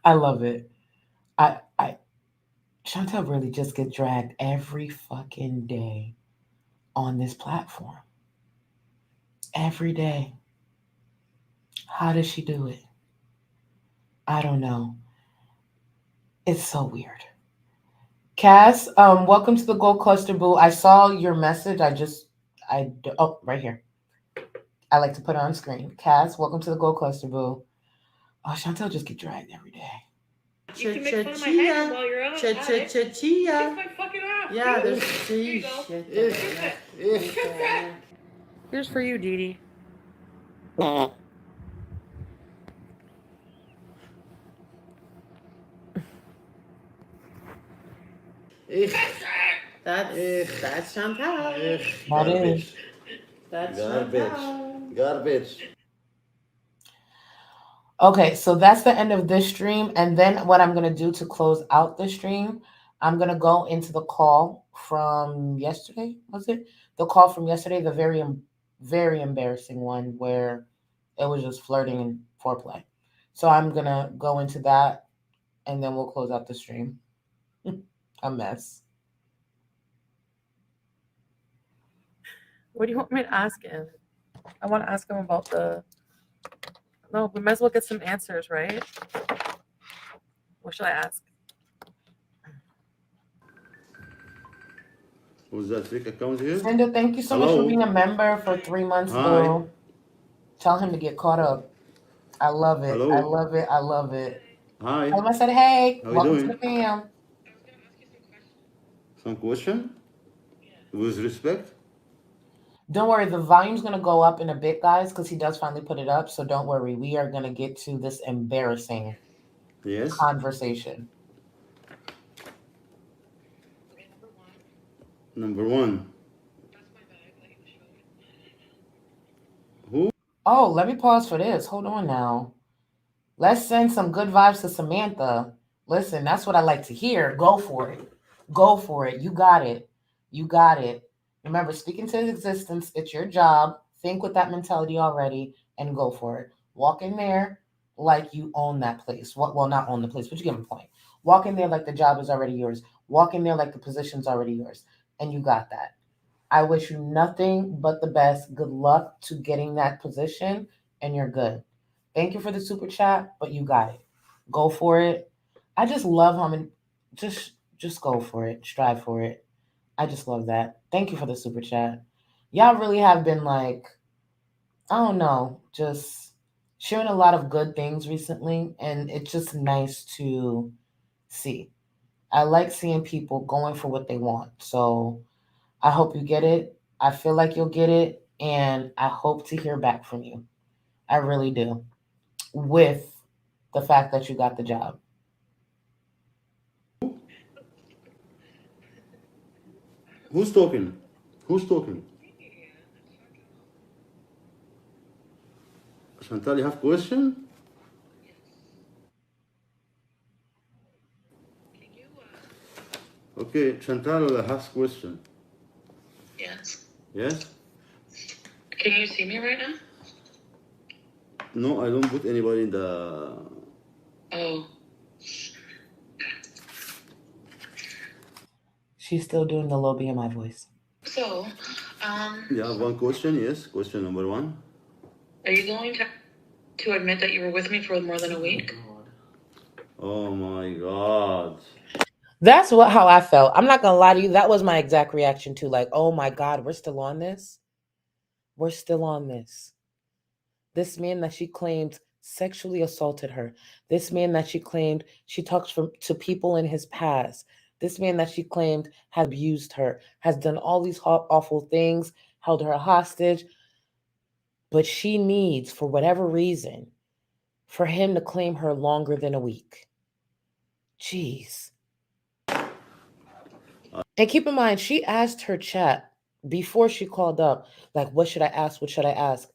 I love it. Chantal really just get dragged every fucking day on this platform. Every day. How does she do it? I don't know. It's so weird. Cass, welcome to the Gold Cluster Boo. I saw your message. Oh, right here. I like to put it on screen. Cass, welcome to the Gold Cluster Boo. Oh, Chantal just get dragged every day. You can make fun of my head while you're out. Chia. Kiss my fucking ass. Yeah, there's There you go. shit. Kiss it. Here's for you, Dede. That's Chantal. Garbage. That's Chantal. Garbage. Okay, so that's the end of this stream. And then what I'm going to do to close out the stream, I'm going to go into the call from yesterday. Was it? The call from yesterday, the very, very embarrassing one where it was just flirting and foreplay. So I'm going to go into that and then we'll close out the stream. A mess. What do you want me to ask him? I want to ask him about No, we might as well get some answers, right? What should I ask? Who's that fake account here? Cinder, thank you so much for Hello. being a member for 3 months, Hi. boo. Tell him to get caught up. I love it. I Hello. love it. I love it. Hi. Tell him I said, hey, How you welcome to doing? the fam. Some question? With respect? Don't worry, the volume's gonna go up in a bit, guys, because he does finally put it up. So don't worry. We are gonna get to this embarrassing Yes. conversation. Number one. Who? Oh, let me pause for this. Hold on now. Let's send some good vibes to Samantha. Listen, that's what I like to hear. Go for it. Go for it. You got it. You got it. Remember, speaking to existence, it's your job. Think with that mentality already and go for it. Walk in there like you own that place. Well, not own the place, but you get my point. Walk in there like the job is already yours. Walk in there like the position's already yours. And you got that. I wish you nothing but the best. Good luck to getting that position, and you're good. Thank you for the super chat, but you got it. Go for it. I just love how many. Just go for it. Strive for it. I just love that. Thank you for the super chat. Y'all really have been like, I don't know, just sharing a lot of good things recently, and it's just nice to see. I like seeing people going for what they want. So I hope you get it. I feel like you'll get it, and I hope to hear back from you. I really do. With the fact that you got the job. Who's talking? Who's talking? Chantal, you have question? Okay, Chantal has question. Yes. Yes? Can you see me right now? No, I don't put anybody in the. Oh, She's still doing the low BMI voice. so, You have one question? Yes. Question number one. are you going to admit that you were with me for more than a week? Oh my God. That's how I felt. I'm not gonna lie to you. That was my exact reaction to like, oh my God, we're still on this. We're still on this. This man that she claimed sexually assaulted her. This man that she claimed she talked to people in his past. This man that she claimed had abused her, has done all these awful things, held her hostage. But she needs, for whatever reason, for him to claim her longer than a week. Jeez. And keep in mind, she asked her chat before she called up, like, what should I ask? What should I ask?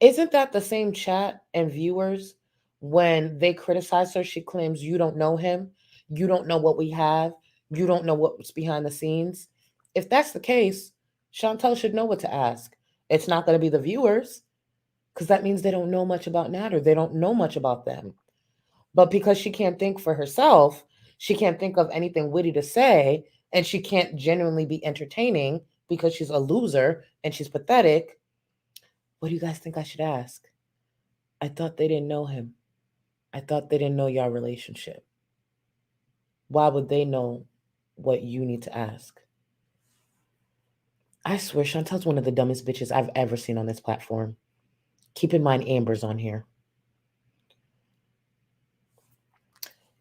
Isn't that the same chat and viewers when they criticize her? She claims you don't know him. You don't know what we have. You don't know what's behind the scenes. If that's the case, Chantal should know what to ask. It's not going to be the viewers because that means they don't know much about Nader. They don't know much about them. But because she can't think for herself, she can't think of anything witty to say, and she can't genuinely be entertaining because she's a loser and she's pathetic. What do you guys think I should ask? I thought they didn't know him. I thought they didn't know your relationship. Why would they know what you need to ask? I swear, Chantal's one of the dumbest bitches I've ever seen on this platform. Keep in mind, Amber's on here.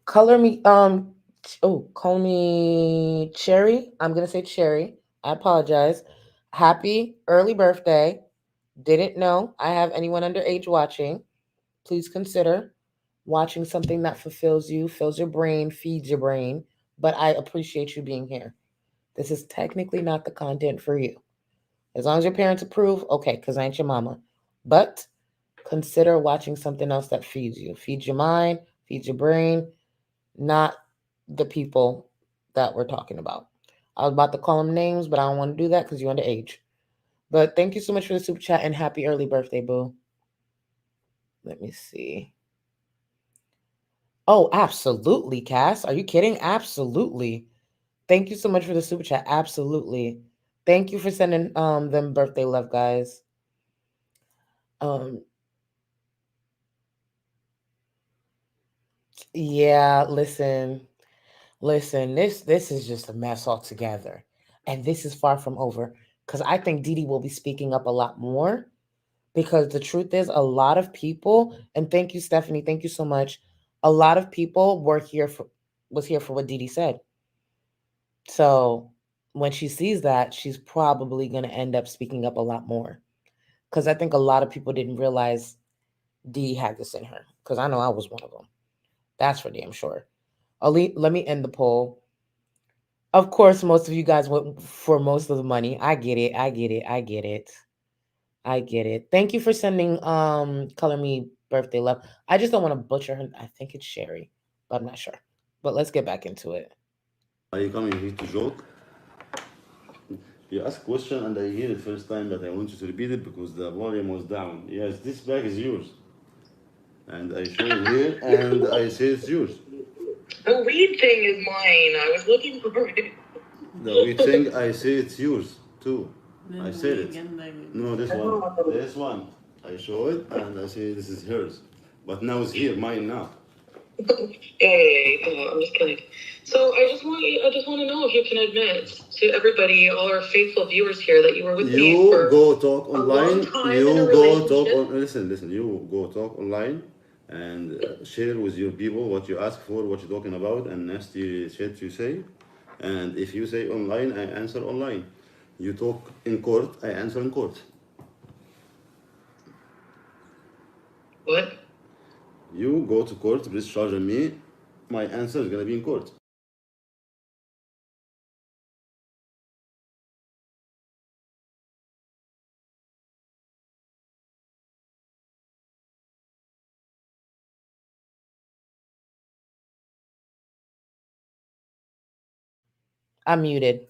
Call me Cherry. I'm gonna say Cherry. I apologize. Happy early birthday. Didn't know I have anyone underage watching. Please consider watching something that fulfills you, fills your brain, feeds your brain. But I appreciate you being here. This is technically not the content for you. As long as your parents approve, okay, because I ain't your mama. But consider watching something else that feeds you, feeds your mind, feeds your brain, not the people that we're talking about. I was about to call them names, but I don't want to do that because you're underage. But thank you so much for the super chat and happy early birthday, boo. Let me see. Oh, absolutely, Cass. Are you kidding? Absolutely. Thank you so much for the super chat. Absolutely. Thank you for sending them birthday love, guys. Yeah, listen. This is just a mess altogether. And this is far from over. Because I think Dede will be speaking up a lot more. Because the truth is, a lot of people, and thank you, Stephanie, thank you so much. A lot of people was here for what Dede said. So when she sees that, she's probably going to end up speaking up a lot more. Because I think a lot of people didn't realize Dede had this in her. Because I know I was one of them. That's for damn sure. Let me end the poll. Of course, most of you guys went for most of the money. I get it. I get it. I get it. I get it. Thank you for sending Color Me Birthday Love. I just don't want to butcher her. I think it's Sherry, but I'm not sure. But let's get back into it. Are you coming here to joke? You ask a question and I hear it first time, but I want you to repeat it because the volume was down. Yes, this bag is yours. And I show you here and I say it's yours. The weed thing is mine. I was looking for it. The weird thing, I say it's yours too. I said it. No, this one. This one. I show it and I say this is hers. But now it's here, mine now. Yeah, I'm just kidding. So I just want to know if you can admit to everybody, all our faithful viewers here, that you were with me You for go talk a online. long time You in a go talk relationship. on. Listen. You go talk online and share with your people what you ask for, what you're talking about, and nasty shit you say. And if you say online, I answer online. You talk in court, I answer in court. What? You go to court, please charge me. My answer is gonna be in court. I'm muted.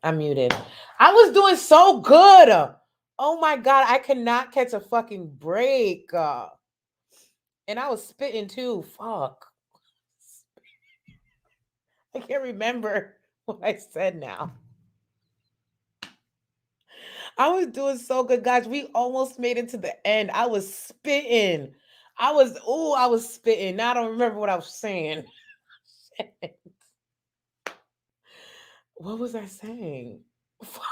I'm muted. I was doing so good. Oh my God, I could not catch a fucking break. And I was spitting too. Fuck. I can't remember what I said now. I was doing so good, guys. We almost made it to the end. I was spitting. I was spitting. Now I don't remember what I was saying. What was I saying? Fuck.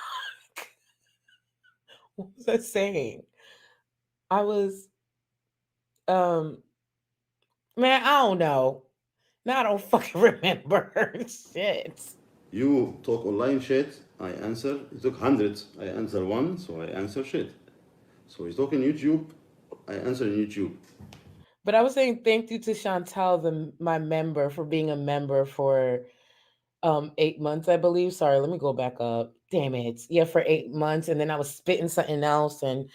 What was I saying? I was man, I don't know. Now I don't fucking remember. Shit. You talk online shit, I answer. You talk hundreds, I answer one, so I answer shit. So you talk in YouTube, I answer in YouTube. But I was saying thank you to Chantal, my member, for being a member for 8 months, I believe. Sorry, let me go back up. Damn it. Yeah, for 8 months. And then I was spitting something else. And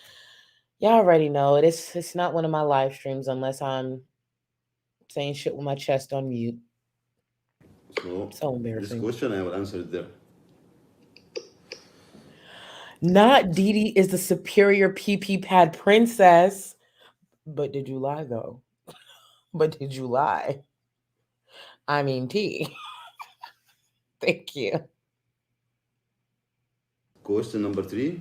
y'all already know it. It's not one of my live streams unless I'm saying shit with my chest on mute. So So this embarrassing. question I will answer it there. Not Dede is the superior PP pad princess. But did you lie though? But did you lie? I mean, T. Thank you. Question number 3.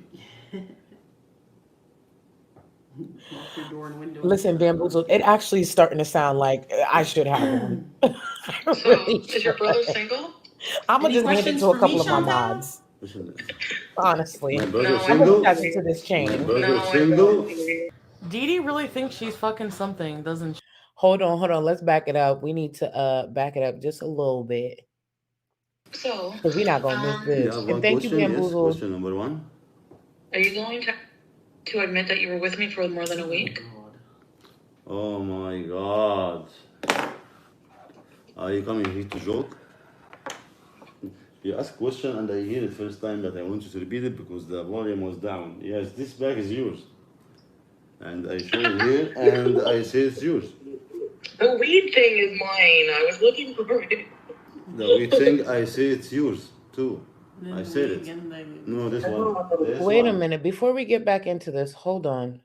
Lock your door and window. Listen, Bamboozled, it actually is starting to sound like I should have one. I So really is your brother should. single? I'm gonna Any just hand it questions to a for couple me, of my Chantal? mods. Listen, Honestly, my brother No, I I'm gonna single. don't. attach it to this My chain. brother No, I single. don't. Dede really thinks she's fucking something, doesn't she? Hold on. Let's back it up. We need to back it up just a little bit So, because we're not gonna miss You this. have And one thank you, question? Yes. Bamboozled. Question number 1. are you going to admit that you were with me for more than a week? Oh my God. Are you coming here to joke? You ask a question and I hear it first time, but I want you to repeat it because the volume was down. Yes, this bag is yours. And I show you here and I say it's yours. The weed thing is mine. I was looking for it. The weird thing, I say it's yours too. I said it. No, this one. This Wait a one. minute. Before we get back into this, hold on.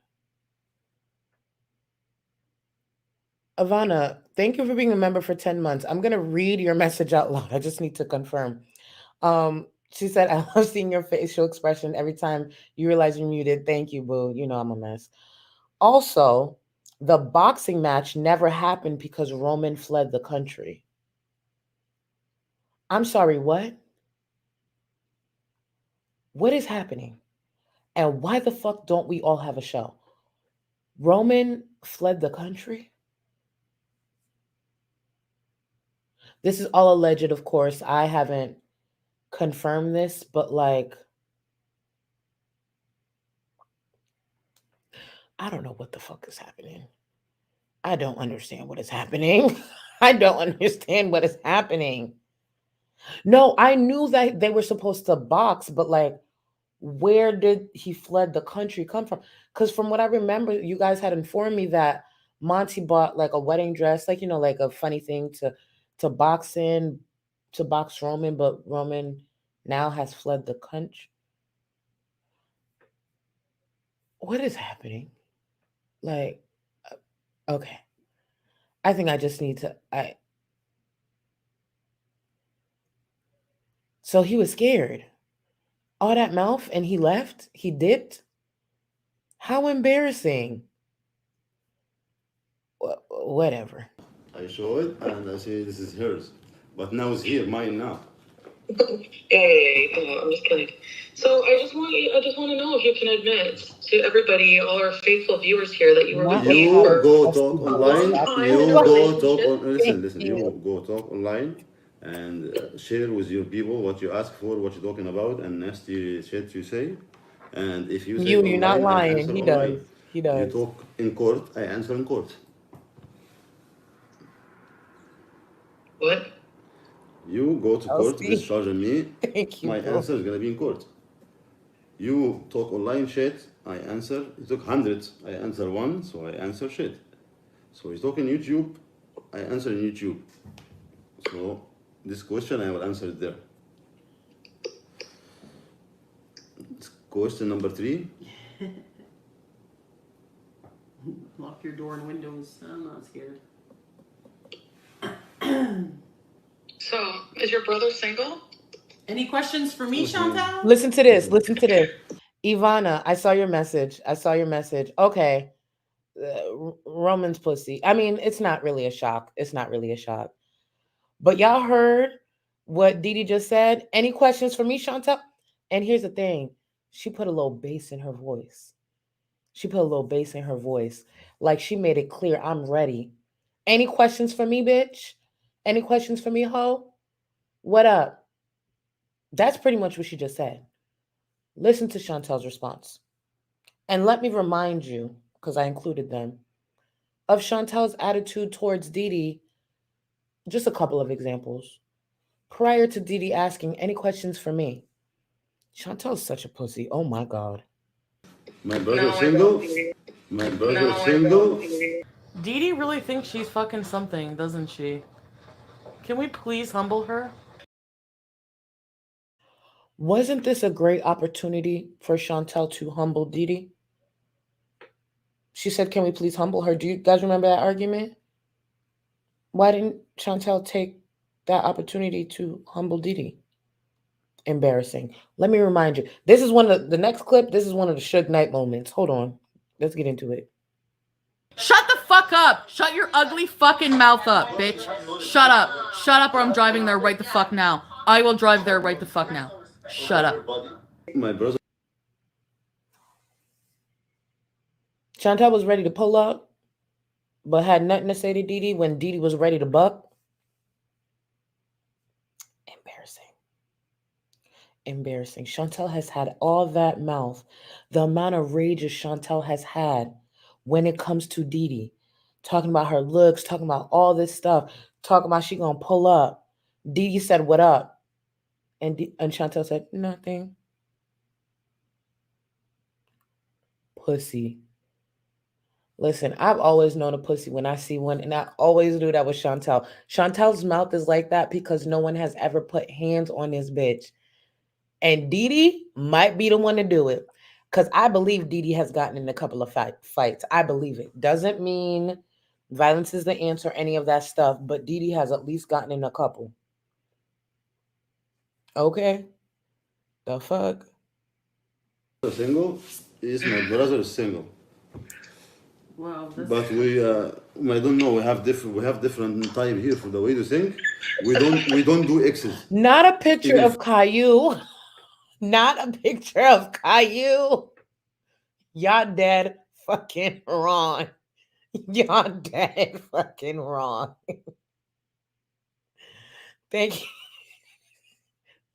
Ivana, thank you for being a member for 10 months. I'm gonna read your message out loud. I just need to confirm. She said, I love seeing your facial expression every time you realize you're muted. Thank you, boo. You know I'm a mess. Also, the boxing match never happened because Roman fled the country. I'm sorry, what? What is happening? And why the fuck don't we all have a show? Roman fled the country. This is all alleged, of course. I haven't confirmed this, but like, I don't know what the fuck is happening. I don't understand what is happening. I don't understand what is happening. No, I knew that they were supposed to box, but like, where did he fled the country come from? Because from what I remember, you guys had informed me that Monty bought like a wedding dress, like, you know, like a funny thing to box in, to box Roman, but Roman now has fled the country. What is happening? Like, okay. I think I just need to so he was scared. All that mouth and he left? He dipped? How embarrassing. Whatever. I show it and I say this is hers, but now it's here, mine now. Yeah, I'm just kidding. So I just want to know if you can admit to everybody, all our faithful viewers here, that you were with me You for go talk a long online. time You in a go relationship. talk on. Listen. You go talk online and share with your people what you ask for, what you're talking about, and nasty shit you say. And if you say You're not online, I lying. answer He online. does. He You does. talk in court, I answer in court. What? You go to court, see. discharge on me. Thank you. My bro. answer is gonna be in court. You talk online shit, I answer. You talk hundreds, I answer one, so I answer shit. So you talk in YouTube, I answer in YouTube. So this question I will answer it there. Question number 3. Lock your door and windows. I'm not scared. So, is your brother single? Any questions for me, Chantal? Listen to this. Listen to this. Ivana, I saw your message. Okay. Roman's pussy. I mean, it's not really a shock. But y'all heard what Dede just said. Any questions for me, Chantal? And here's the thing. She put a little bass in her voice. Like she made it clear, I'm ready. Any questions for me, bitch? Any questions for me, ho? What up? That's pretty much what she just said. Listen to Chantal's response. And let me remind you, because I included them, of Chantal's attitude towards Dede. Just a couple of examples. Prior to Dede asking any questions for me, Chantal's such a pussy. Oh my God. My brother single. My brother single. Dede really thinks she's fucking something, doesn't she? Can we please humble her? Wasn't this a great opportunity for Chantal to humble Dede? She said, can we please humble her? Do you guys remember that argument? Why didn't Chantal take that opportunity to humble Dede? Embarrassing. Let me remind you. This is one of the next clip. This is one of the Suge Knight moments. Hold on. Let's get into it. Shut the fuck up! Shut your ugly fucking mouth up, bitch. Shut up. Shut up or I'm driving there right the fuck now. I will drive there right the fuck now. Shut up. My brother. Chantal was ready to pull up, but had nothing to say to Dede when Dede was ready to buck. Embarrassing. Chantal has had all that mouth. The amount of rage Chantal has had when it comes to Dede. Talking about her looks, talking about all this stuff, talking about she gonna pull up. Dede said, what up? And Chantal said, nothing. Pussy. Listen, I've always known a pussy when I see one, and I always knew that was Chantal. Chantal's mouth is like that because no one has ever put hands on this bitch. And Dede might be the one to do it. Because I believe Dede has gotten in a couple of fights. I believe it. Doesn't mean violence is the answer, any of that stuff. But Dede has at least gotten in a couple. Okay. The fuck? Single is my brother is single. Wow, but we I don't know, we have different type here for the way to think. We don't do exes. Not a picture of Caillou. Not a picture of Caillou. Y'all dead fucking wrong. Y'all dead fucking wrong. Thank you.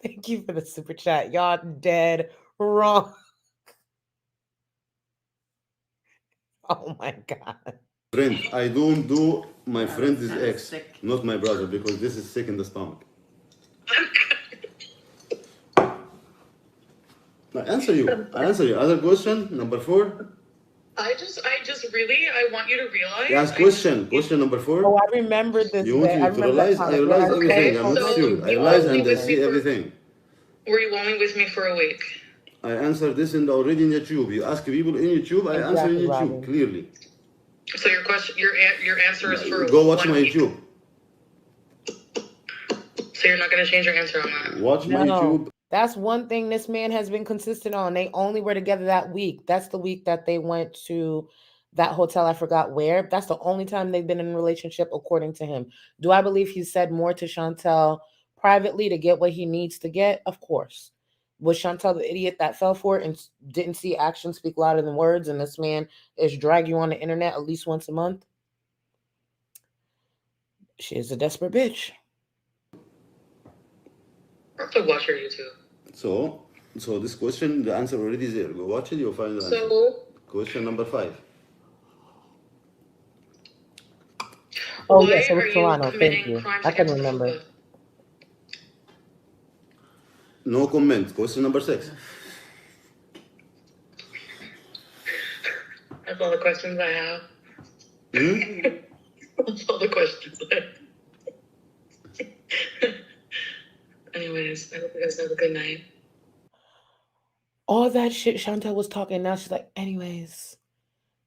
Thank you for the super chat. Y'all dead wrong. Oh my god. Friend, I don't do my friend's That is ex, sick. not my brother, because this is sick in the stomach. I answer you. Other question, number 4. I just really, I want you to realize. Yes, question. Question number 4. Oh, I remember this You want day. me I to remember that realize? I comment. realize Yes, everything. yes. I'm Oh, not look, stupid. I you realize are and I listening. see everything. Were you only with me for a week? I answer this already in YouTube. You ask people in YouTube, I answer in Exactly, YouTube, Robin. clearly. So your question, your answer is for Go watch 1 my week. YouTube. So you're not gonna change your answer on that? Watch my No, YouTube. that's one thing this man has been consistent on. They only were together that week. That's the week that they went to that hotel. I forgot where. That's the only time they've been in a relationship, according to him. Do I believe he said more to Chantal privately to get what he needs to get? Of course. Was Chantal the idiot that fell for it and didn't see actions speak louder than words? And this man is dragging you on the internet at least once a month? She is a desperate bitch. I have to watch your YouTube. So this question, the answer already is there. Go watch it, you'll find the answer. So Question number 5. Oh, why yes, it was are you Toronto. Thank committing you. crimes I couldn't against the remember. fupa? No comment. Question number 6. That's all the questions I have. That's all the questions I have. Anyways, I hope you guys have a good night. All that shit Chantal was talking, now she's like, anyways,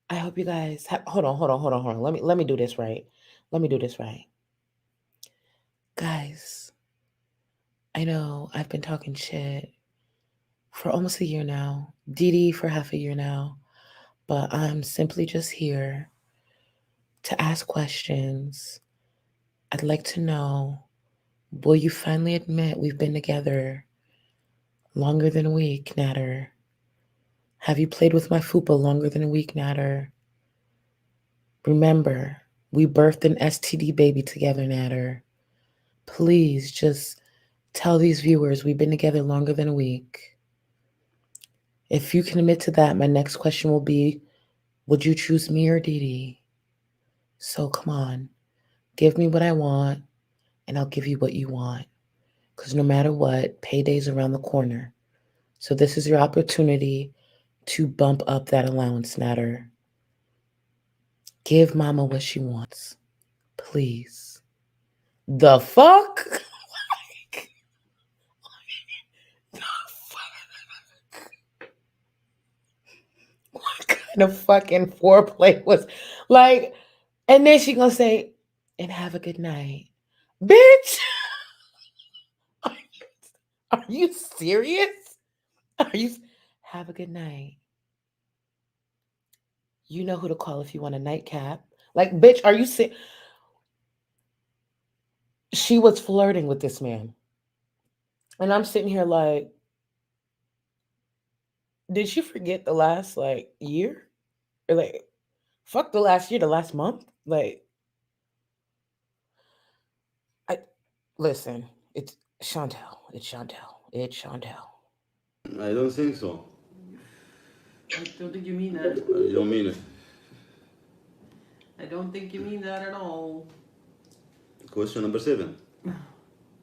I hope you guys have hold on. Let me do this right. Guys, I know I've been talking shit for almost a year now. Deedee for half a year now. But I'm simply just here to ask questions. I'd like to know, will you finally admit we've been together longer than a week, Nader? Have you played with my fupa longer than a week, Nader? Remember, we birthed an STD baby together, Nader. Please just tell these viewers we've been together longer than a week. If you can admit to that, my next question will be, would you choose me or Deedee? So come on, give me what I want, and I'll give you what you want. Because no matter what, payday's around the corner. So this is your opportunity to bump up that allowance, Nader. Give mama what she wants. Please. The fuck? What kind of fucking foreplay was like? And then she gonna say, and have a good night. Bitch! Are you serious? Have a good night. You know who to call if you want a nightcap. Like, bitch, are you serious? She was flirting with this man. And I'm sitting here like, did she forget the last like year? Or like, fuck the last year, the last month? Like, listen, it's Chantal. It's Chantal. I don't think so. I don't think you mean that. You don't mean it. I don't think you mean that at all. Question number 7.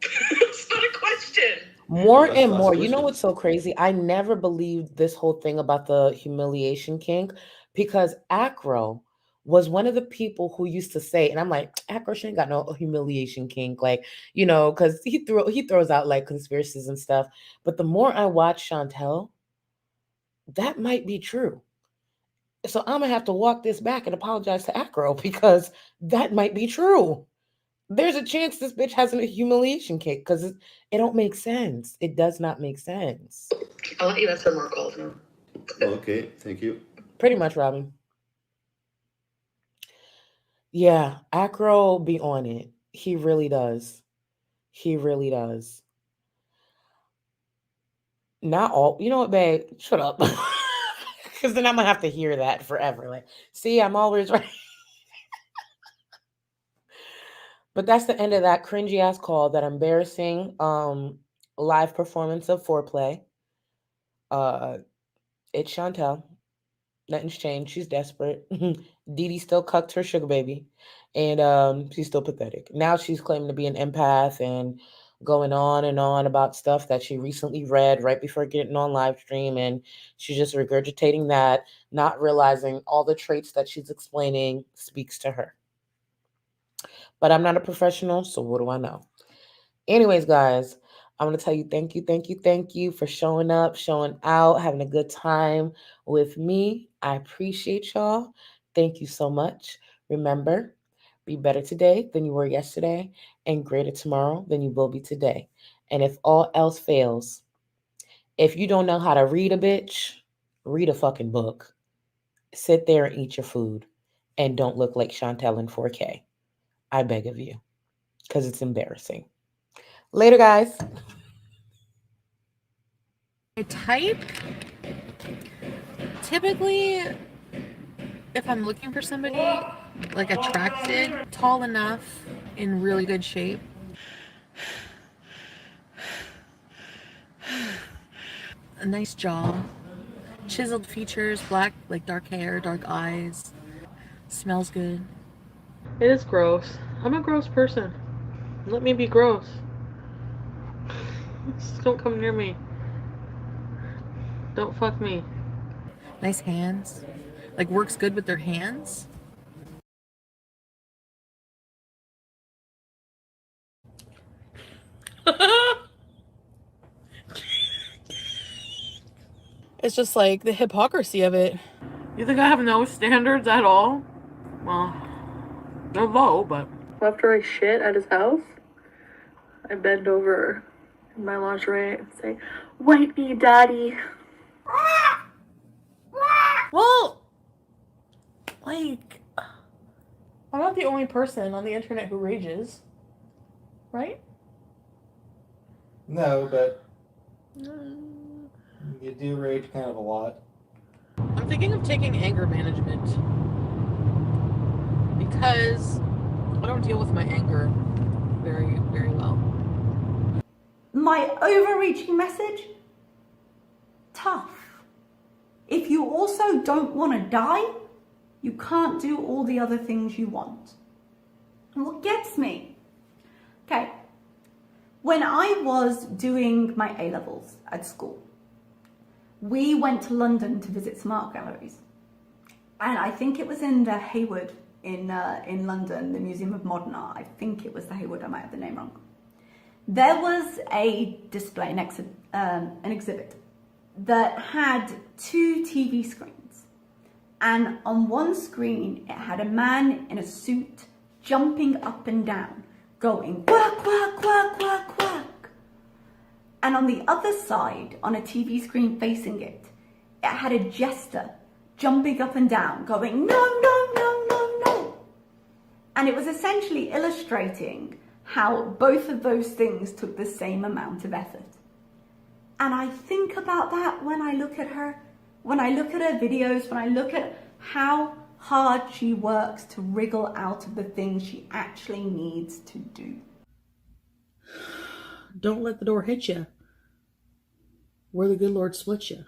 It's not a question. More That's and last more. You know question. what's so crazy? I never believed this whole thing about the humiliation kink because Acro was one of the people who used to say, and I'm like, Acro, she ain't got no humiliation kink, like, because he throws out like conspiracies and stuff. But the more I watch Chantal, that might be true. So I'm gonna have to walk this back and apologize to Acro because that might be true. There's a chance this bitch has a humiliation kick because it don't make sense. It does not make sense. I'll let you answer more calls now. Okay, thank you. Pretty much, Robin. Yeah, Acro be on it. He really does. He really does. Not all. You know what, babe? Shut up. Because then I'm gonna have to hear that forever. Like, see, I'm always right. But that's the end of that cringy ass call, that embarrassing live performance of foreplay. It's Chantal. Nothing's changed. She's desperate. Dede still cucked her sugar baby, and she's still pathetic. Now she's claiming to be an empath and going on and on about stuff that she recently read right before getting on live stream, and she's just regurgitating that, not realizing all the traits that she's explaining speaks to her. But I'm not a professional, so what do I know? Anyways, guys, I'm going to tell you thank you for showing up, showing out, having a good time with me. I appreciate y'all. Thank you so much. Remember, be better today than you were yesterday, and greater tomorrow than you will be today. And if all else fails, if you don't know how to read a bitch, read a fucking book. Sit there and eat your food. And don't look like Chantal in 4K. I beg of you, because it's embarrassing. Later, guys. I type, typically, if I'm looking for somebody like attracted, tall enough, in really good shape, a nice jaw, chiseled features, black, like dark hair, dark eyes, smells good. It is gross. I'm a gross person. Let me be gross. Just don't come near me. Don't fuck me. Nice hands, like works good with their hands. It's just like the hypocrisy of it. You think I have no standards at all? Well, they're low, but... After I shit at his house, I bend over in my lingerie and say, "Wipe me, daddy." Well, like, I'm not the only person on the internet who rages, right? No, but you do rage kind of a lot. I'm thinking of taking anger management because I don't deal with my anger very, very well. My overreaching message? Tough. If you also don't want to die, you can't do all the other things you want. And what gets me? Okay, when I was doing my A-levels at school, we went to London to visit some art galleries. And I think it was in the Hayward in London, the Museum of Modern Art. I think it was the Hayward, I might have the name wrong. There was a display, an exhibit that had 2 TV screens. And on one screen, it had a man in a suit jumping up and down, going quack, quack, quack, quack, quack. And on the other side, on a TV screen facing it, it had a jester jumping up and down, going no, no, no, no, no. And it was essentially illustrating how both of those things took the same amount of effort. And I think about that when I look at her, when I look at her videos, when I look at how hard she works to wriggle out of the things she actually needs to do. Don't let the door hit you where the good Lord splits you.